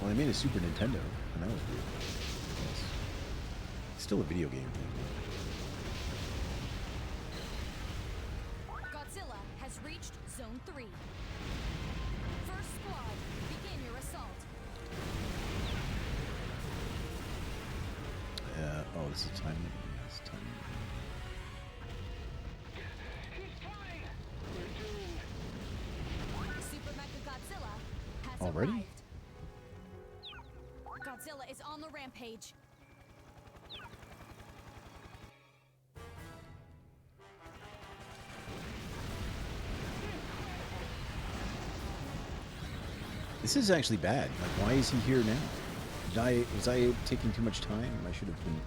Well, they made a Super Nintendo, and that was weird. Yes. It's still a video game thing. Godzilla has reached Zone 3. First squad, begin your assault. Oh, this is time limit. Yes, time limit. He's flying! We're doomed. Super Mecha Godzilla has Already? arrived. Godzilla is on the rampage. This is actually bad. Like, why is he here now? Was I taking too much time? I should have been...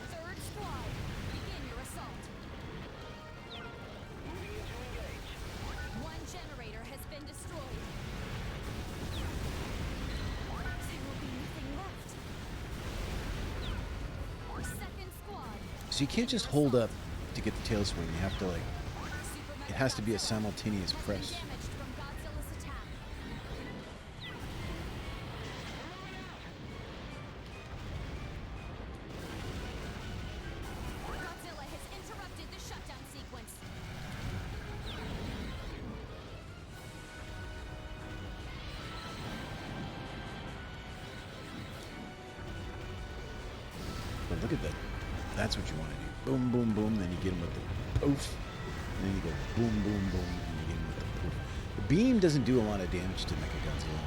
Third squad, begin your assault. Moving into engage. One generator has been destroyed. There will be nothing left. Second squad. So you can't just hold up to get the tail swing. You have to, like... Super It Mecha has to be a Godzilla simultaneous has been press. damaged from Godzilla's attack. Godzilla has interrupted the shutdown sequence. But look at that. That's what you want to do. Boom, boom, boom. Then you get him with the poof. And then you go boom, boom, boom. And you get him with the poof. The beam doesn't do a lot of damage to Mechagodzilla.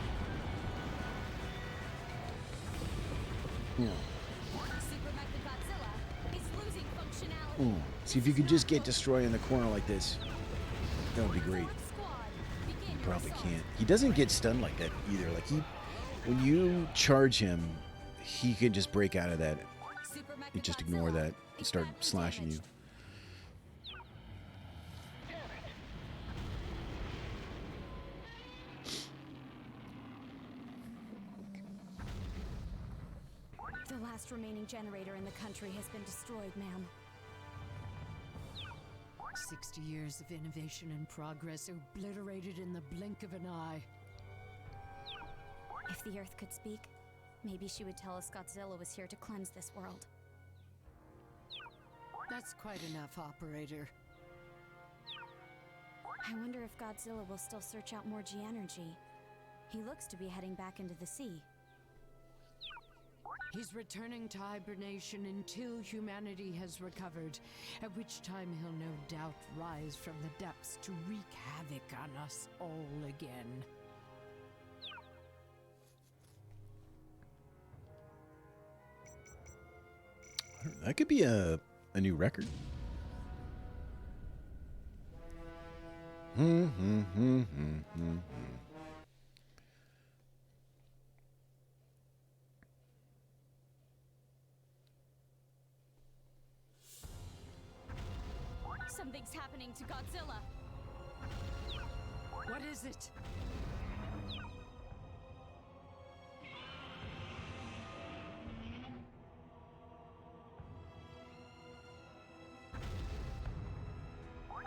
Super Mechagodzilla is losing functionality. See if you could just get Destroy in the corner like this. That would be great. Fourth squad, begin You your probably assault. can't. He doesn't get stunned like that either. Like when you charge him, he can just break out of that. Super You just ignore Mechagodzilla that and is start badly slashing you. damaged. The last remaining generator in the country has been destroyed, ma'am. 60 years of innovation and progress obliterated in the blink of an eye. If the Earth could speak, maybe she would tell us Godzilla was here to cleanse this world. That's quite enough, operator. I wonder if Godzilla will still search out more G-energy. He looks to be heading back into the sea. He's returning to hibernation until humanity has recovered, at which time he'll no doubt rise from the depths to wreak havoc on us all again. That could be a new record. Something's happening to Godzilla. What is it?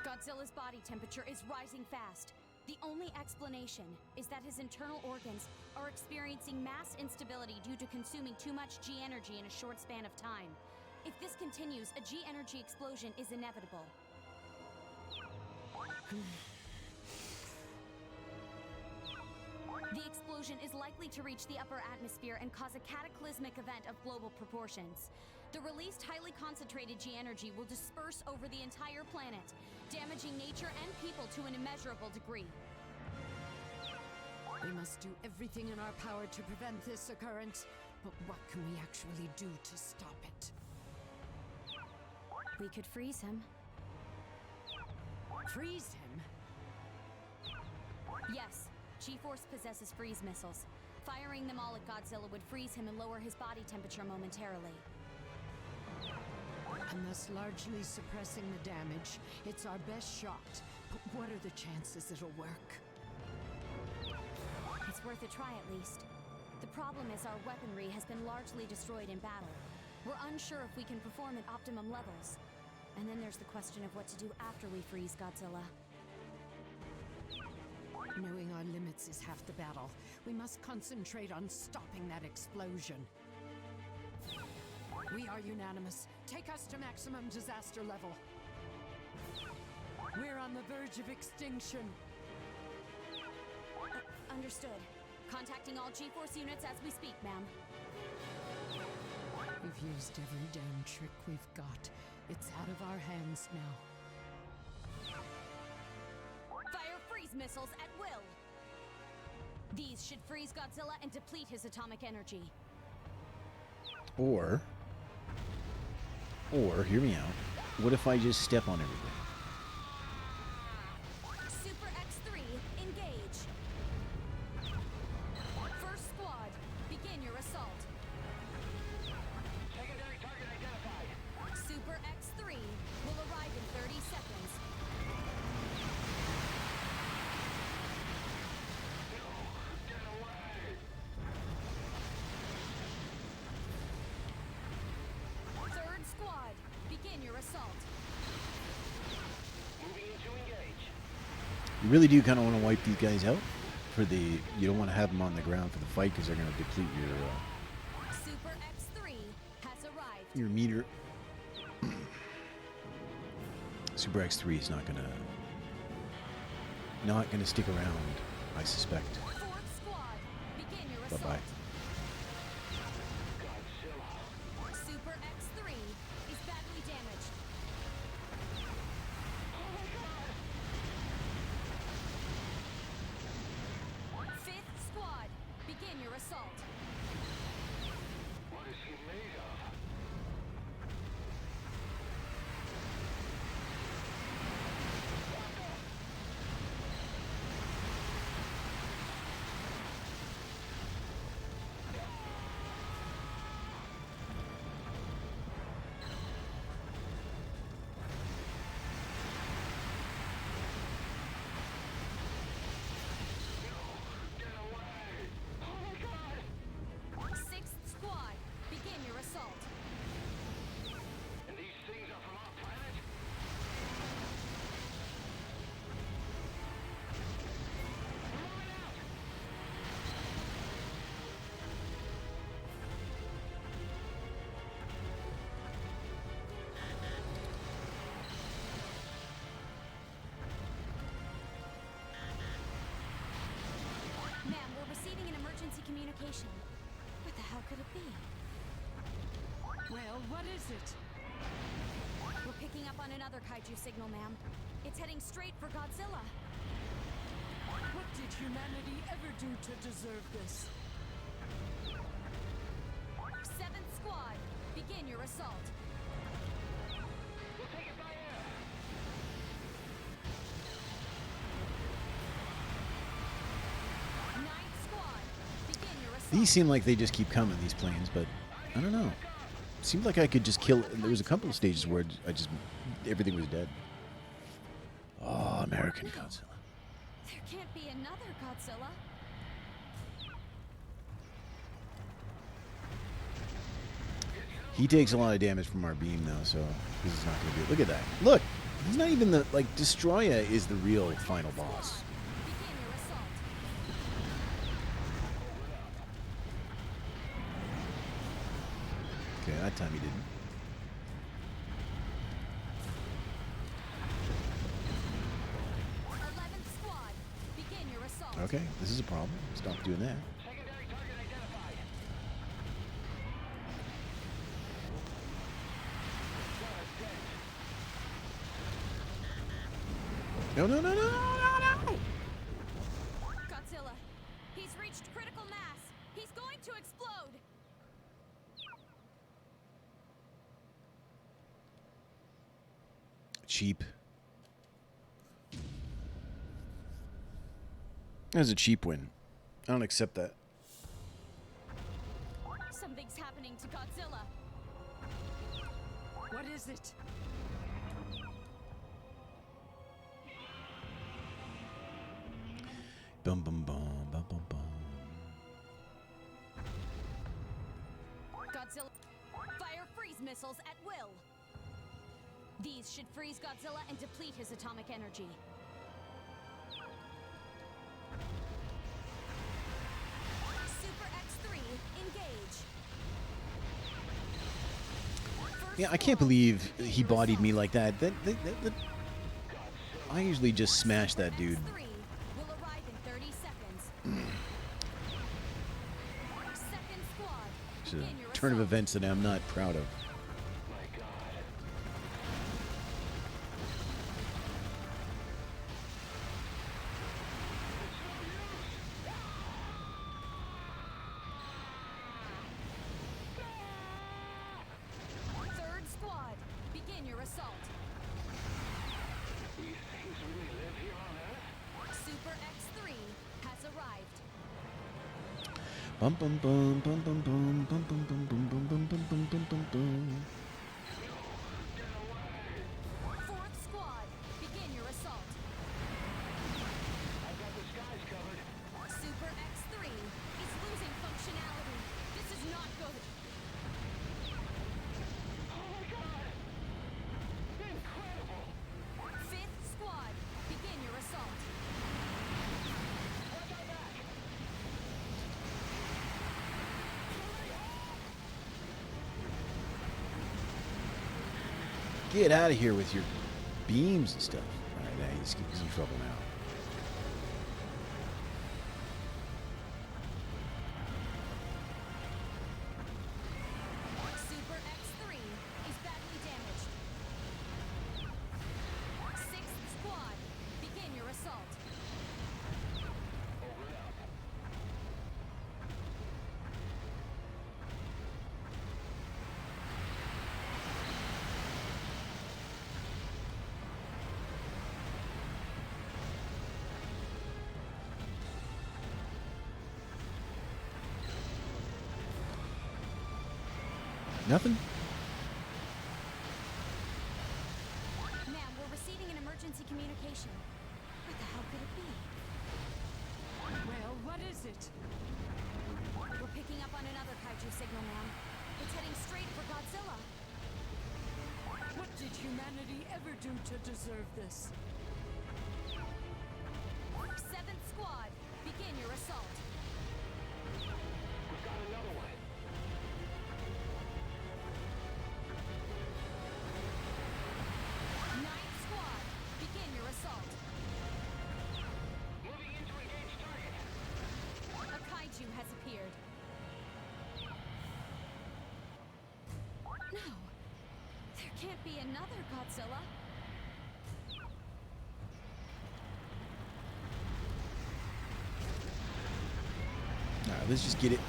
Godzilla's body temperature is rising fast. The only explanation is that his internal organs are experiencing mass instability due to consuming too much G-energy in a short span of time. If this continues, a G-energy explosion is inevitable. The explosion is likely to reach the upper atmosphere and cause a cataclysmic event of global proportions. The released highly concentrated G-energy will disperse over the entire planet, damaging nature and people to an immeasurable degree. We must do everything in our power to prevent this occurrence, but what can we actually do to stop it? We could freeze him. Freeze him? Yes, G-Force possesses freeze missiles. Firing them all at Godzilla would freeze him and lower his body temperature momentarily. And thus largely suppressing the damage. It's our best shot. But what are the chances it'll work? It's worth a try at least. The problem is our weaponry has been largely destroyed in battle. We're unsure if we can perform at optimum levels. And then there's the question of what to do after we freeze Godzilla. Knowing our limits is half the battle. We must concentrate on stopping that explosion. We are unanimous. Take us to maximum disaster level. We're on the verge of extinction. Understood. Contacting all G-Force units as we speak, ma'am. We've used every damn trick we've got. It's out of our hands now. Fire freeze missiles at will! These should freeze Godzilla and deplete his atomic energy. Or, hear me out. What if I just step on everything? Super X3, engage! First squad, begin your assault. Secondary target identified. Super X3 will arrive in 30 seconds. Get away! Third squad, begin your assault. Moving into engage. You really do kind of want to wipe these guys out for the. You don't want to have them on the ground for the fight because they're going to deplete Super X3 has arrived. your meter. Super X3 is not gonna stick around, I suspect. Fourth squad, begin your Bye bye. assault. Godzilla. Super X3 is battling hell could it be? Well, what is it? We're picking up on another kaiju signal, ma'am. It's heading straight for Godzilla. What did humanity ever do to deserve this? 7th Squad, begin your assault. We'll take it by air. 9th Squad, begin your assault. These seem like they just keep coming, these planes, but I don't know. Seemed like I could just kill. There was a couple of stages where everything was dead. Oh, American Godzilla. There can't be another Godzilla. He takes a lot of damage from our beam, though, so this is not going to be. Look at that. Look, he's not even the Destroya is the real final boss. Begin your assault. Okay, that time he didn't. Squad, begin your assault. Okay, this is a problem. Stop doing that. Secondary target identified. No, no, no, no, no, no, no! Godzilla, he's reached critical mass. He's going to explode. Cheap. That was a cheap win. I don't accept that. Something's happening to Godzilla. What is it? Bum bum bum bum bum bum. Godzilla, fire freeze missiles at will. These should freeze Godzilla and deplete his atomic energy. Super X3, engage. Yeah, I can't believe he bodied me like that. That I usually just smash that dude. X3 will arrive in 30 seconds. Second squad, It's a begin your turn of assault. events that I'm not proud of. My God. Third squad, begin your assault. These things really live here on Earth? Super X3 has arrived. Bum bum bum bum bum bum bum bum bum bum bum bum bum bum bum bum bum. Fourth squad, begin your assault. I've got the skies covered. Super X3 is losing functionality. This is not good. Oh my God! Incredible! Fifth squad, begin your assault. Watch our back! Get out of here with your beams and stuff. All right, he's in trouble now. Super X3 is badly damaged. Sixth squad, begin your assault. Nothing? Ma'am, we're receiving an emergency communication. What the hell could it be? Well, what is it? We're picking up on another kaiju signal, ma'am. It's heading straight for Godzilla. What did humanity ever do to deserve this? 7th squad, begin your assault. We've got another one. Ninth squad, begin your assault. Moving in to engage target. A kaiju has appeared. No. There can't be another Godzilla. Alright, let's just get it.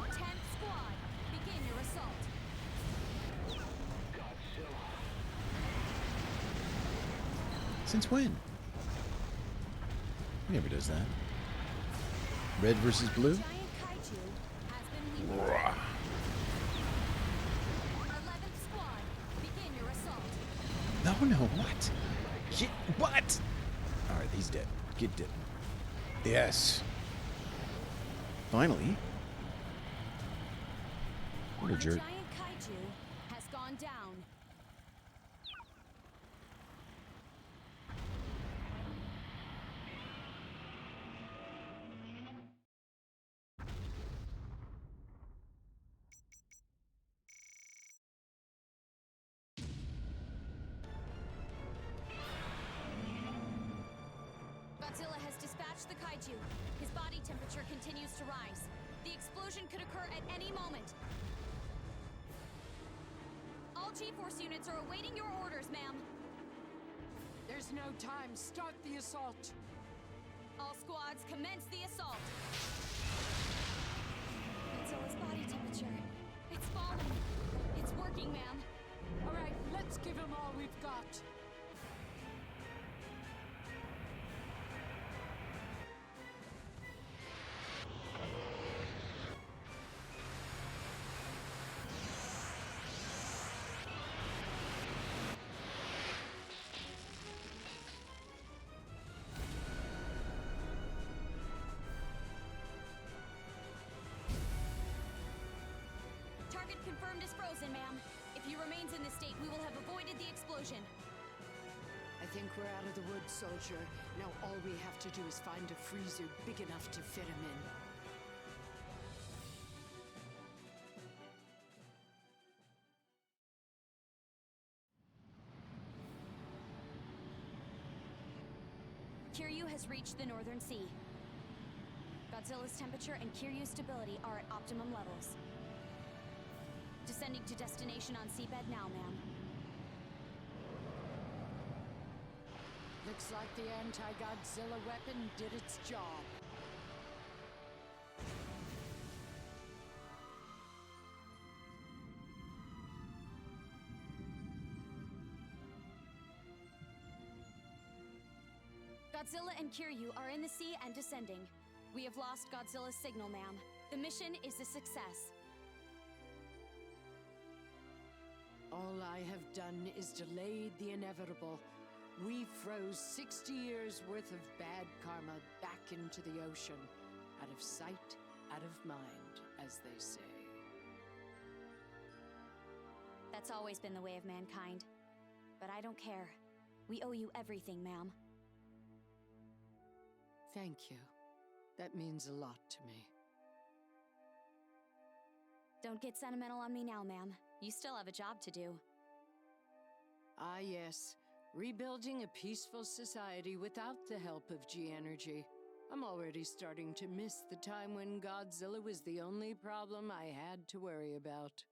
10th squad, begin your assault. Godzilla. Since when? He never does that. Red versus blue? Giant kaiju has been weakened. Rah. 11th squad, begin your assault. No, what? Shit, what? Alright, he's dead. Get dead. Yes. Finally. What a jerk. Giant kaiju has gone down. Godzilla has dispatched the kaiju. His body temperature continues to rise. The explosion could occur at any moment. All G-Force units are awaiting your orders, ma'am. There's no time. Start the assault. All squads, commence the assault. Godzilla's body temperature. It's falling. It's working, ma'am. All right, let's give him all we've got. Target confirmed as frozen, ma'am. If he remains in this state, we will have avoided the explosion. I think we're out of the woods, soldier. Now all we have to do is find a freezer big enough to fit him in. Kiryu has reached the Northern Sea. Godzilla's temperature and Kiryu's stability are at optimum levels. Descending to destination on seabed now, ma'am. Looks like the anti-Godzilla weapon did its job. Godzilla and Kiryu are in the sea and descending. We have lost Godzilla's signal, ma'am. The mission is a success. All I have done is delayed the inevitable. We froze 60 years worth of bad karma back into the ocean. Out of sight, out of mind, as they say. That's always been the way of mankind. But I don't care. We owe you everything, ma'am. Thank you. That means a lot to me. Don't get sentimental on me now, ma'am. You still have a job to do. Ah, yes. Rebuilding a peaceful society without the help of G-Energy. I'm already starting to miss the time when Godzilla was the only problem I had to worry about.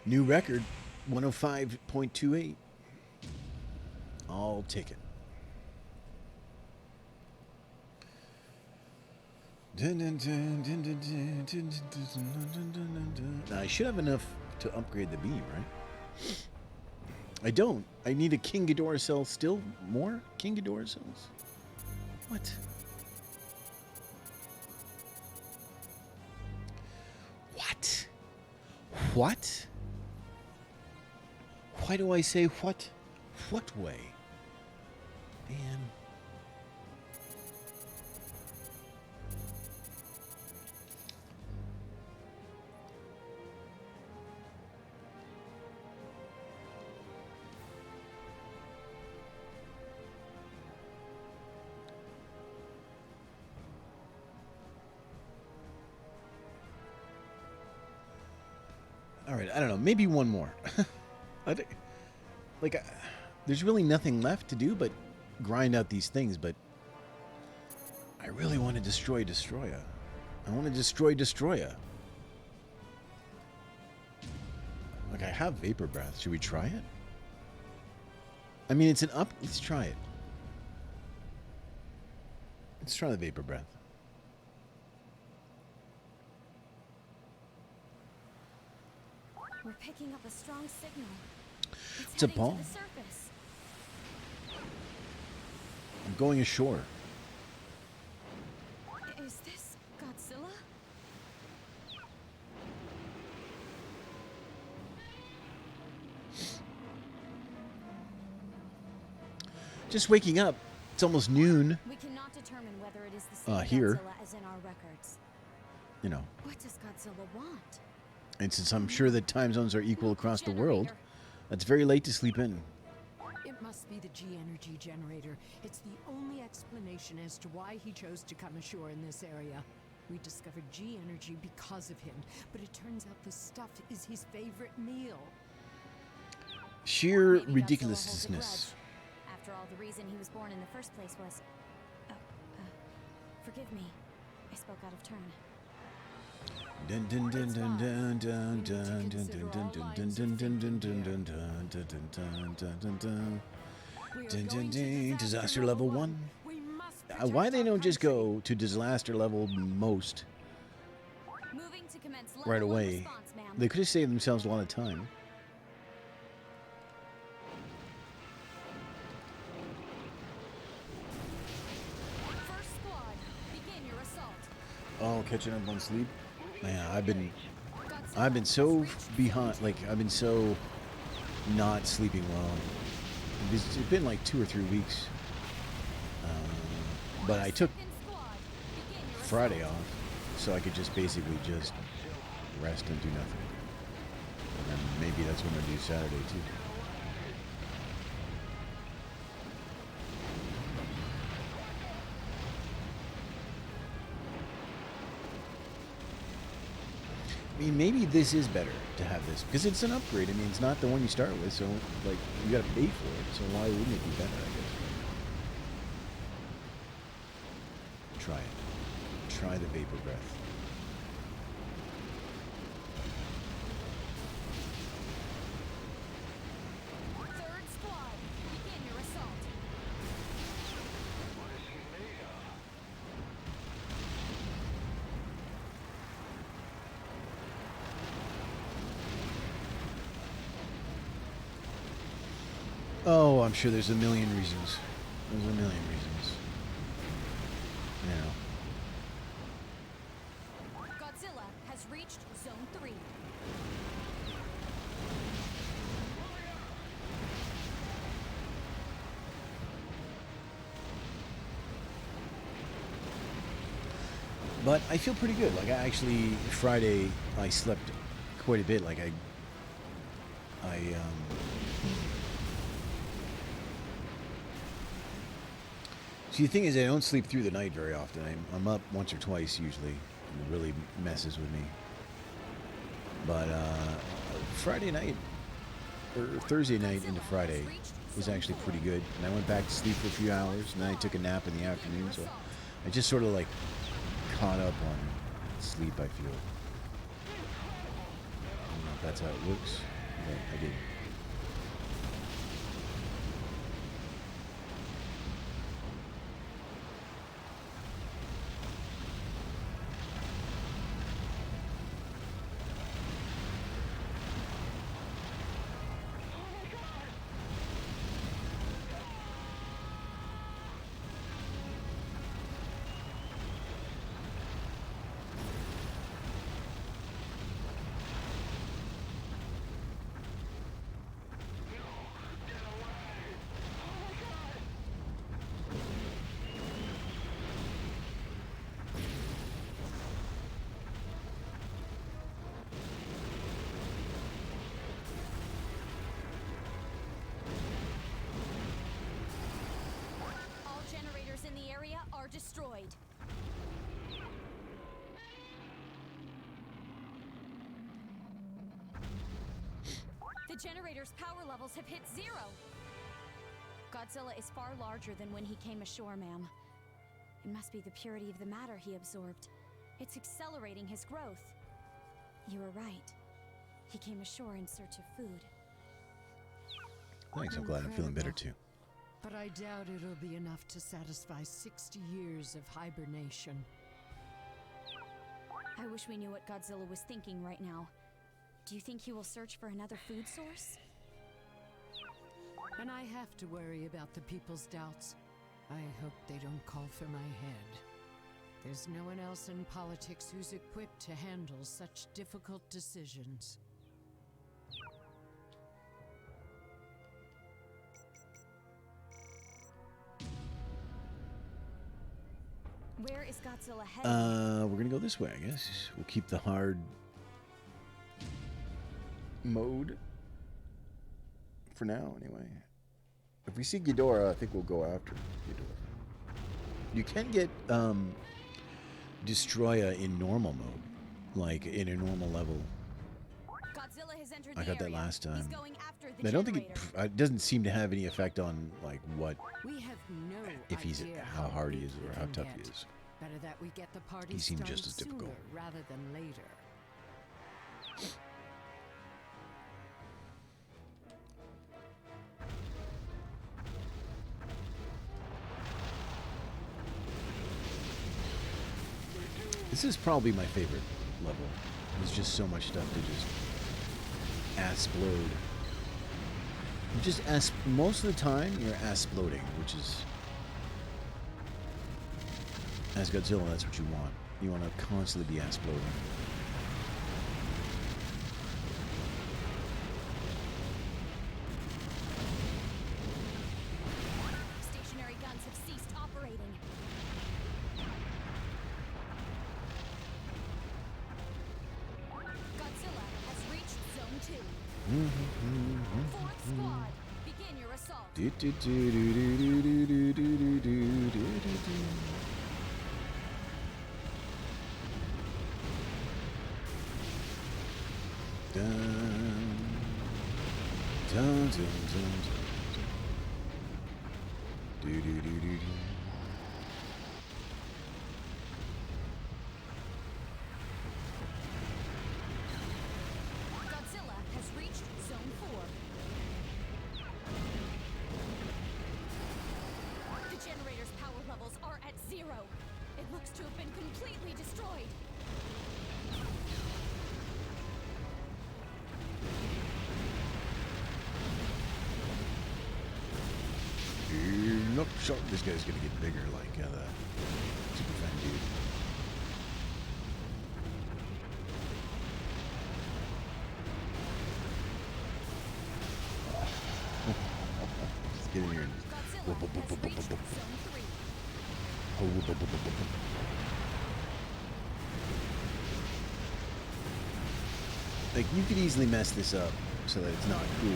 New record, 105.28. I'll take it. Now, I should have enough to upgrade the beam, right? I don't. I need a King Ghidorah cell still. More King Ghidorah cells? What? What? What? Why do I say what? What way? Man. All right, I don't know. Maybe one more. I think, like, There's really nothing left to do but grind out these things, but I really want to destroy Destroyer. I want to destroy Destroyer. Like, I have Vapor Breath. Should we try it? I mean, it's an up... Let's try it. Let's try the Vapor Breath. We're picking up a strong signal. It's a heading ball. to the surface. I'm going ashore. Is this Godzilla? Just waking up. It's almost noon. We cannot determine whether it is the same Here. Godzilla as in our records. You know. What does Godzilla want? And since I'm sure that time zones are equal across the world, Generator. that's very late to sleep in. It must be the G-energy generator. It's the only explanation as to why he chose to come ashore in this area. We discovered G-energy because of him, but it turns out this stuff is his favorite meal. Sheer Maybe Godzilla holds a ridiculousness. grudge. After all, the reason he was born in the first place was... forgive me. I spoke out of turn. Dun dun dun dun dun dun dun dun dun dun dun dun dun dun dun dun dun dun dun dun. Dun, dun, dun. Disaster level 1. Why they don't just go to disaster level most Moving to commence level right 1 away? response, ma'am. They could have saved themselves a lot of time. First squad, begin your assault. Oh, catching up on sleep. Man, I've been Godzilla so has reached behind. Like, I've been so not sleeping well. It's been like 2 or 3 weeks. But I took second squad, begin your Friday assault. off, so I could just basically just rest and do nothing. And then maybe that's what I'm gonna do Saturday too. I mean, maybe this is better to have this because it's an upgrade. I mean, it's not the one you start with, so like you got to pay for it. So why wouldn't it be better? I guess. Try it. Try the Vapor Breath. Third squad, begin your assault. What is he made of? Oh, I'm sure there's a million reasons. There's a million reasons. You know. Godzilla has reached Zone 3. But I feel pretty good. Like, I actually, Friday, I slept quite a bit. Like, See, the thing is, I don't sleep through the night very often. I'm up once or twice usually. It really messes with me. But Friday night, or Thursday night into Friday, was actually pretty good. And I went back to sleep for a few hours, and then I took a nap in the afternoon. So I just sort of like caught up on sleep, I feel. I don't know if that's how it works, but I did. All generators in the area are destroyed. The generator's power levels have hit 0. Godzilla is far larger than when he came ashore, ma'am. It must be the purity of the matter he absorbed. It's accelerating his growth. You were right. He came ashore in search of food. Thanks, I'm glad I'm feeling better too. But I doubt it'll be enough to satisfy 60 years of hibernation. I wish we knew what Godzilla was thinking right now. Do you think he will search for another food source? And I have to worry about the people's doubts. I hope they don't call for my head. There's no one else in politics who's equipped to handle such difficult decisions. Where is Godzilla headed? We're gonna go this way, I guess. We'll keep the hard mode for now, anyway. If we see Ghidorah, I think we'll go after Ghidorah. You can get Destroya in normal mode, like in a normal level. Godzilla has entered I the got that area. last time. He's going after the I don't think generator. it doesn't seem to have any effect on like what We have no if he's idea how hard he big is or how can tough get. he is. Better that we get the party He seemed started just as difficult. sooner rather than later. This is probably my favorite level. There's just so much stuff to just explode. Most of the time you're exploding, which is as Godzilla, that's what you want. You want to constantly be exploding. Stationary guns have ceased operating. Godzilla has reached Zone 2. Fourth squad, begin your assault. Dun, dun, dun, dun, dun. Do, do, do, do, do. Godzilla has reached Zone 4. The generator's power levels are at 0. It looks to have been completely destroyed. Nope, sharp. This guy's gonna get bigger, like the super fan dude. Just get in here and Godzilla has reached Zone 3. Like, you could easily mess this up so that it's not cool,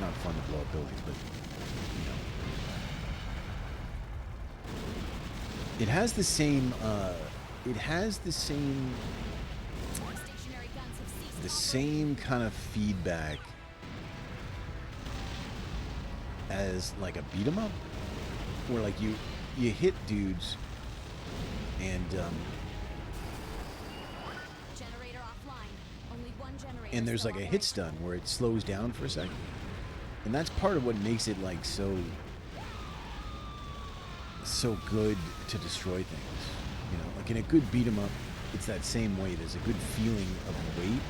not fun to blow up buildings, but you know. It has the same, Stationary guns have ceased the operating. same kind of feedback as like a beat 'em up, where like you hit dudes and Generator offline. Only one generator. and there's still like a hit operational. stun where it slows down for a second, and that's part of what makes it like so good to destroy things. You know, like in a good beat 'em up, it's that same way. There's a good feeling of weight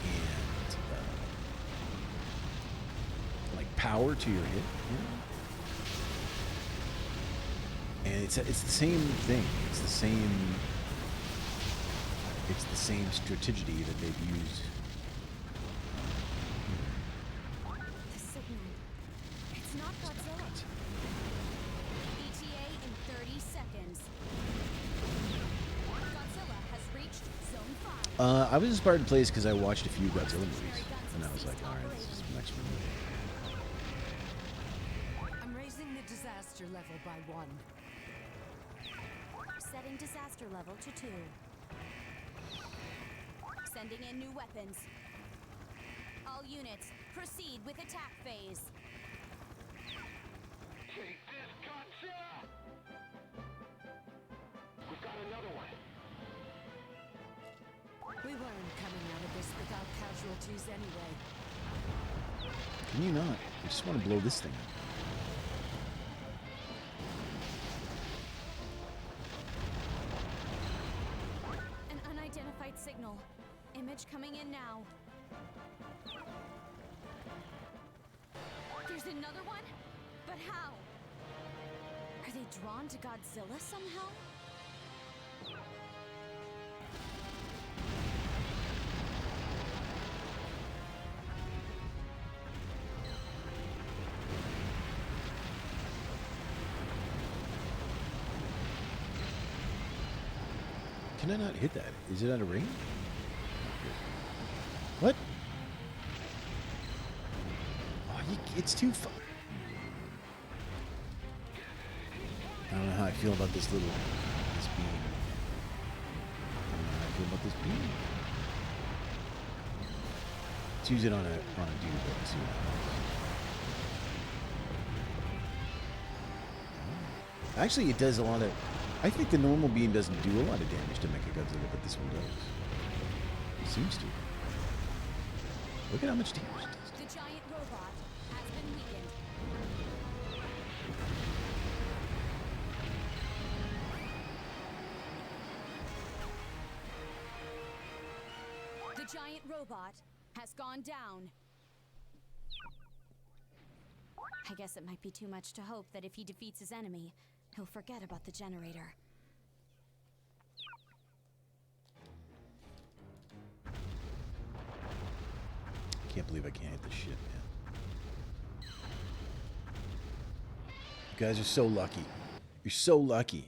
and like power to your hit. You know? And it's the same thing. It's the same strategy that they've used. The signal. It's not Godzilla. ETA in 30 seconds. Godzilla has reached Zone 5. I was inspired to play this because I watched a few Godzilla movies, and I was like, all right, this is the next one. I'm raising the disaster level by 1. Setting disaster level to 2. Sending in new weapons. All units, proceed with attack phase. Take this, Godzilla! We've got another one. We weren't coming out of this without casualties anyway. Can you not? I just want to blow this thing up. An unidentified signal. Image coming in now. There's another one? But how? Are they drawn to Godzilla somehow? Can I not hit that? Is it out of range? What? Oh, it's too far. I don't know how I feel about this beam. I don't know how I feel about this beam. Let's use it on a dude. Let's see what happens. Actually, it does a lot of. I think the normal beam doesn't do a lot of damage to Mechagodzilla, but this one does. It seems to. Look at how much damage it does. The giant robot has been weakened. The giant robot has gone down. I guess it might be too much to hope that if he defeats his enemy, he'll forget about the generator. I can't believe I can't hit this shit, man. You guys are so lucky. You're so lucky.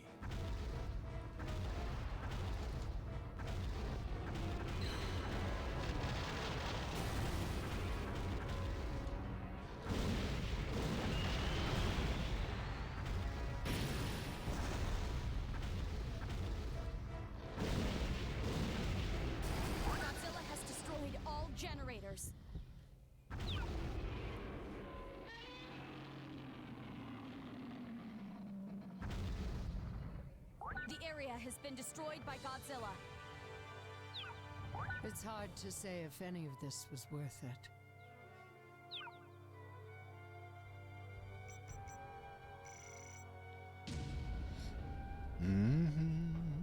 Godzilla has destroyed all generators. The area has been destroyed by Godzilla. It's hard to say if any of this was worth it.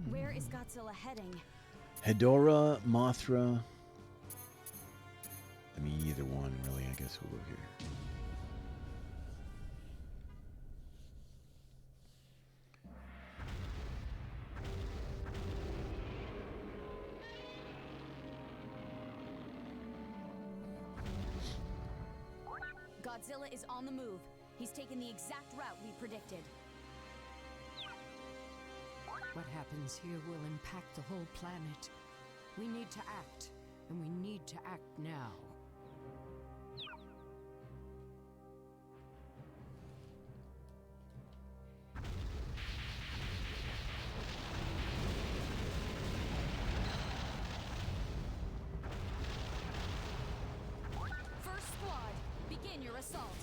Where is Godzilla heading? Hedorah, Mothra. I mean, either one, really. I guess we'll go here. Godzilla is on the move. He's taken the exact route we predicted. What happens here will impact the whole planet. We need to act, and we need to act now. First squad, begin your assault.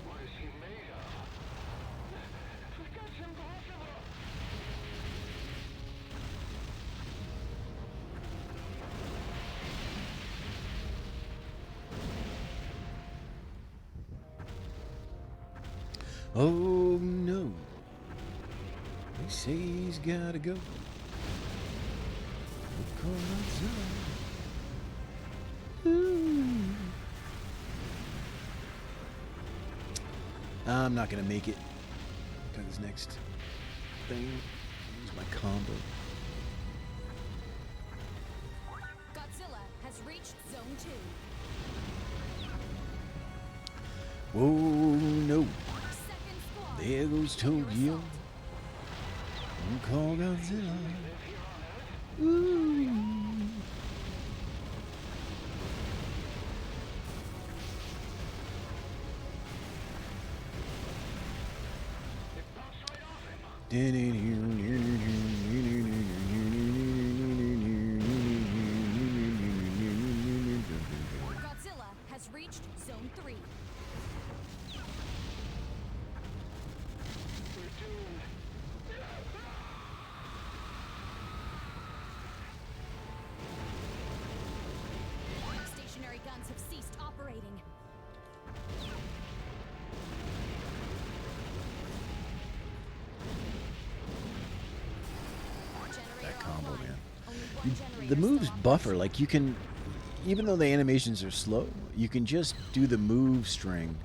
What is he made of? That's impossible! Oh no. They say he's gotta go. Ooh. I'm not gonna make it. Got this next thing. Use my combo. Godzilla has reached Zone 2. Whoa, no. Second squad. There goes begin your Tokyo. assault. Call Godzilla. Ooh. Godzilla has reached Zone 3. Stationary guns have ceased operating. That combo, man. Only one generator The moves still buffer, like you can, even though the animations are slow, you can just do the move string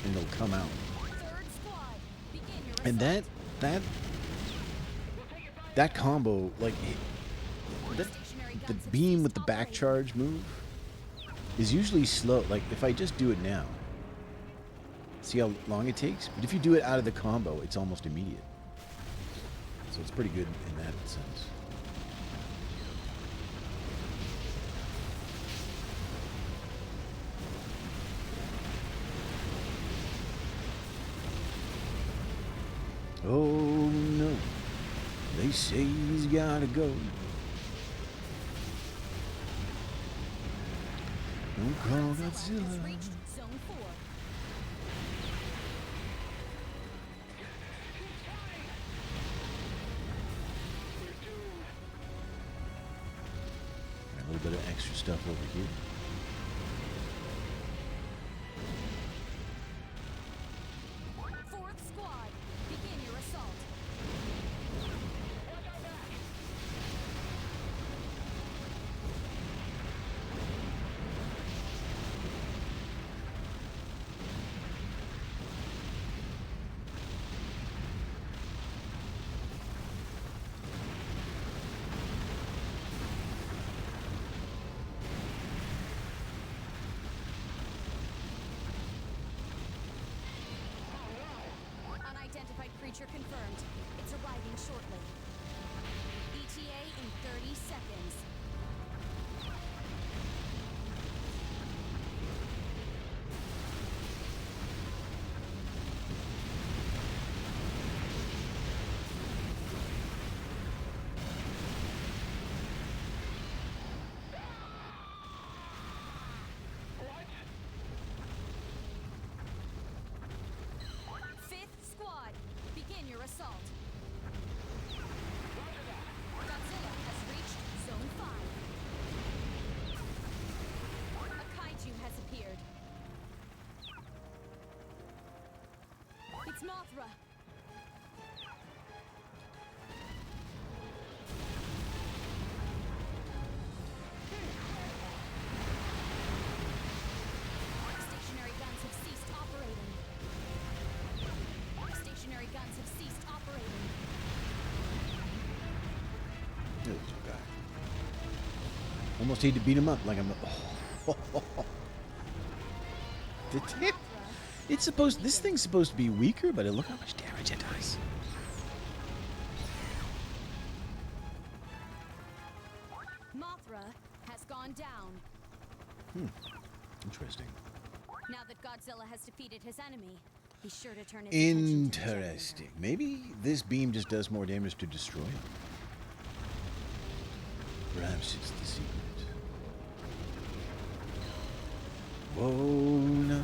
and it'll come out. Third squad, begin your And assault. that combo, like that, Stationary the guns have beam ceased with the back operating. charge move is usually slow. Like if I just do it now, see how long it takes? But if you do it out of the combo, it's almost immediate. So it's pretty good in that sense. Oh no, they say he's gotta go. Don't call Godzilla has Godzilla. reached zone 4. A little bit of extra stuff over here. Fourth squad, begin your assault. Unidentified creature confirmed. It's arriving shortly. ETA in 30 seconds. Fifth squad, begin your assault. Godzilla has reached zone 5. A kaiju has appeared. It's Mothra. Stationary guns have ceased operating. Stationary guns have ceased operating. This guy. Almost need to beat him up like I'm. The tip. It's supposed. This thing's supposed to be weaker, but look how much damage it does. Mothra has gone down. Interesting. Now that Godzilla has defeated his enemy, be sure to turn his attention to the generator. Interesting. Maybe this beam just does more damage to destroy him. Perhaps it's the secret. Whoa, no.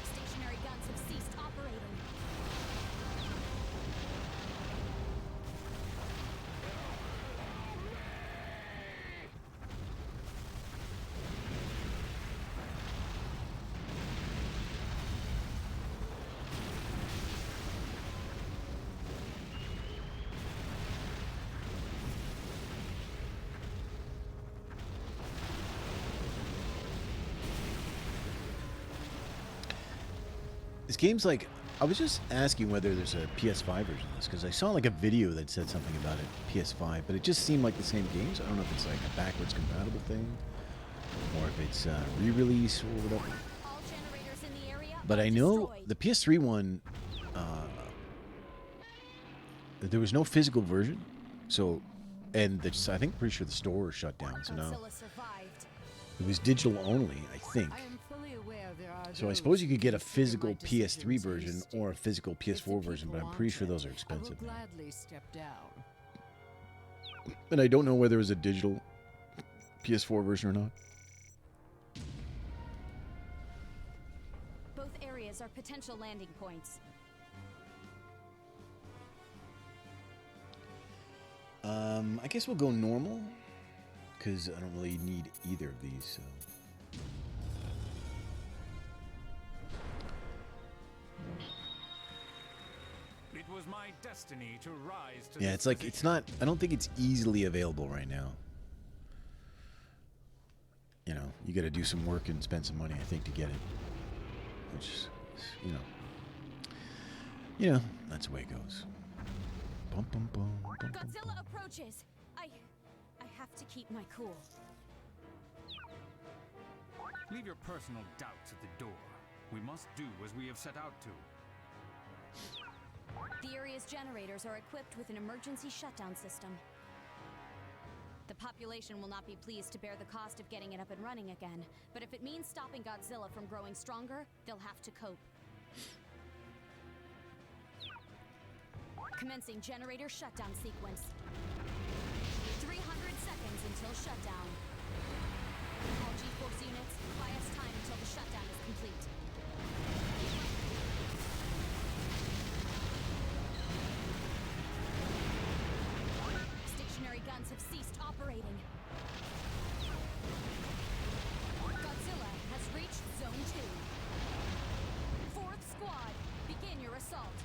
Stationary guns have ceased operating. This game's like, I was just asking whether there's a PS5 version of this, because I saw like a video that said something about it, PS5, but it just seemed like the same games. I don't know if it's like a backwards compatible thing, or if it's re-release or whatever. All generators in the area But are I know destroyed. the PS3 one, there was no physical version, so, and I think pretty sure the store was shut down, so now Godzilla survived. it was digital only, I think. I am fully aware there are So I those suppose you could get a who consider physical my PS3 decisions version hasty. or a physical If the PS4 version, but people I'm pretty sure want those are it, expensive I will now. gladly step down. And I don't know whether it was a digital PS4 version or not. potential landing points. I guess we'll go normal, because I don't really need either of these, so... It was my destiny to rise to Yeah, this it's like, it's not... I don't think it's easily available right now. You know, you gotta do some work and spend some money, I think, to get it. Which, you know, that's the way it goes. Bum, bum, bum, bum, bum, Godzilla bum. approaches. I have to keep my cool. Leave your personal doubts at the door. We must do as we have set out to. The area's generators are equipped with an emergency shutdown system. The population will not be pleased to bear the cost of getting it up and running again, but if it means stopping Godzilla from growing stronger, they'll have to cope. Commencing generator shutdown sequence. 300 seconds until shutdown. All G-Force units, buy us time until the shutdown is complete. Stationary guns have ceased operating. Godzilla has reached Zone 2. 4th Squad, begin your assault.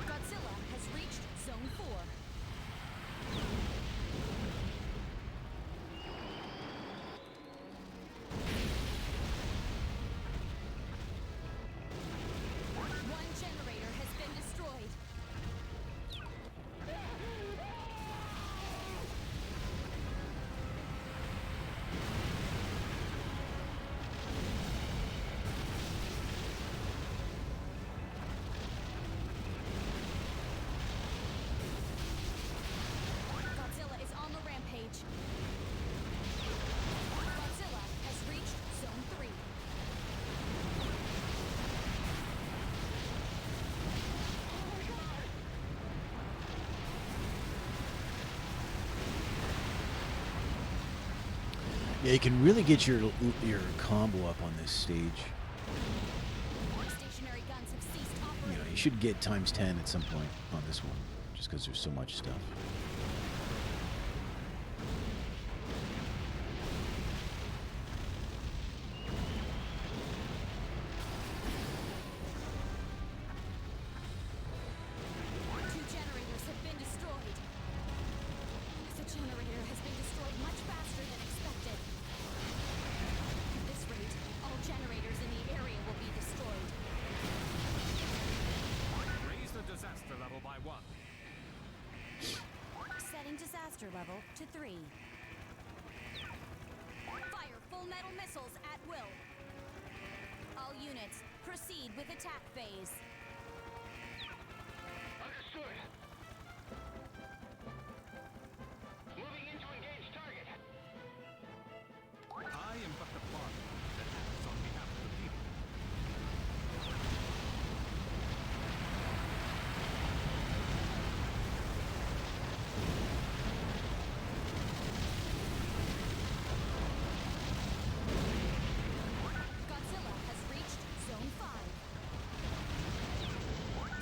Godzilla has reached Zone 4. One generator has been destroyed. Godzilla is on the rampage. Godzilla has reached Zone 3. Yeah, you can really get your combo up on this stage. Stationary guns have ceased You operating. know, you should get times 10 at some point on this one, just because there's so much stuff. Two generators have been destroyed. The generator has been destroyed much faster than expected. At this rate, all generators in the area will be destroyed. Raise the disaster level by 1. Setting disaster level to 3. Fire full metal missiles at will. All units, proceed with attack phase. Understood. Moving in to engage target. I am but the party that acts on behalf of the people. Godzilla has reached Zone 5.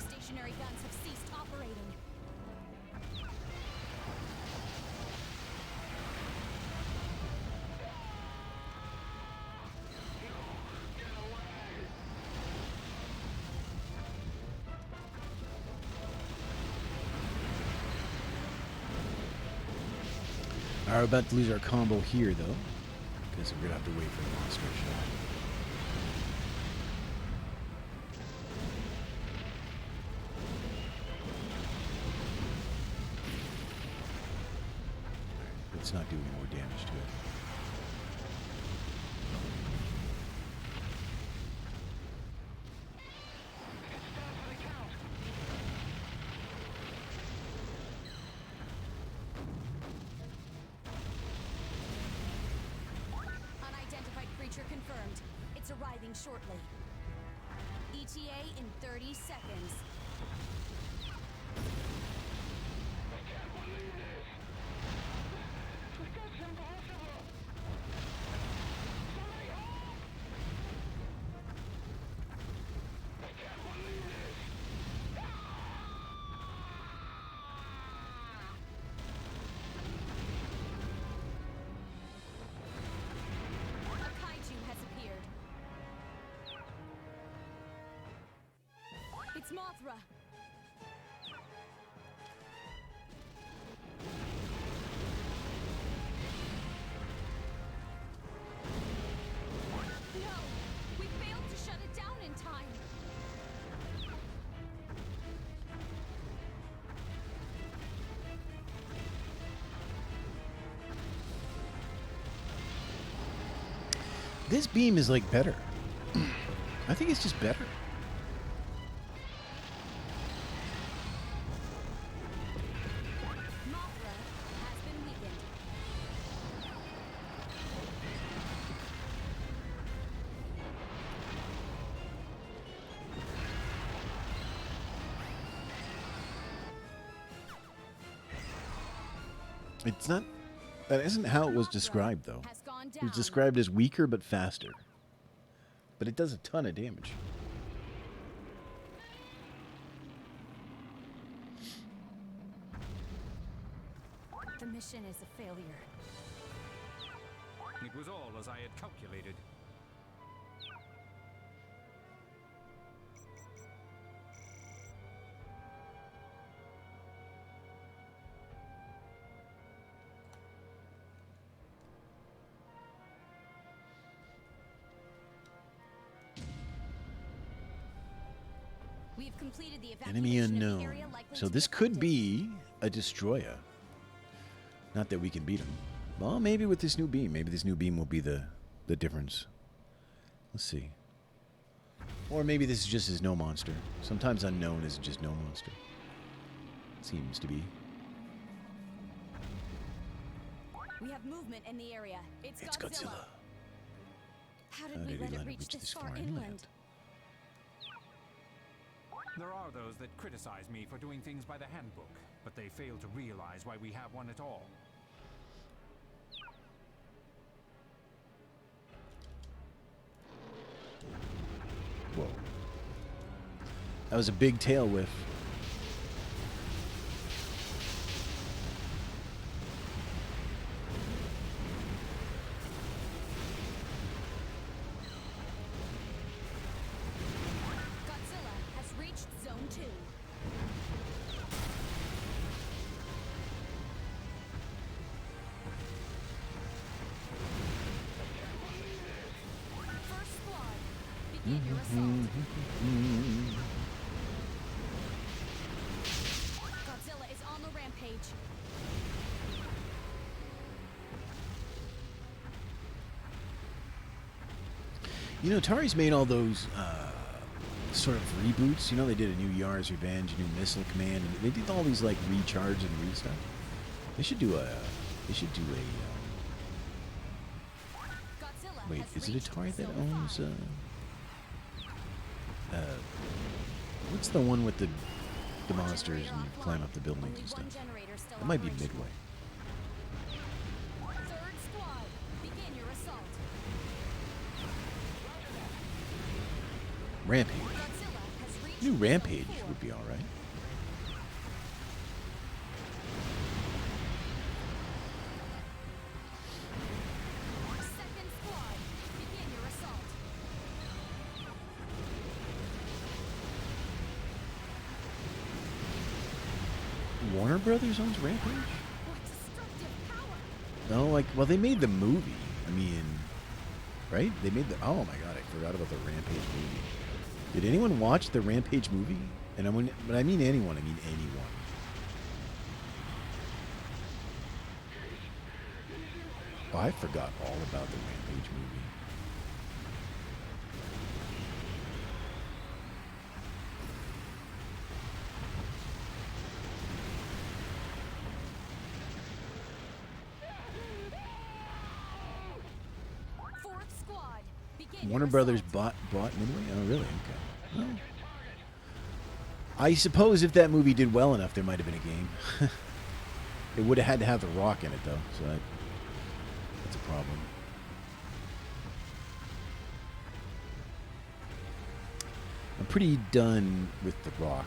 Stationary guns have ceased operating. All right, we're about to lose our combo here, though, because we're gonna have to wait for the monster shot. Let's not do any more damage to it. It's time for the count. Unidentified beginning shortly. ETA in 30 seconds. That's impossible! Somebody help! I can't believe this! A kaiju has appeared. It's Mothra. No! We failed to shut it down in time! This beam is like better. I think it's just better. Mothra has been weakened. It's not. That isn't how it was described, though. Has gone It down. was described as weaker but faster. But it does a ton of damage. The mission is a failure. It was all as I had calculated. We've completed the Enemy evacuation of the unknown. area likely So to this be could affected. be a destroyer. Not that we can beat him. Well, maybe with this new beam. Maybe this new beam will be the difference. Let's see. Or maybe this is just his no monster. Sometimes unknown is just no monster. Seems to be. We have movement in the area. It's Godzilla. How did How we did let he it reach this far inland? There are those that criticize me for doing things by the handbook, but they fail to realize why we have one at all. Whoa. That was a big tail whiff. Godzilla has reached Zone 2. First squad, begin your assault. Godzilla is on the rampage. You know, Atari's made all those sort of reboots. You know, they did a new Yars Revenge, a new Missile Command, and they did all these like recharge and re-stuff. They should do a. Godzilla Wait, has is it reached Atari that Zone owns? 5. What's the one with the Generator monsters and you offline. climb up the buildings Only and one stuff? generator still That might be operational. Midway. Third squad, begin your assault. Rampage. Godzilla has reached New Zone Rampage 4. would be all right. Second squad, begin your assault. Warner Brothers owns Rampage? What destructive power! No, like, well, they made the movie. I mean, right? They made the. Oh my god, I forgot about the Rampage movie. Did anyone watch the Rampage movie? And when I mean anyone, I mean anyone. Oh, I forgot all about the Rampage movie. Fourth squad, begin Get Warner your Brothers assault. bought Midway? Oh, really? Okay. Well, I suppose if that movie did well enough, there might have been a game. It would have had to have The Rock in it, though, so that's a problem. I'm pretty done with The Rock.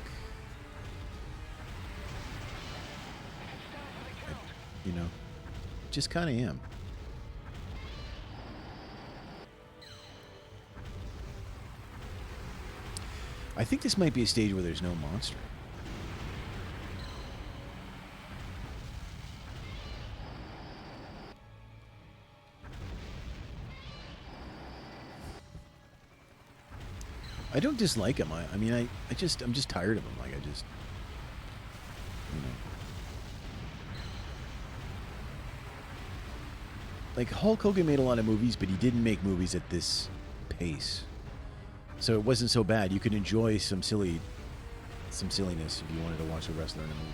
You know, just kind of am. I think this might be a stage where there's no monster. I don't dislike him. I mean, I'm just tired of him. Like, you know. Like, Hulk Hogan made a lot of movies, but he didn't make movies at this pace. So it wasn't so bad. You could enjoy some silliness if you wanted to watch a wrestler in a movie.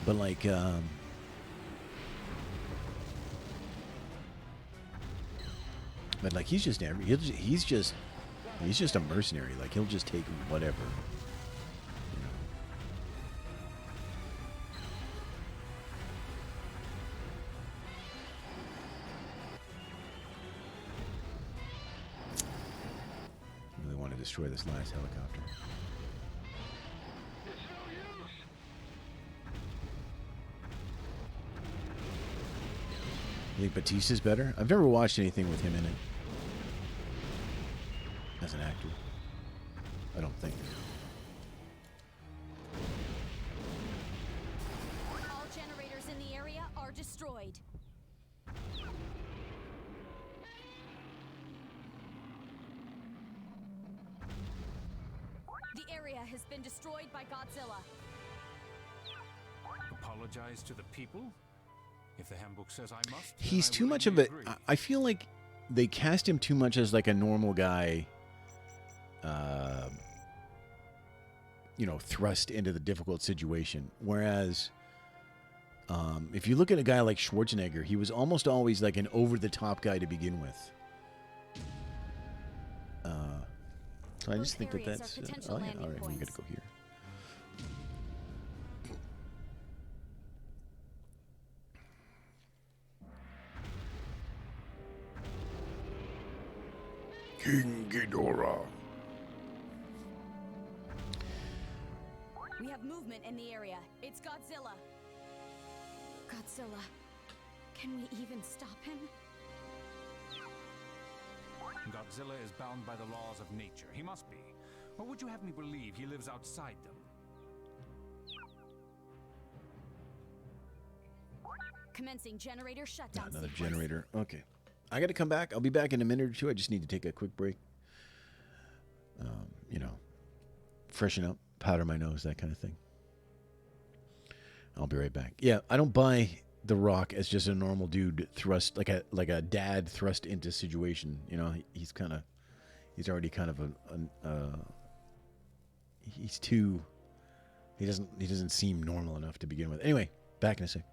But like, he's just a mercenary. Like, he'll just take whatever. You know. Really want to destroy this last helicopter. You think Batista's better? I've never watched anything with him in it. As an actor. I don't think. All generators in the area are destroyed. The area has been destroyed by Godzilla. Apologize to the people? If the handbook says I must, then He's I too much of a... willingly agree. I feel like they cast him too much as like a normal guy, you know, thrust into the difficult situation. Whereas, if you look at a guy like Schwarzenegger, he was almost always like an over-the-top guy to begin with. So I just Both think that areas that's... are potential oh, yeah, landing all right, we gotta points. go here. King Ghidorah. We have movement in the area. It's Godzilla. Godzilla. Can we even stop him? Godzilla is bound by the laws of nature. He must be. Or would you have me believe he lives outside them? Commencing generator shutdown Another sequence. generator. Okay. I got to come back. I'll be back in a minute or two. I just need to take a quick break. You know, freshen up, powder my nose, that kind of thing. I'll be right back. Yeah, I don't buy The Rock as just a normal dude thrust, like a dad thrust into situation. You know, he's already kind of he doesn't seem normal enough to begin with. Anyway, back in a sec.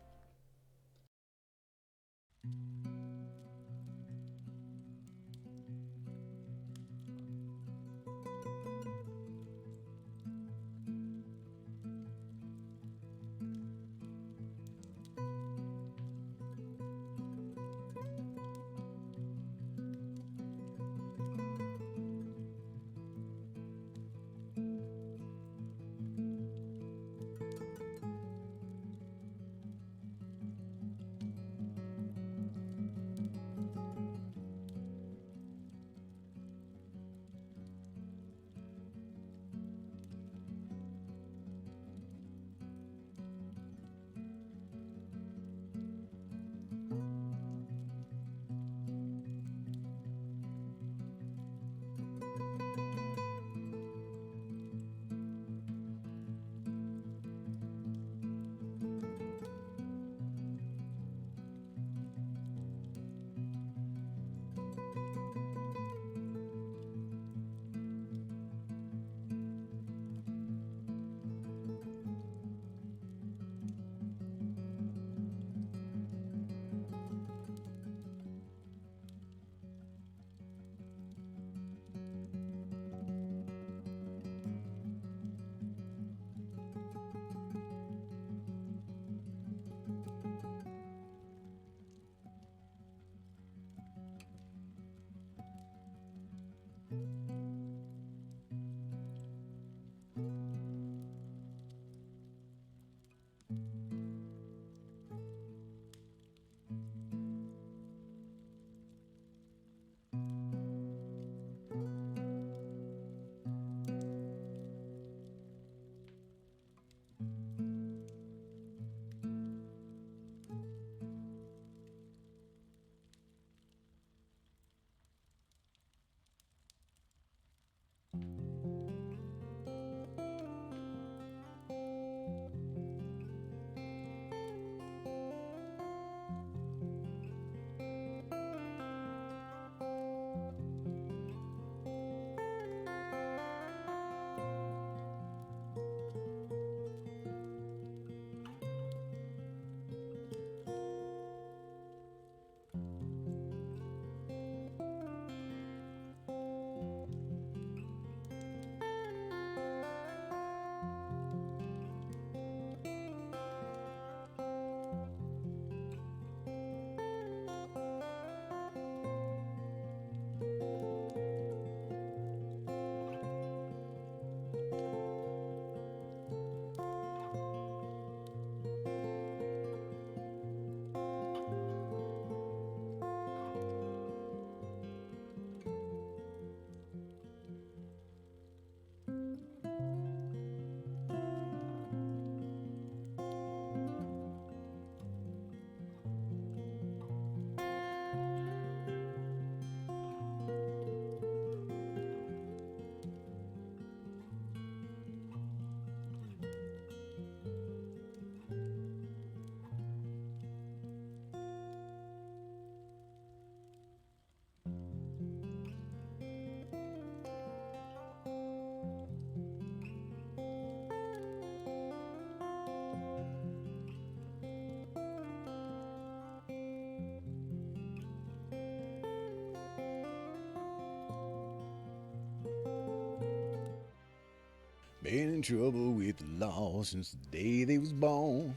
Been in trouble with the law since the day they was born.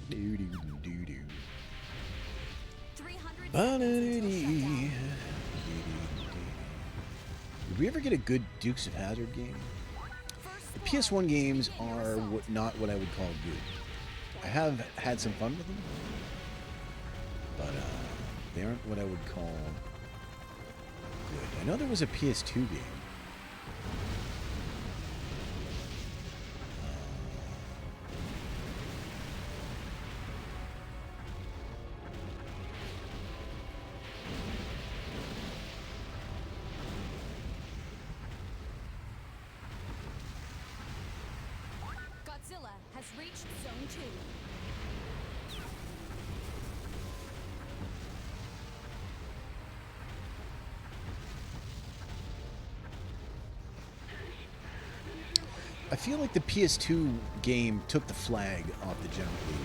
Do-do-do-do-do. 300 Ba-da-dee-dee. Did we ever get a good Dukes of Hazzard game? The PS1 games are not what I would call good. I have had some fun with them, but they aren't what I would call good. I know there was a PS2 game. Godzilla has reached Zone 2. I feel like the PS2 game took the flag off the General League,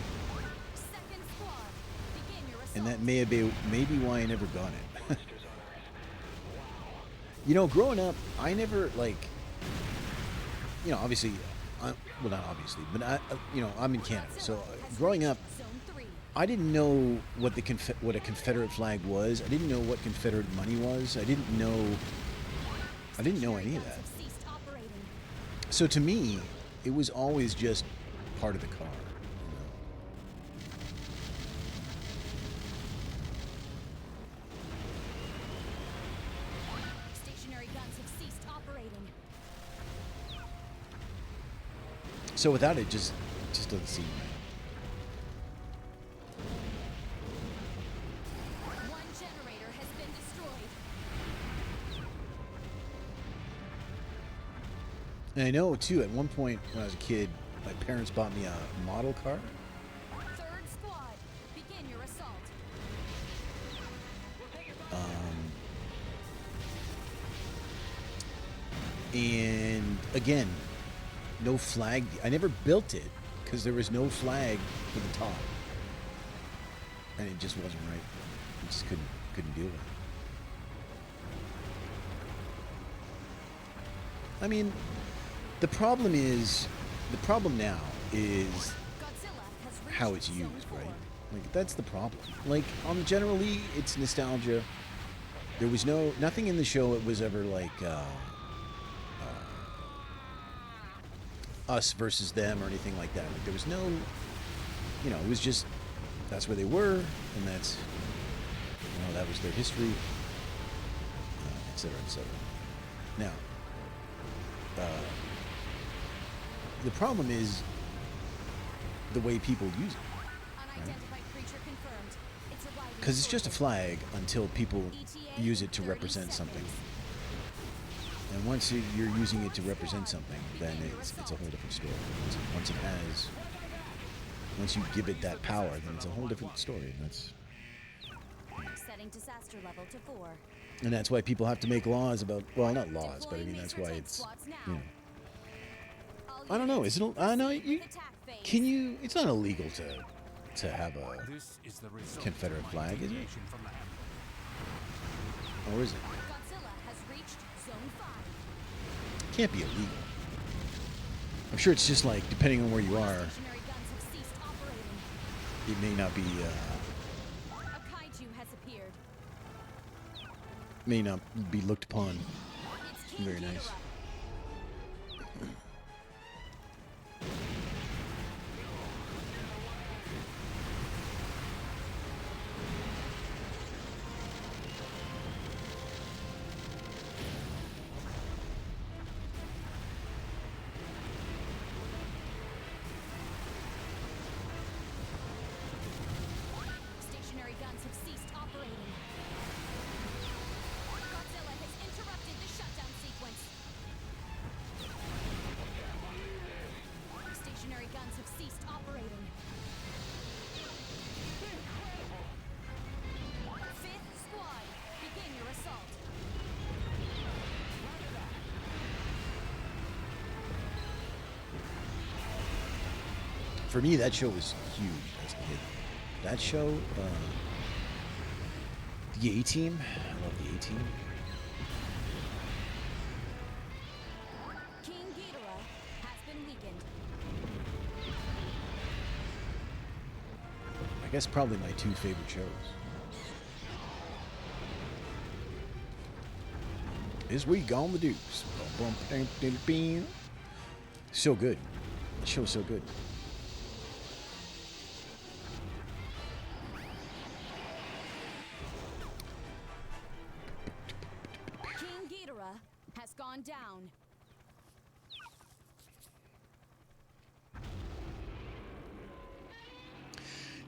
Second squad, begin your assault. and that may have been maybe why I never got it. You know, growing up, I never obviously, well, not obviously, but I'm in Canada, so growing up, Zone 3. I didn't know what what a Confederate flag was. I didn't know what Confederate money was. I didn't know any of that. Guns have ceased operating. So to me, it was always just part of the car. Stationary guns have ceased operating. So without it, just doesn't seem right. One generator has been destroyed. And I know too. At one point when I was a kid, my parents bought me a model car. Third squad, begin your assault. And again, no flag. I never built it because there was no flag for the top, and it just wasn't right. I just couldn't deal with it. I mean, the problem now is Godzilla has reached how it's Zone used, 4. right? Like that's the problem. Like on the General League, it's nostalgia. There was nothing in the show. It was ever like us versus them or anything like that. Like there was no, it was just that's where they were, and that's that was their history, et cetera, et cetera. Now, the problem is the way people use it. Unidentified creature confirmed. It's arriving. Because it's just a flag until people ETA use it to 30 represent something. seconds. And once you're using it to represent something, then it's a whole different story. Once you give it that power, then it's a whole different story. Setting disaster level to 4. And that's why people have to make laws about, well, not laws, but I mean that's why it's, I don't know. Is it? I know you. Can you? It's not illegal to have a This is the result Confederate of my flag, is it? deviation from the handbook. or is it? Godzilla has reached Zone 5. Can't be illegal. I'm sure it's just like depending on where you are, Stationary guns have ceased operating. it may not be, A kaiju has appeared. may not be looked upon. It's King Very nice. Ghidorah. Stationary guns have ceased operating. Godzilla has interrupted the shutdown sequence. Stationary guns have ceased operating. Fifth squad, begin your assault. For me, that show was huge as a kid. That show, the A-Team. I love the A-Team. King Ghidorah guess probably my two favorite shows. This week on the Dukes. So good. The show's so good. King Ghidorah has gone down.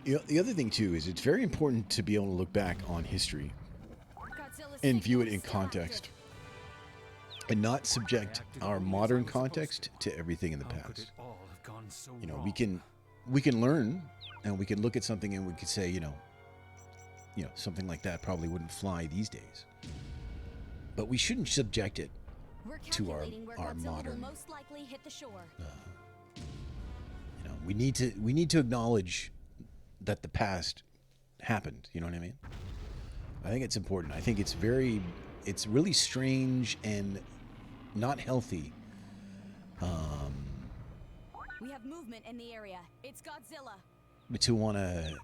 You know, the other thing too is it's very important to be able to look back on history Godzilla's and view it signal in is still context active. and not subject our modern context to everything in the How could past. it all have gone so You know, wrong? we can learn and we can look at something and we could say, you know, something like that probably wouldn't fly these days. But we shouldn't subject it We're to our calculating where Godzilla modern, will most likely hit the shore. you know, we need to acknowledge that the past happened, you know what I mean? I think it's important. I think it's really strange and not healthy. We have movement in the area. It's Godzilla. To want to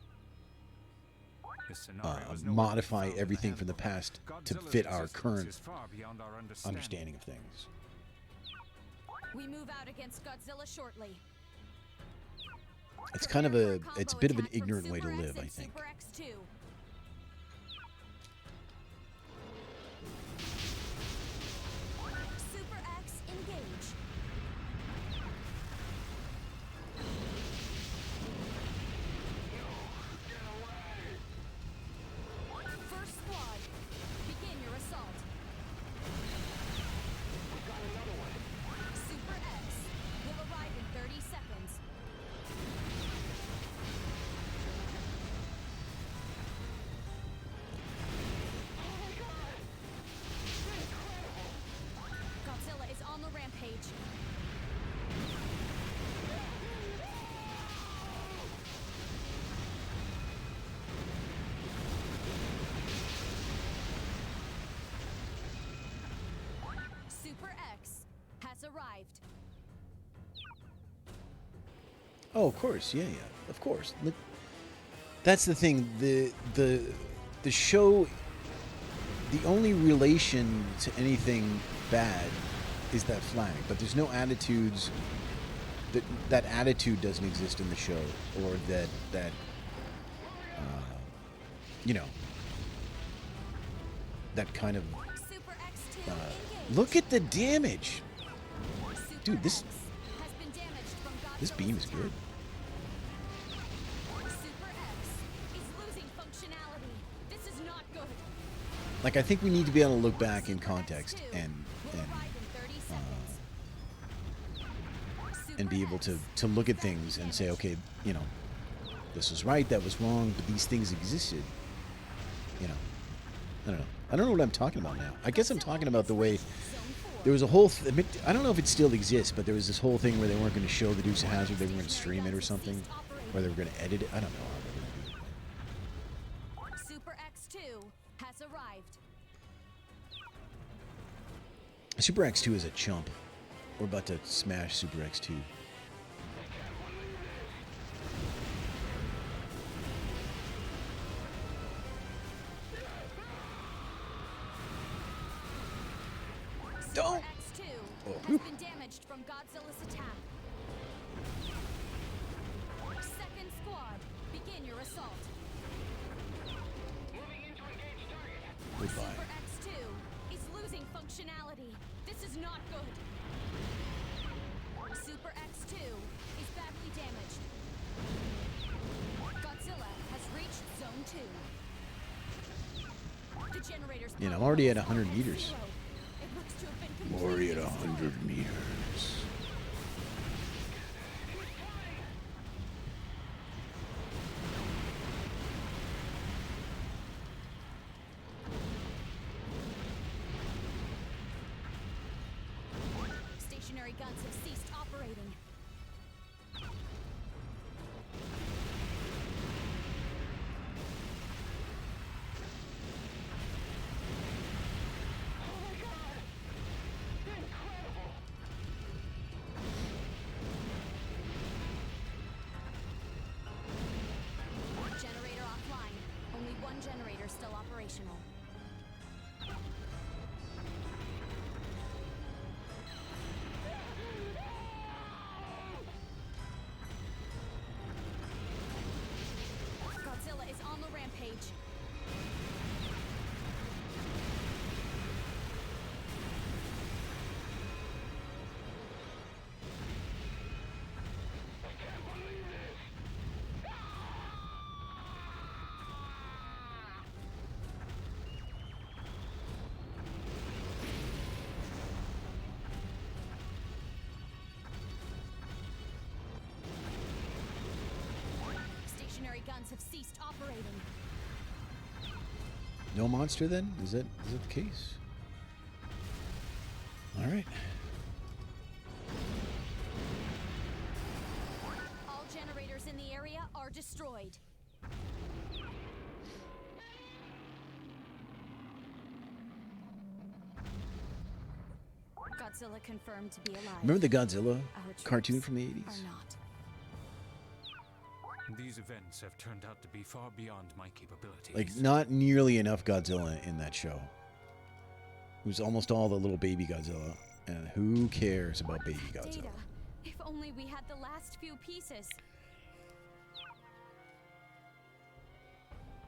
This scenario is nowhere to be modify found in the everything from the handbook. past to Godzilla's fit our existence current is far beyond our understanding of things. We move out against Godzilla shortly. It's kind of it's a bit of an ignorant way to Super X live, I and think. Super X2. Super X engage. First squad, begin your assault. Super X will arrive in 30 seconds. Godzilla is on the rampage. Super X has arrived. Oh, of course, yeah, of course. Look, that's the thing. The show, the only relation to anything bad is that flag, but there's no attitudes. That attitude doesn't exist in the show, or that you know, that kind of. Super X2 engage. Look at the damage. Super Dude, this X has been damaged from this Godzilla's beam is attack. good. Super X is losing functionality. This is not good. Like, I think we need to be able to look back in context Super X2 and will arrive in 30 seconds. and be able to look at things and say, okay, you know, this was right, that was wrong, but these things existed. You know, I don't know. I don't know what I'm talking about now. I guess I'm talking about the way there was a whole. I don't know if it still exists, but there was this whole thing where they weren't going to show the Dukes of Hazzard. They were going to stream it or something, or they were going to edit it. I don't know how they were going to do it. Super X2 has arrived. Super X2 is a chump. We're about to smash Super X2. Don't. X2 Oh, has whew. been damaged from Godzilla's attack. Second squad, begin your assault. Goodbye. Super X2 is losing functionality. This is not good. Super X2 is badly damaged. Godzilla has reached Zone 2. The generator's You know, I'm power already at levels 100 are meters. 0. It looks to have been I'm already at completely 100 meters. Stationary guns have ceased operating. guns have ceased operating. No monster then? Is that the case? All right. All generators in the area are destroyed. Godzilla confirmed to be alive. Remember the Godzilla Our cartoon troops from the are 80s? not. These events have turned out to be far beyond my capabilities. Like, not nearly enough Godzilla in that show. It was almost all the little baby Godzilla. And who cares about baby Godzilla? Data. If only we had the last few pieces.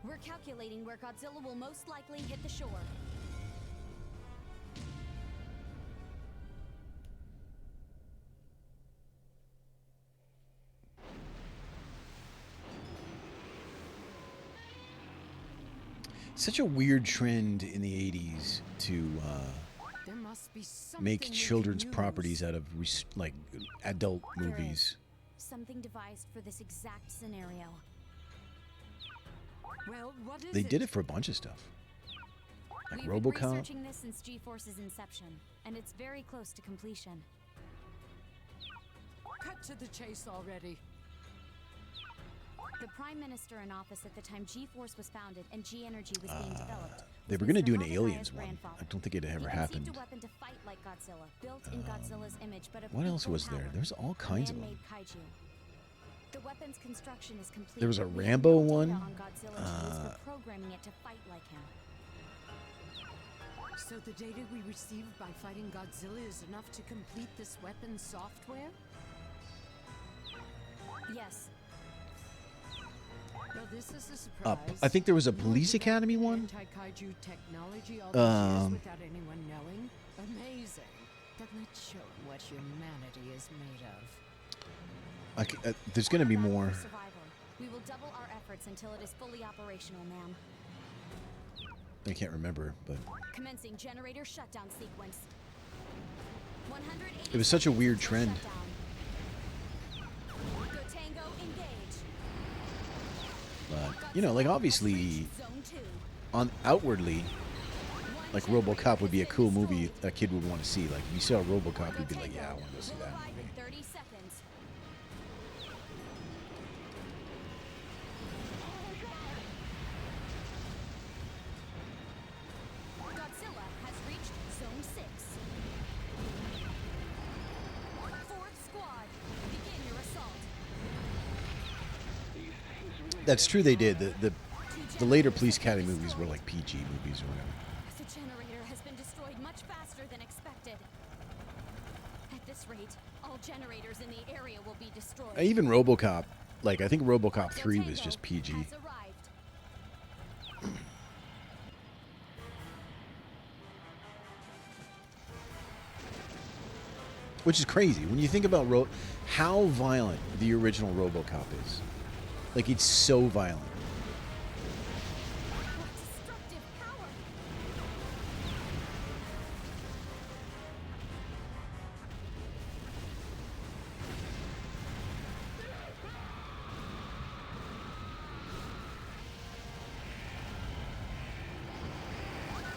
We're calculating where Godzilla will most likely hit the shore. Such a weird trend in the 80s to There must be something make we can children's use. properties out of like adult There movies. is something devised for this exact scenario. Well, what is They did it for a bunch of stuff. Like We've been RoboCop. researching this since G-Force's inception, and it's very close to completion. Cut to the chase already. The Prime Minister in office at the time G-Force was founded and G-Energy was being developed. They was were going to Mr. do an Habagaya's Aliens one. grandfather. I don't think it ever He happened. conceived a weapon to fight like Godzilla, built in Godzilla's image, but of What else equal was there? power. There's all kinds of them. Man-made kaiju. The weapon's construction is complete. There was a but we have Rambo no data one. on Godzilla to use for programming it to fight like him. So the data we received by fighting Godzilla is enough to complete this weapon's software? Yes. Well, this is a surprise. I think there was a Nor Police did Academy one. Anti-kaiju technology all these years Um, without anyone knowing. Amazing. Then let's show 'em what humanity is made of. There's going to be Battle more. for survival. We will double our efforts until it is fully operational, ma'am. I can't remember, but Commencing generator shutdown sequence. 180 it was such a weird seconds trend. till shutdown. Go Tango, engage. But, you know, like obviously, Zone 2. on outwardly, like RoboCop would be a cool movie a kid would want to see. Like if you saw RoboCop, you'd be like, yeah, I want to go see Will that arrive in movie. 30 seconds. Godzilla has reached Zone 6. Fourth squad, begin your assault. That's true. They did. The later Police Academy movies were like PG movies or whatever. The generator has been destroyed much faster than expected. At this rate, all generators in the area will be destroyed. Even RoboCop, like I think RoboCop Go 3 was Tango just PG. has arrived. Which is crazy when you think about how violent the original RoboCop is. Like it's so violent. What destructive power!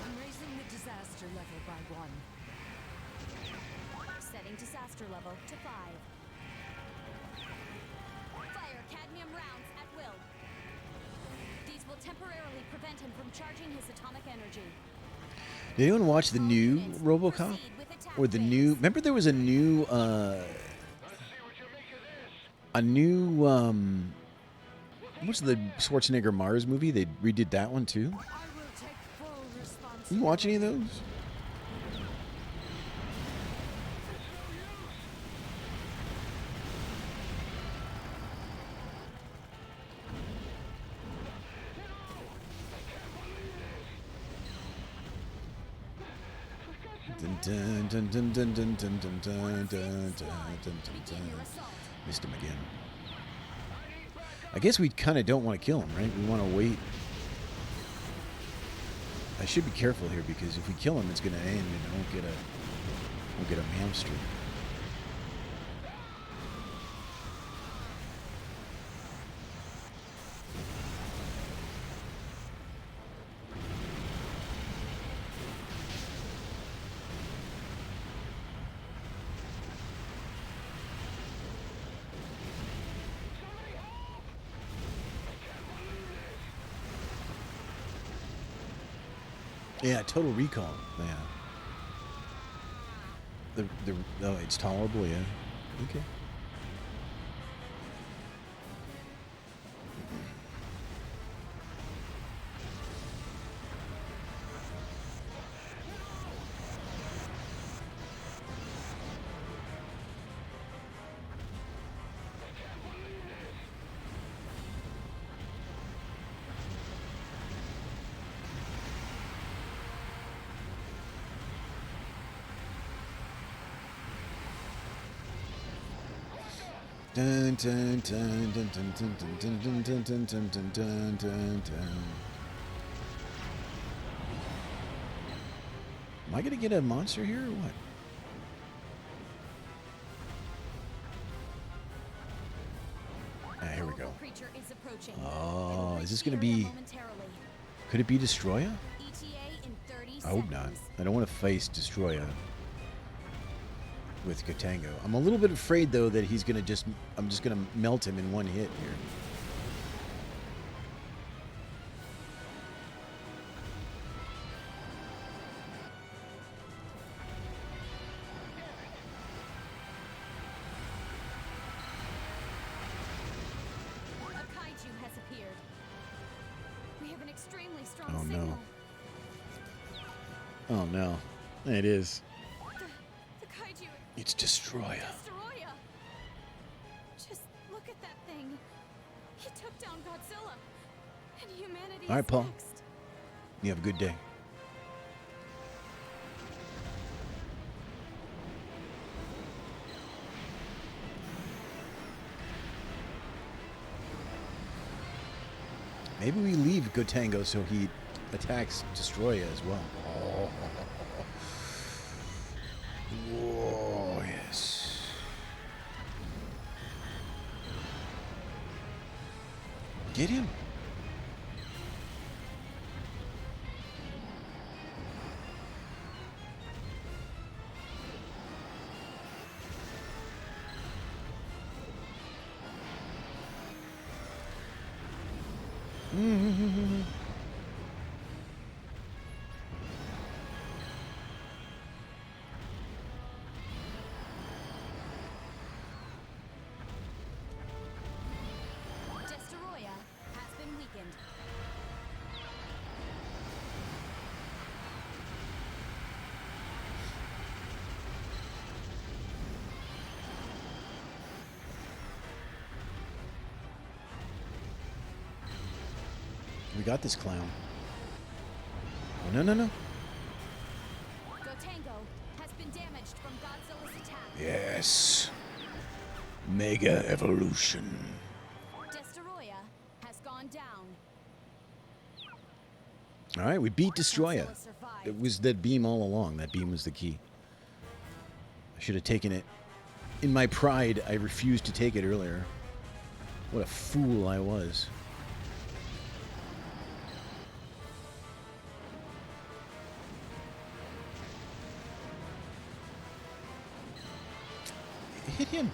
I'm raising the disaster level by 1. Setting disaster level to 5. Fire cadmium rounds at will. These will temporarily prevent him from charging his atomic energy. Did anyone watch the new RoboCop Proceed with attack or the phase. new? Remember there was a new what's the Schwarzenegger Mars movie? They redid that one too. I will take full responsibility. You watch any of those? Dun, dun, dun, dun, dun, dun, dun, dun, dun, dun, dun, dun, Begin dun. your assault. Missed him again. I guess we kind of don't want to kill him, right? We want to wait. I should be careful here because if we kill him, it's going to end and I won't get a hamster. Yeah, Total Recall. Yeah. Oh, it's tolerable. Yeah. Okay. Dun, dun, dun, dun, dun, dun, dun, dun, dun, dun, dun, dun, dun, dun, dun. Am I gonna get a monster here or what? Ah, here we go. Creature is approaching. Oh, It'll is this reach gonna the area be? momentarily. Could it be Destroya? ETA in 30 I hope not. seconds. I don't want to face Destroya with Gotango. I'm a little bit afraid though that he's gonna just. I'm just gonna melt him in one hit here. A kaiju has appeared. We have an extremely strong Oh, no. signal. Oh no, it is. The kaiju. It's Destroya. Destoroyah. Just look at that thing. He took down Godzilla. And humanity All right, is Paul. next. You have a good day. Maybe we leave Gotango so he attacks Destroya as well. Oh. Whoa, yes. Get him. Destoroyah has been weakened. We got this clown. Oh, no, no, no. Gotango has been damaged from Godzilla's attack. Yes. Mega evolution. Destoroyah has gone down. All right, we beat Destroya. Godzilla survived. It was that beam all along. That beam was the key. I should have taken it. In my pride, I refused to take it earlier. What a fool I was. Hit him.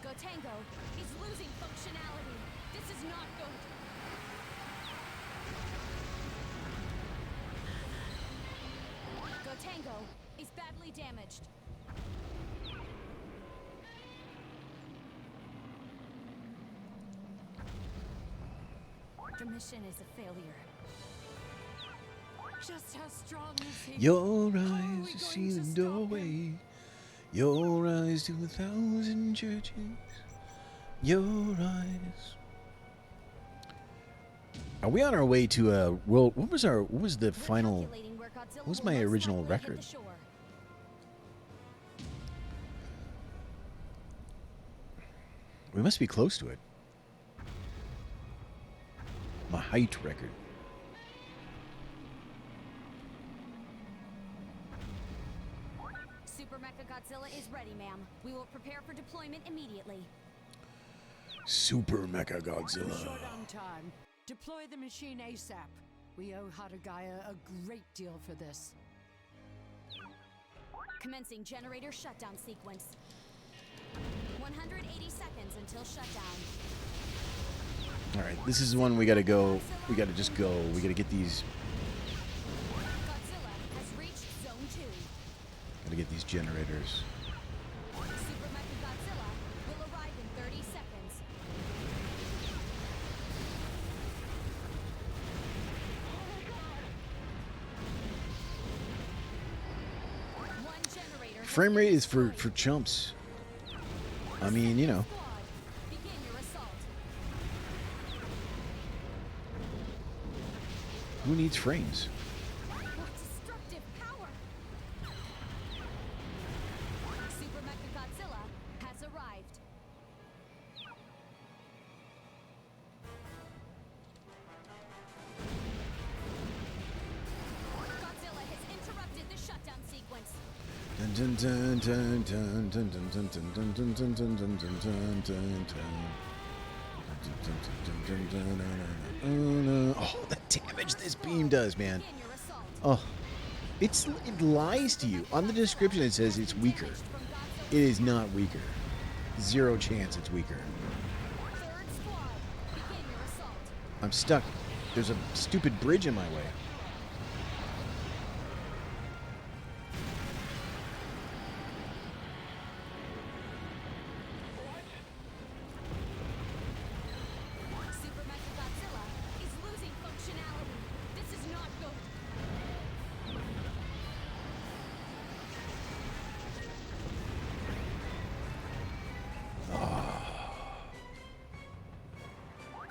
Gotango is losing functionality. This is not good. Gotango is badly damaged. The mission is a failure. Just how strong is he? Your How are eyes we to going see to the stop doorway. him? Your eyes to 1,000 churches. Your eyes. Are we on our way to a world? What was the final? What was my original record? We must be close to it. My height record. Super Mecha Godzilla is ready, ma'am. We will prepare for deployment immediately. Super Mecha We're Godzilla. short on time. Deploy the machine ASAP. We owe Hatagaya a great deal for this. Commencing generator shutdown sequence. 180 seconds until shutdown. All right, this is one we gotta go. We gotta just go. We gotta get these. Godzilla has reached zone 2. Gotta get these generators. Super Mecha Godzilla will arrive in 30 seconds. One generator. has Frame been rate is destroyed. for chumps. I mean, you know. Squad, begin your assault. Who needs frames? What destructive power! Super Mecha Godzilla has arrived. Godzilla has interrupted the shutdown sequence. Dun, dun, dun, dun, dun, dun, dun, dun, dun, dun, dun, dun, dun, dun, dun, dun, dun. Oh, the damage this beam does, man. Begin your assault. Oh, it lies to you. On the description, it says it's weaker. Damaged from Godzilla's It is not weaker. Zero chance it's weaker. third squad. Begin your assault. I'm stuck. There's a stupid bridge in my way. Super Mecha Godzilla is losing functionality. This is not good.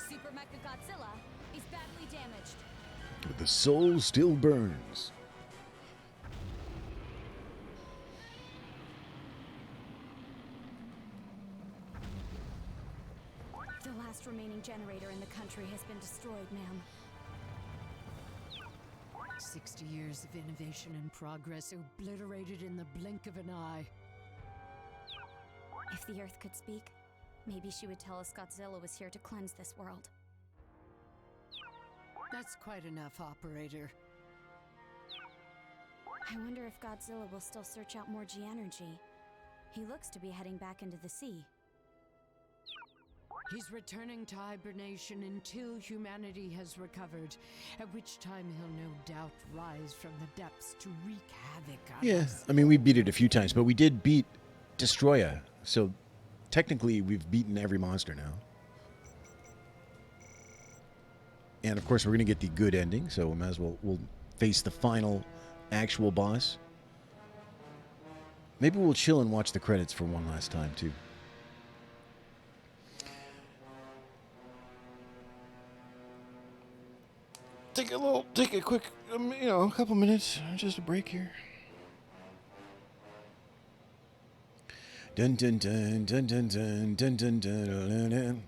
Super Mecha Godzilla is badly damaged. But the soul still burns. The last remaining generator in the country has been destroyed, ma'am. 60 years of innovation and progress obliterated in the blink of an eye. If the Earth could speak, maybe she would tell us Godzilla was here to cleanse this world. That's quite enough, operator. I wonder if Godzilla will still search out more G-energy. He looks to be heading back into the sea. He's returning to hibernation until humanity has recovered, at which time he'll no doubt rise from the depths to wreak havoc on Yeah, us. I mean, we beat it a few times, but we did beat Destroya. So technically, we've beaten every monster now. And of course, we're going to get the good ending, so we might as well we'll face the final actual boss. Maybe we'll chill and watch the credits for one last time, too. Take a quick, a couple minutes, just a break here. Dun dun dun dun dun dun dun dun dun dun dun.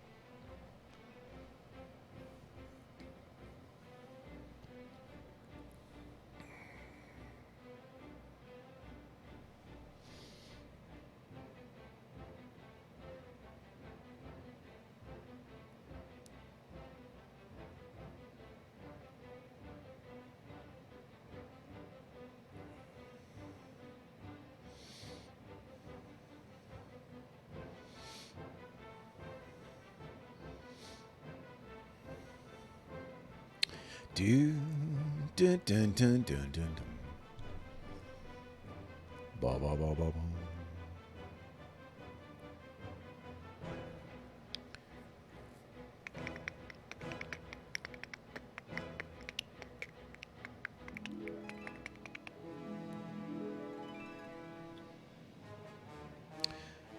Do dun dun dun dun dun dun. Ba ba ba ba ba.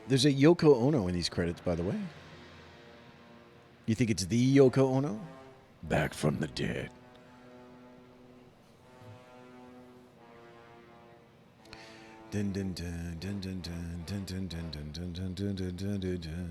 There's a Yoko Ono in these credits, by the way. You think it's the Yoko Ono? Back from the dead. Dun dun dun dun dun dun dun dun dun dun dun dun dun dun dun dun.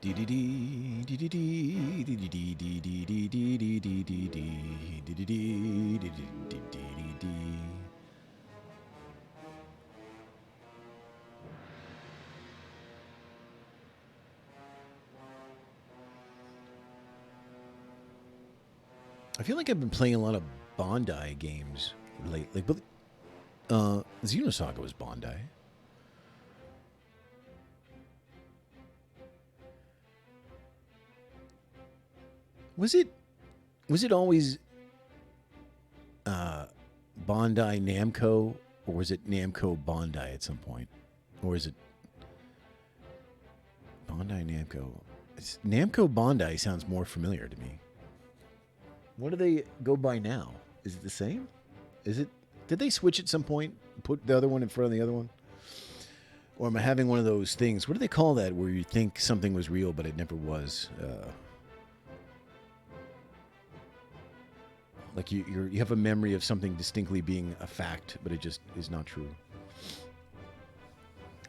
I feel like I've been playing a lot of Bondi games lately, but Xenosaga was Bondi. Was it always Bondi Namco, or was it Namco Bondi at some point? Or is it Bondi Namco? Namco Bondi sounds more familiar to me. What do they go by now? Is it the same? Is it? Did they switch at some point? Put the other one in front of the other one? Or am I having one of those things? What do they call that where you think something was real but it never was? Like you have a memory of something distinctly being a fact, but it just is not true.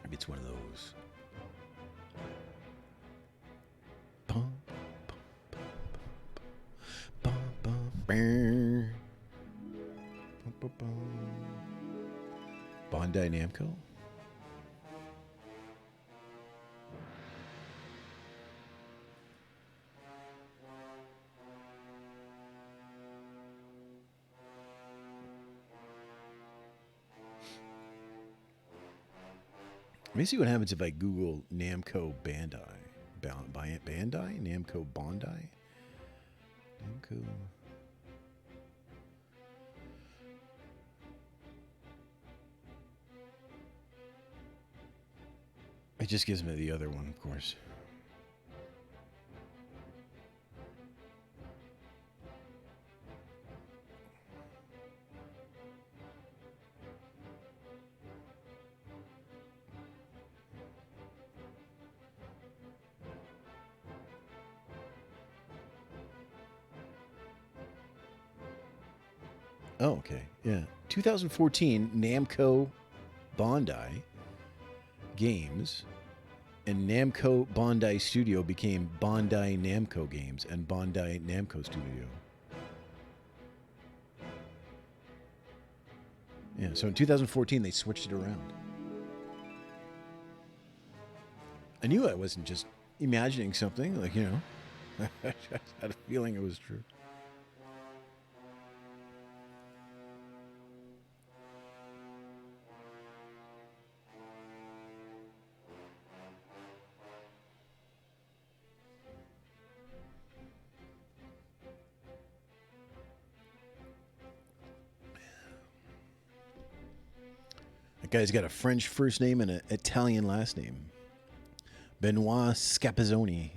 Maybe it's one of those. Bum, bum, bum, bum, bum, bum. Bondi Namco? Let me see what happens if I Google Namco Bandai. Bandai? Namco Bondi? Namco. It just gives me the other one, of course. Oh, okay. Yeah. 2014, Namco Bondi Games and Namco Bondi Studio became Bondi Namco Games and Bondi Namco Studio. Yeah, so in 2014, they switched it around. I knew I wasn't just imagining something, like, you know. I had a feeling it was true. That guy's got a French first name and an Italian last name. Benoit Scapazzoni.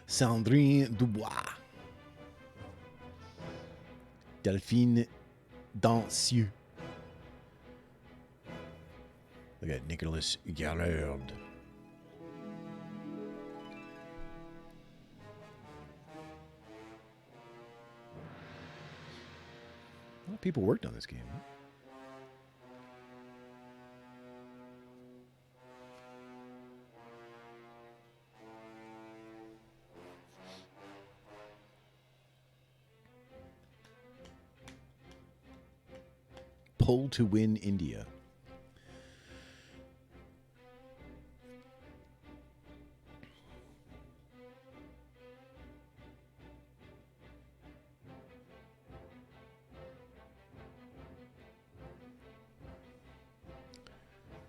Sandrine Dubois. Delphine Dancieux. Look at Nicolas Gallard. A lot of people worked on this game. Huh? Pull to win India.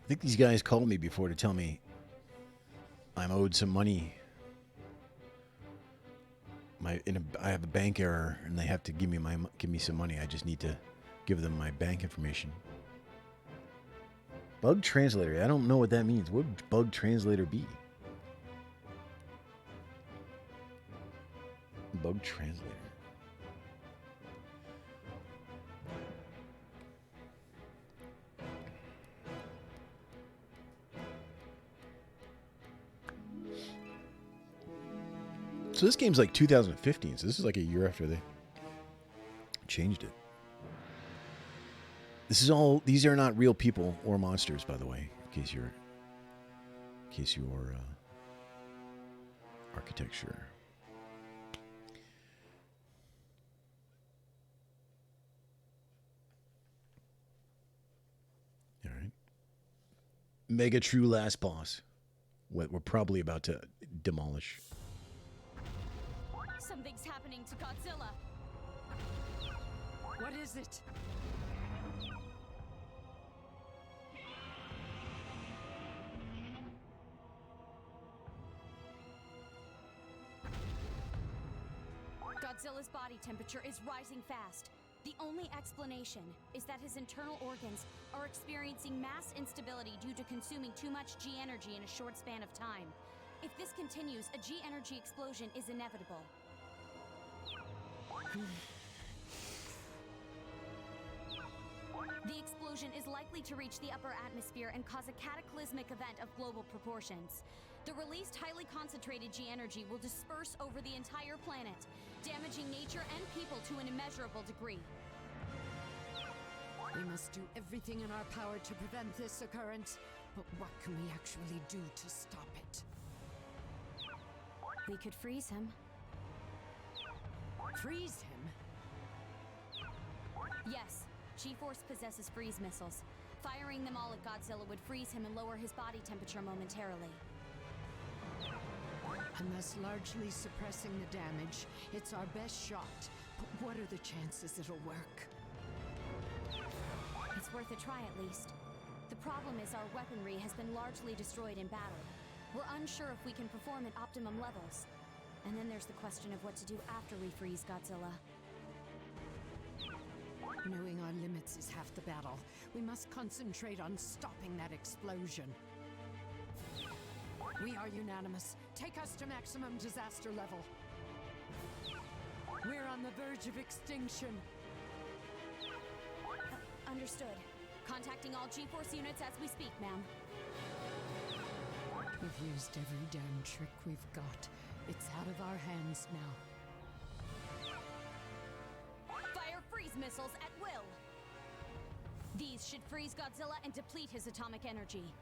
I think these guys called me before to tell me I'm owed some money. I have a bank error, and they have to give me some money. I just need to give them my bank information. Bug translator. I don't know what that means. What would bug translator be? Bug translator. So this game's like 2015, so this is like a year after they changed it. These are not real people or monsters, by the way, in case your architecture. All right. Mega True last boss. What we're probably about to demolish. Something's happening to Godzilla. What is it? Godzilla's body temperature is rising fast. The only explanation is that his internal organs are experiencing mass instability due to consuming too much G energy in a short span of time. If this continues, a G energy explosion is inevitable. The explosion is likely to reach the upper atmosphere and cause a cataclysmic event of global proportions. The released highly concentrated G energy will disperse over the entire planet, damaging nature and people to an immeasurable degree. We must do everything in our power to prevent this occurrence, but what can we actually do to stop it? We could freeze him. Freeze him? Yes, G-Force possesses freeze missiles. Firing them all at Godzilla would freeze him and lower his body temperature momentarily. And thus largely suppressing the damage. It's our best shot. But what are the chances it'll work? It's worth a try at least. The problem is our weaponry has been largely destroyed in battle. We're unsure if we can perform at optimum levels. And then there's the question of what to do after we freeze Godzilla. Knowing our limits is half the battle. We must concentrate on stopping that explosion. We are unanimous. Take us to maximum disaster level. We're on the verge of extinction. Understood. Contacting all G-Force units as we speak, ma'am. We've used every damn trick we've got. It's out of our hands now. Fire freeze missiles at will! These should freeze Godzilla and deplete his atomic energy.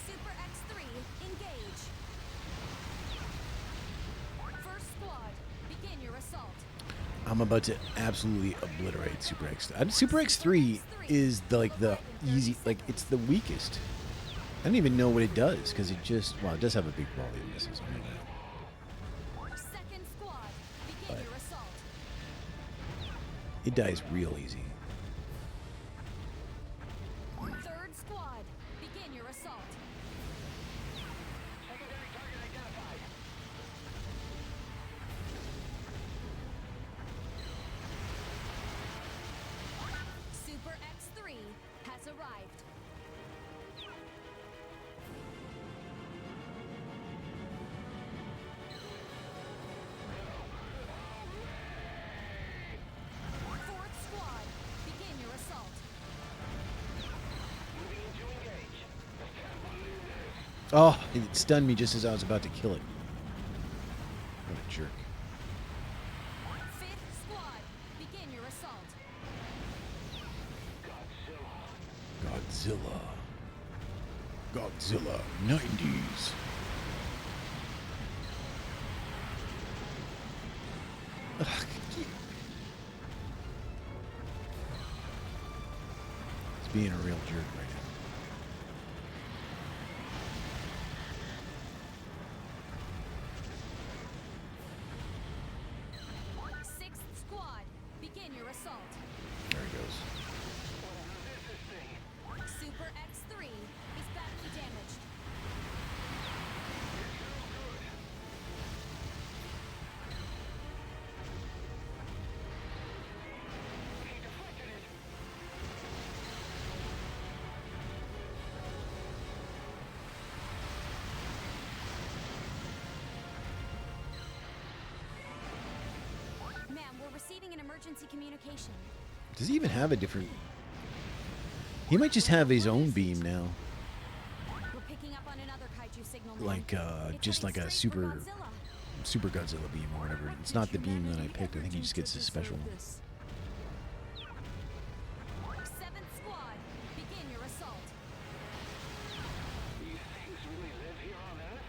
Super X3, engage! First squad, begin your assault. I'm about to absolutely obliterate Super X. Super X3 is the easy, it's the weakest. I don't even know what it does because it just, well, it does have a big volley of missiles. I know that. Second squad, begin your assault. It dies real easy. Third squad, begin your assault. Secondary target identified. Super X3 has arrived. Fourth squad, begin your assault. Moving into engage. Oh, it stunned me just as I was about to kill it. What a jerk. Fifth squad, begin your assault. Godzilla. Godzilla 90s. Ugh, it's being a real jerk right now. Sixth squad, begin your assault. There he goes. This thing. Super X3 is badly damaged. He deflected it. an emergency communication. Does he even have a different... He might just have his own beam now. We're picking up on another kaiju signal. Like, It's just like heading a straight for super... Godzilla. Super Godzilla beam or whatever. It's not the beam that I picked. I think he just gets a special one. 7th Squad, begin your assault. These things really live here on Earth?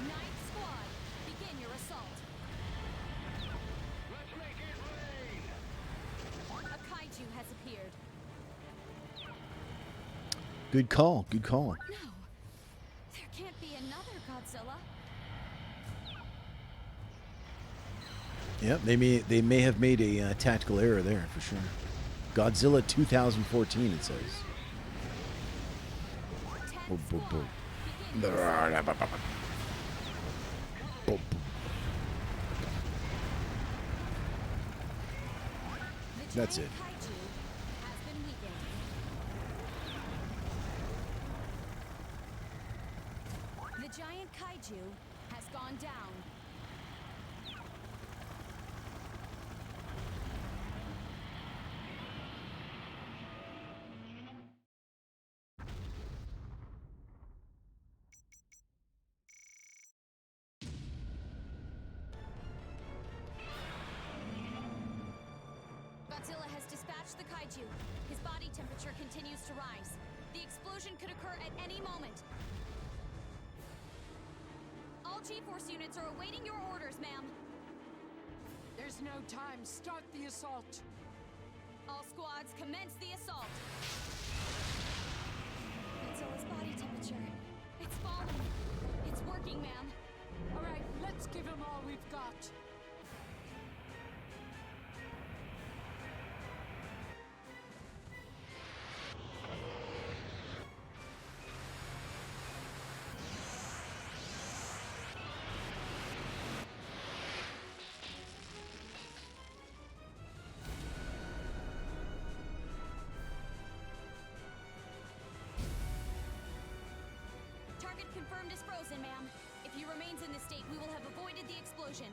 9th Squad, begin your assault. Let's make it rain! A kaiju has appeared. Good call. Good call. No, there can't be another Godzilla. Yep, they may have made a tactical error there for sure. Godzilla 2014, it says. 10th Boop, boop, Squad, boop. begin your assault. Boop, boop. The That's giant it. kaiju has been weakened. The giant kaiju has gone down. Godzilla has dispatched the kaiju. His body temperature continues to rise. The explosion could occur at any moment. All G-Force units are awaiting your orders, ma'am. There's no time. Start the assault. All squads commence the assault. Godzilla's body temperature. It's falling. It's working, ma'am. All right, let's give him all we've got. Target confirmed as frozen, ma'am. If he remains in this state, we will have avoided the explosion.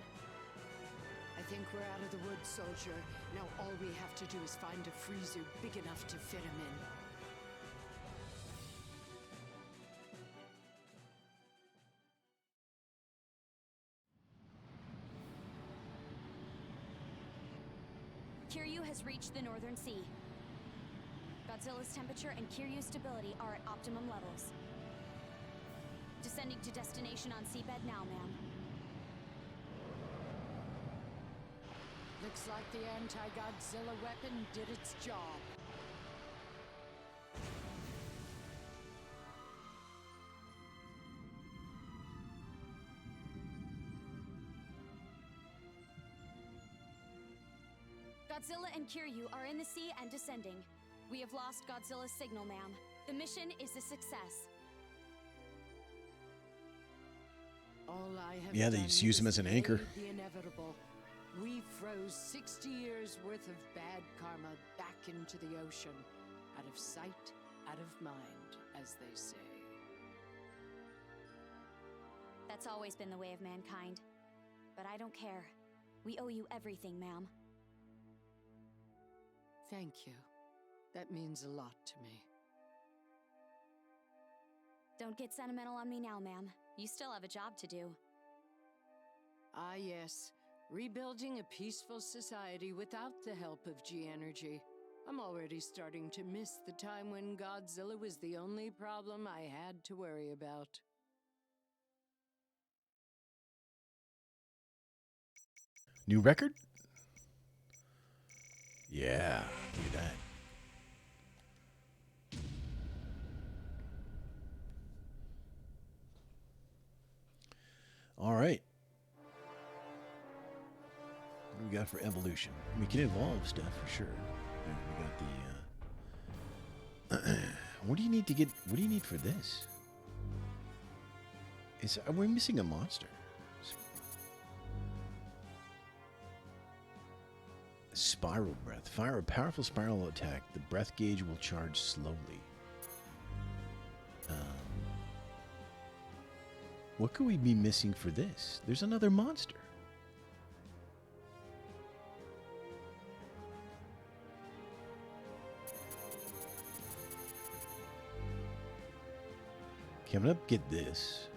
I think we're out of the woods, soldier. Now all we have to do is find a freezer big enough to fit him in. Kiryu has reached the Northern Sea. Godzilla's temperature and Kiryu's stability are at optimum levels. Descending to destination on seabed now, ma'am. Looks like the anti-Godzilla weapon did its job. Godzilla and Kiryu are in the sea and descending. We have lost Godzilla's signal, ma'am. The mission is a success. All I have Yeah, they done just use him is as an anchor. delayed the inevitable. We froze 60 years worth of bad karma back into the ocean. Out of sight, out of mind, as they say. That's always been the way of mankind. But I don't care. We owe you everything, ma'am. Thank you. That means a lot to me. Don't get sentimental on me now, ma'am. You still have a job to do. Ah, yes. Rebuilding a peaceful society without the help of G-Energy. I'm already starting to miss the time when Godzilla was the only problem I had to worry about. New record? Yeah, look at that. All right. What do we got for evolution? We can evolve stuff for sure. And we got the. What do you need to get? What do you need for this? Are we missing a monster? Spiral breath. Fire a powerful spiral attack. The breath gauge will charge slowly. What could we be missing for this? There's another monster. Okay, I'm gonna get this.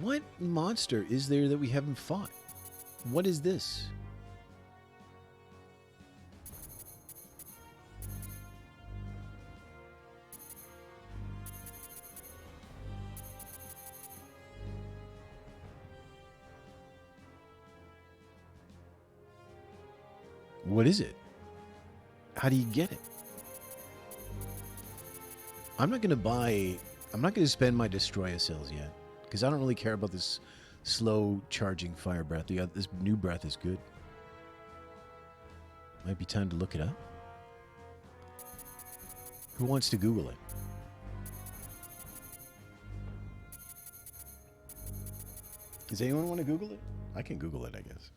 What monster is there that we haven't fought? What is this? What is it? How do you get it? I'm not going to spend my Destroyer cells yet. Because I don't really care about this slow charging fire breath. Yeah, this new breath is good. Might be time to look it up. Who wants to Google it? Does anyone want to Google it? I can Google it, I guess.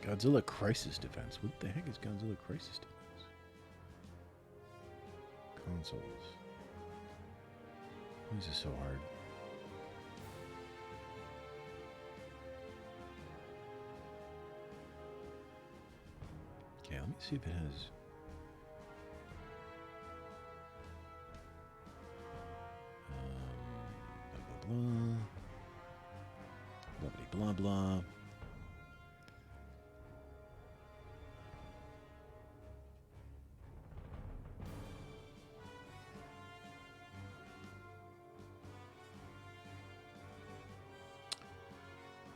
Godzilla Crisis Defense. What the heck is Godzilla Crisis Defense? Consoles. Why is this so hard? Okay, let me see if it has... blah, blah, blah. Blah, blah, blah.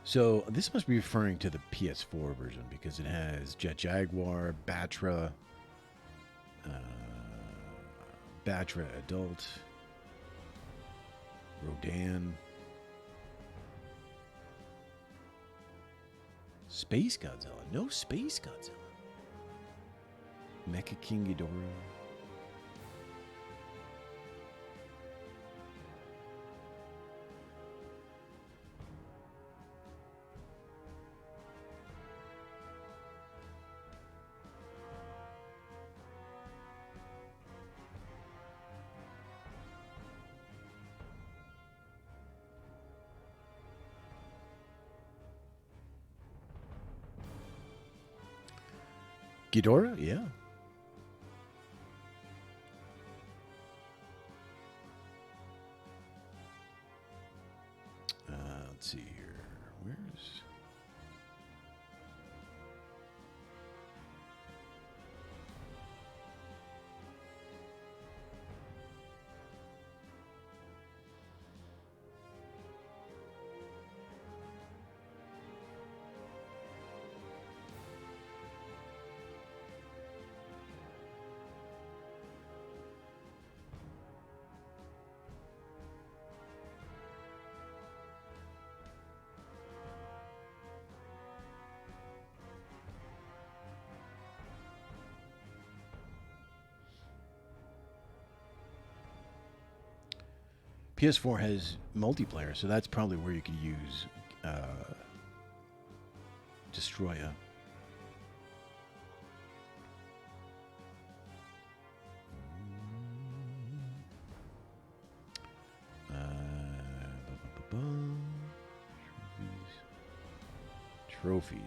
So this must be referring to the PS4 version because it has Jet Jaguar, Batra, Batra Adult, Rodan, Space Godzilla. No Space Godzilla. Mecha King Ghidorah. Ghidorah? Yeah. Let's see here. Where's... PS4 has multiplayer, so that's probably where you could use Destroya. Trophies.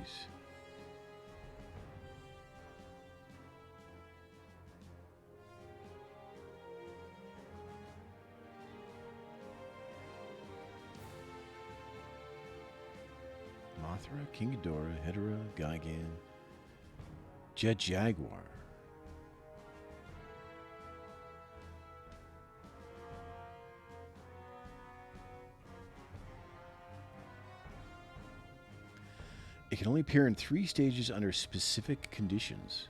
Mothra, King Ghidorah, Hedorah, Gigan, Jet Jaguar. It can only appear in 3 stages under specific conditions.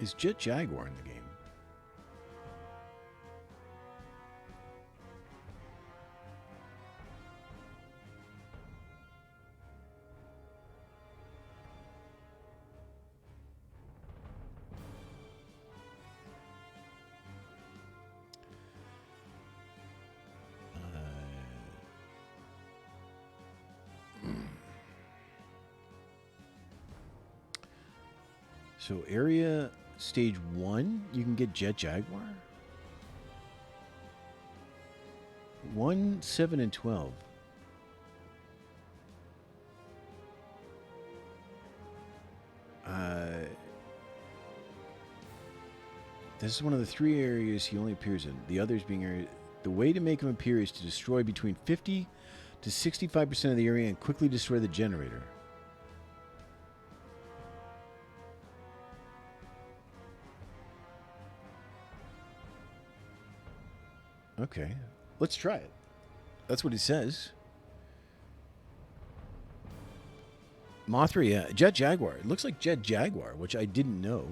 Is Jet Jaguar in the game? So area stage 1, you can get Jet Jaguar? 1, 7, and 12. This is one of the 3 areas he only appears in. The others being area. The way to make him appear is to destroy between 50 to 65% of the area and quickly destroy the generator. Okay, let's try it. That's what it says. Mothra, yeah. Jet Jaguar. It looks like Jet Jaguar, which I didn't know.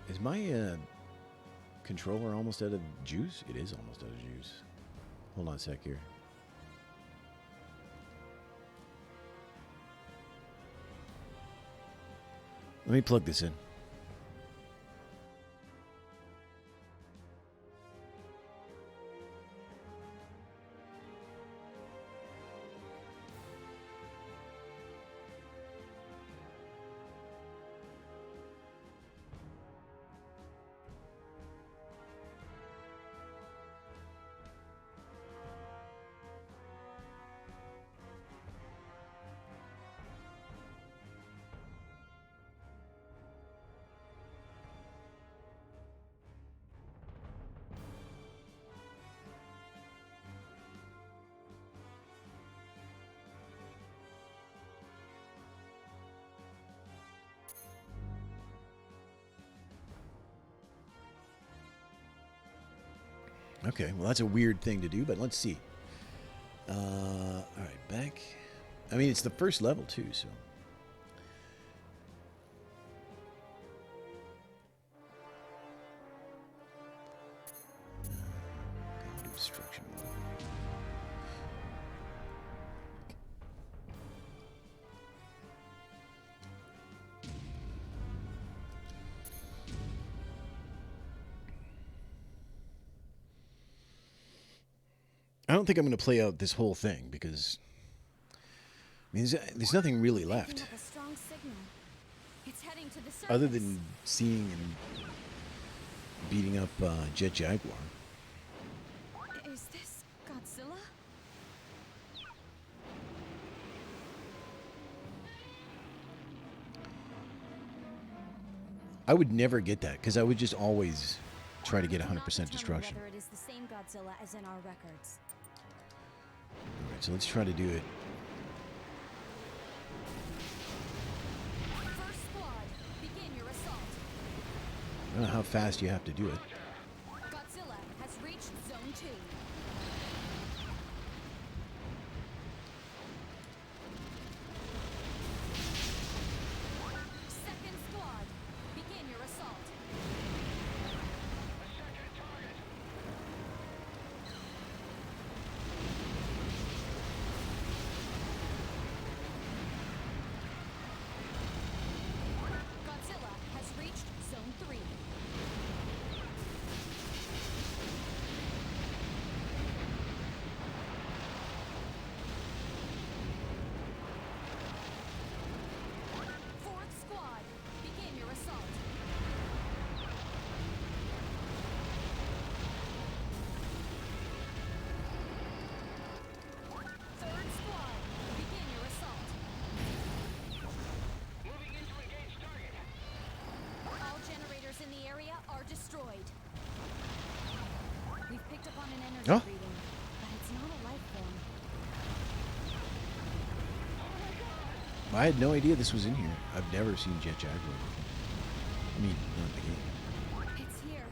Is my controller almost out of juice? It is almost out of juice. Hold on a sec here. Let me plug this in. Okay, well, that's a weird thing to do, but let's see. All right, back. I mean, it's the first level, too, so. Go to destruction mode. I don't think I'm going to play out this whole thing because I mean, there's nothing really left Picking up a strong signal. It's heading to the surface. other than seeing and beating up Jet Jaguar. Is this Godzilla? I would never get that because I would just always try to get 100% destruction. Whether it is the same Godzilla as in our records. Alright, so let's try to do it. First squad, begin your assault. I don't know how fast you have to do it. Godzilla has reached Zone 2. Second squad, begin your assault. Godzilla has reached Zone 3. Fourth squad, begin your assault. Third squad, begin your assault. Moving in to engage target. All generators in the area are destroyed. We've picked up on an energy Oh. reading, but it's not a life form. I had no idea this was in here. I've never seen Jet Jaguar before. I mean, not in the game. It's here.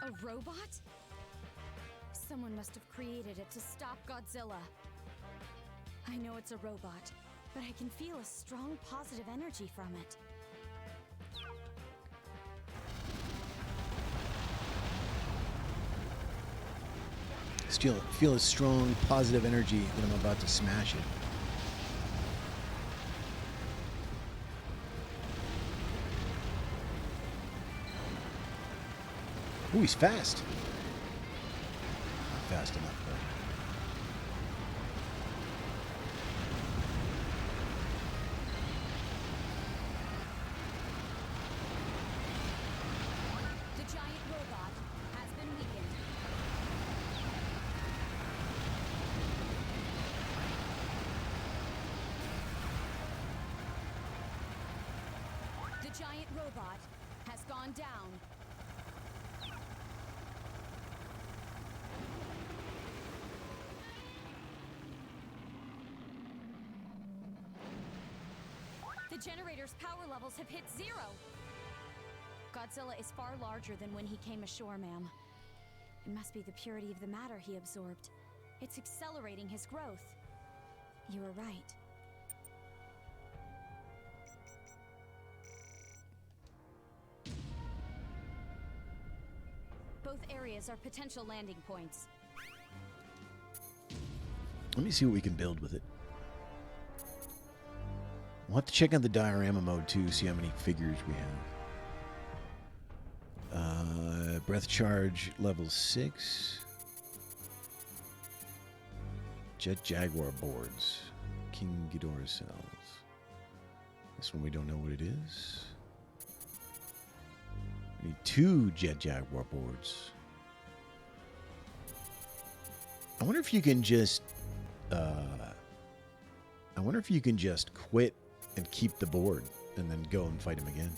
A robot? Someone must have created it to stop Godzilla. I know it's a robot, but I can feel a strong positive energy from it. Still feel a strong, positive energy when I'm about to smash it. Ooh, he's fast. Not fast enough, though. The giant robot has been weakened. The giant robot has gone down. The generator's power levels have hit 0. Godzilla is far larger than when he came ashore, ma'am. It must be the purity of the matter he absorbed. It's accelerating his growth. You were right. Both areas are potential landing points. Let me see what we can build with it. We'll have to check out the diorama mode too, see how many figures we have. Breath charge level 6. Jet Jaguar boards. King Ghidorah cells. This one we don't know what it is. We need 2 Jet Jaguar boards. I wonder if you can just quit and keep the board and then go and fight him again.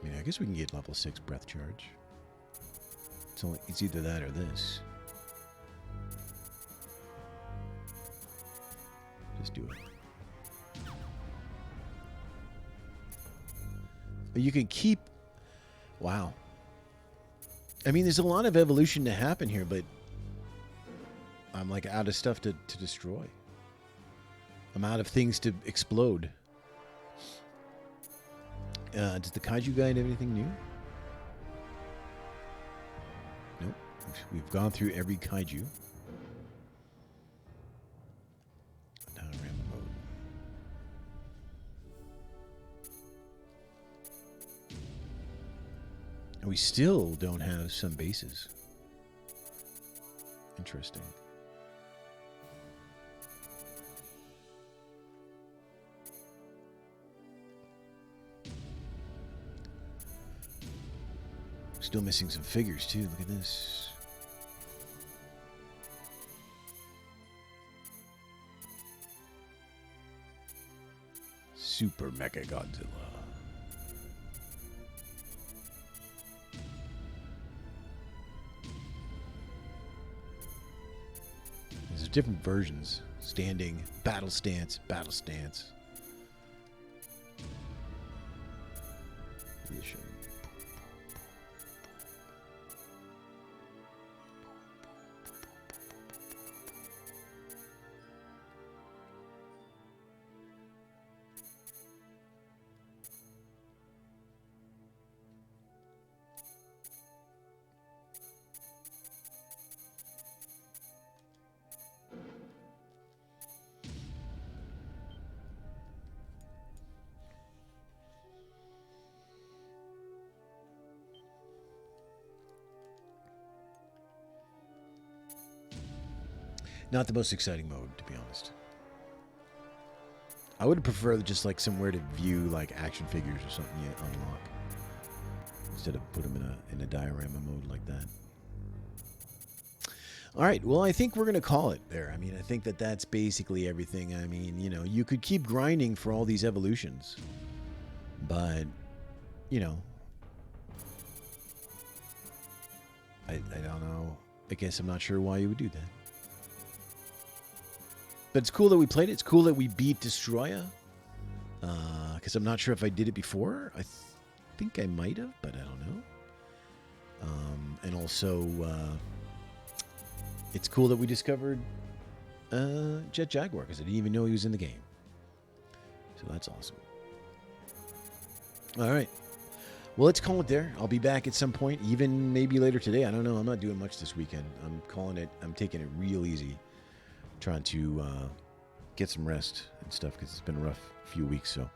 I mean, I guess we can get level 6 breath charge. It's either that or this. Just do it. But you can keep... Wow. I mean, there's a lot of evolution to happen here, but I'm like out of stuff to destroy. I'm out of things to explode. Does the Kaiju Guide have anything new? Nope. We've gone through every Kaiju. Diorama mode. And we still don't have some bases. Interesting. Still missing some figures too. Look at this. Super Mecha Godzilla. There's different versions. Standing, battle stance, battle stance. Position. Not the most exciting mode, to be honest. I would prefer just like somewhere to view like action figures or something you unlock instead of put them in a diorama mode like that. All right, well, I think we're gonna call it there. I mean, I think that's basically everything. I mean, you know, you could keep grinding for all these evolutions, but you know, I don't know. I guess I'm not sure why you would do that. But it's cool that we played it. It's cool that we beat Destroya. Because I'm not sure if I did it before. I think I might have, but I don't know. And also, it's cool that we discovered Jet Jaguar, because I didn't even know he was in the game. So that's awesome. All right. Well, let's call it there. I'll be back at some point, even maybe later today. I don't know. I'm not doing much this weekend. I'm calling it. I'm taking it real easy. Trying to get some rest and stuff because it's been a rough few weeks. So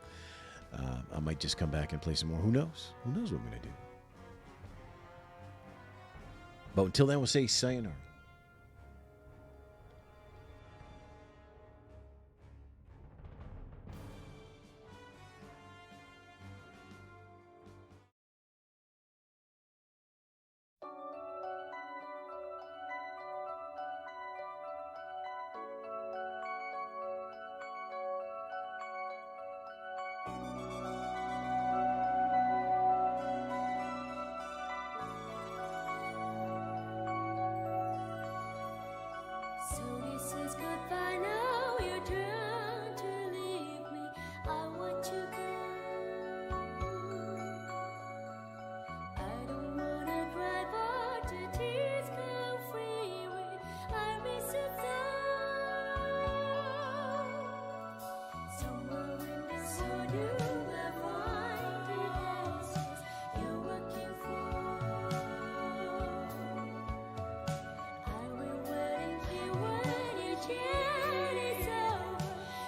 I might just come back and play some more. Who knows? Who knows what I'm going to do? But until then, we'll say sayonara. So this is goodbye now, your turn to leave me. I want to go. I don't wanna cry, but the tears come freely. I miss it so. Somewhere in this world you will find the answers you're looking for. I will wait here when your journey is over.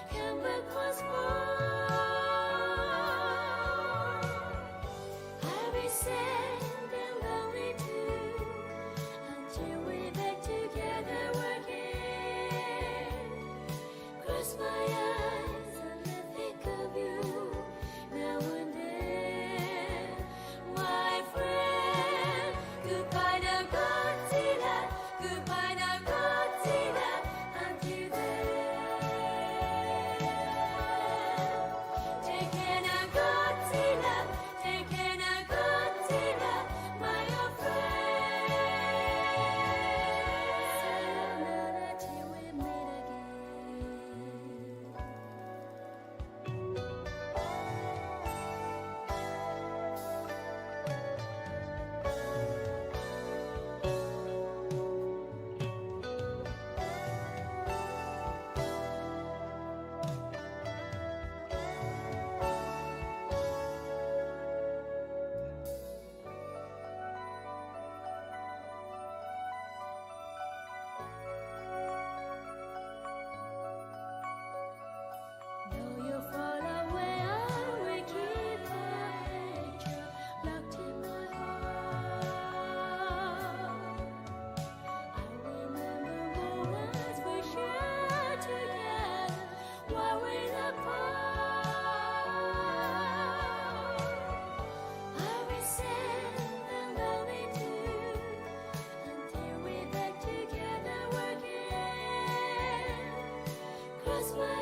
Come back once more. I'll be sad and lonely too until we're back together again. Cross my eyes and I think of you now and then, my friend. Goodbye now, Godzilla. Goodbye now, Godzilla. Until then, take care now, Godzilla. Take care now, Godzilla, my old friend. Sayonara till we meet Though you're far away, I will keep a picture locked in my heart. I remember moments we shared together while we're apart. I'll be sad and lonely too until we're back together again. Cross my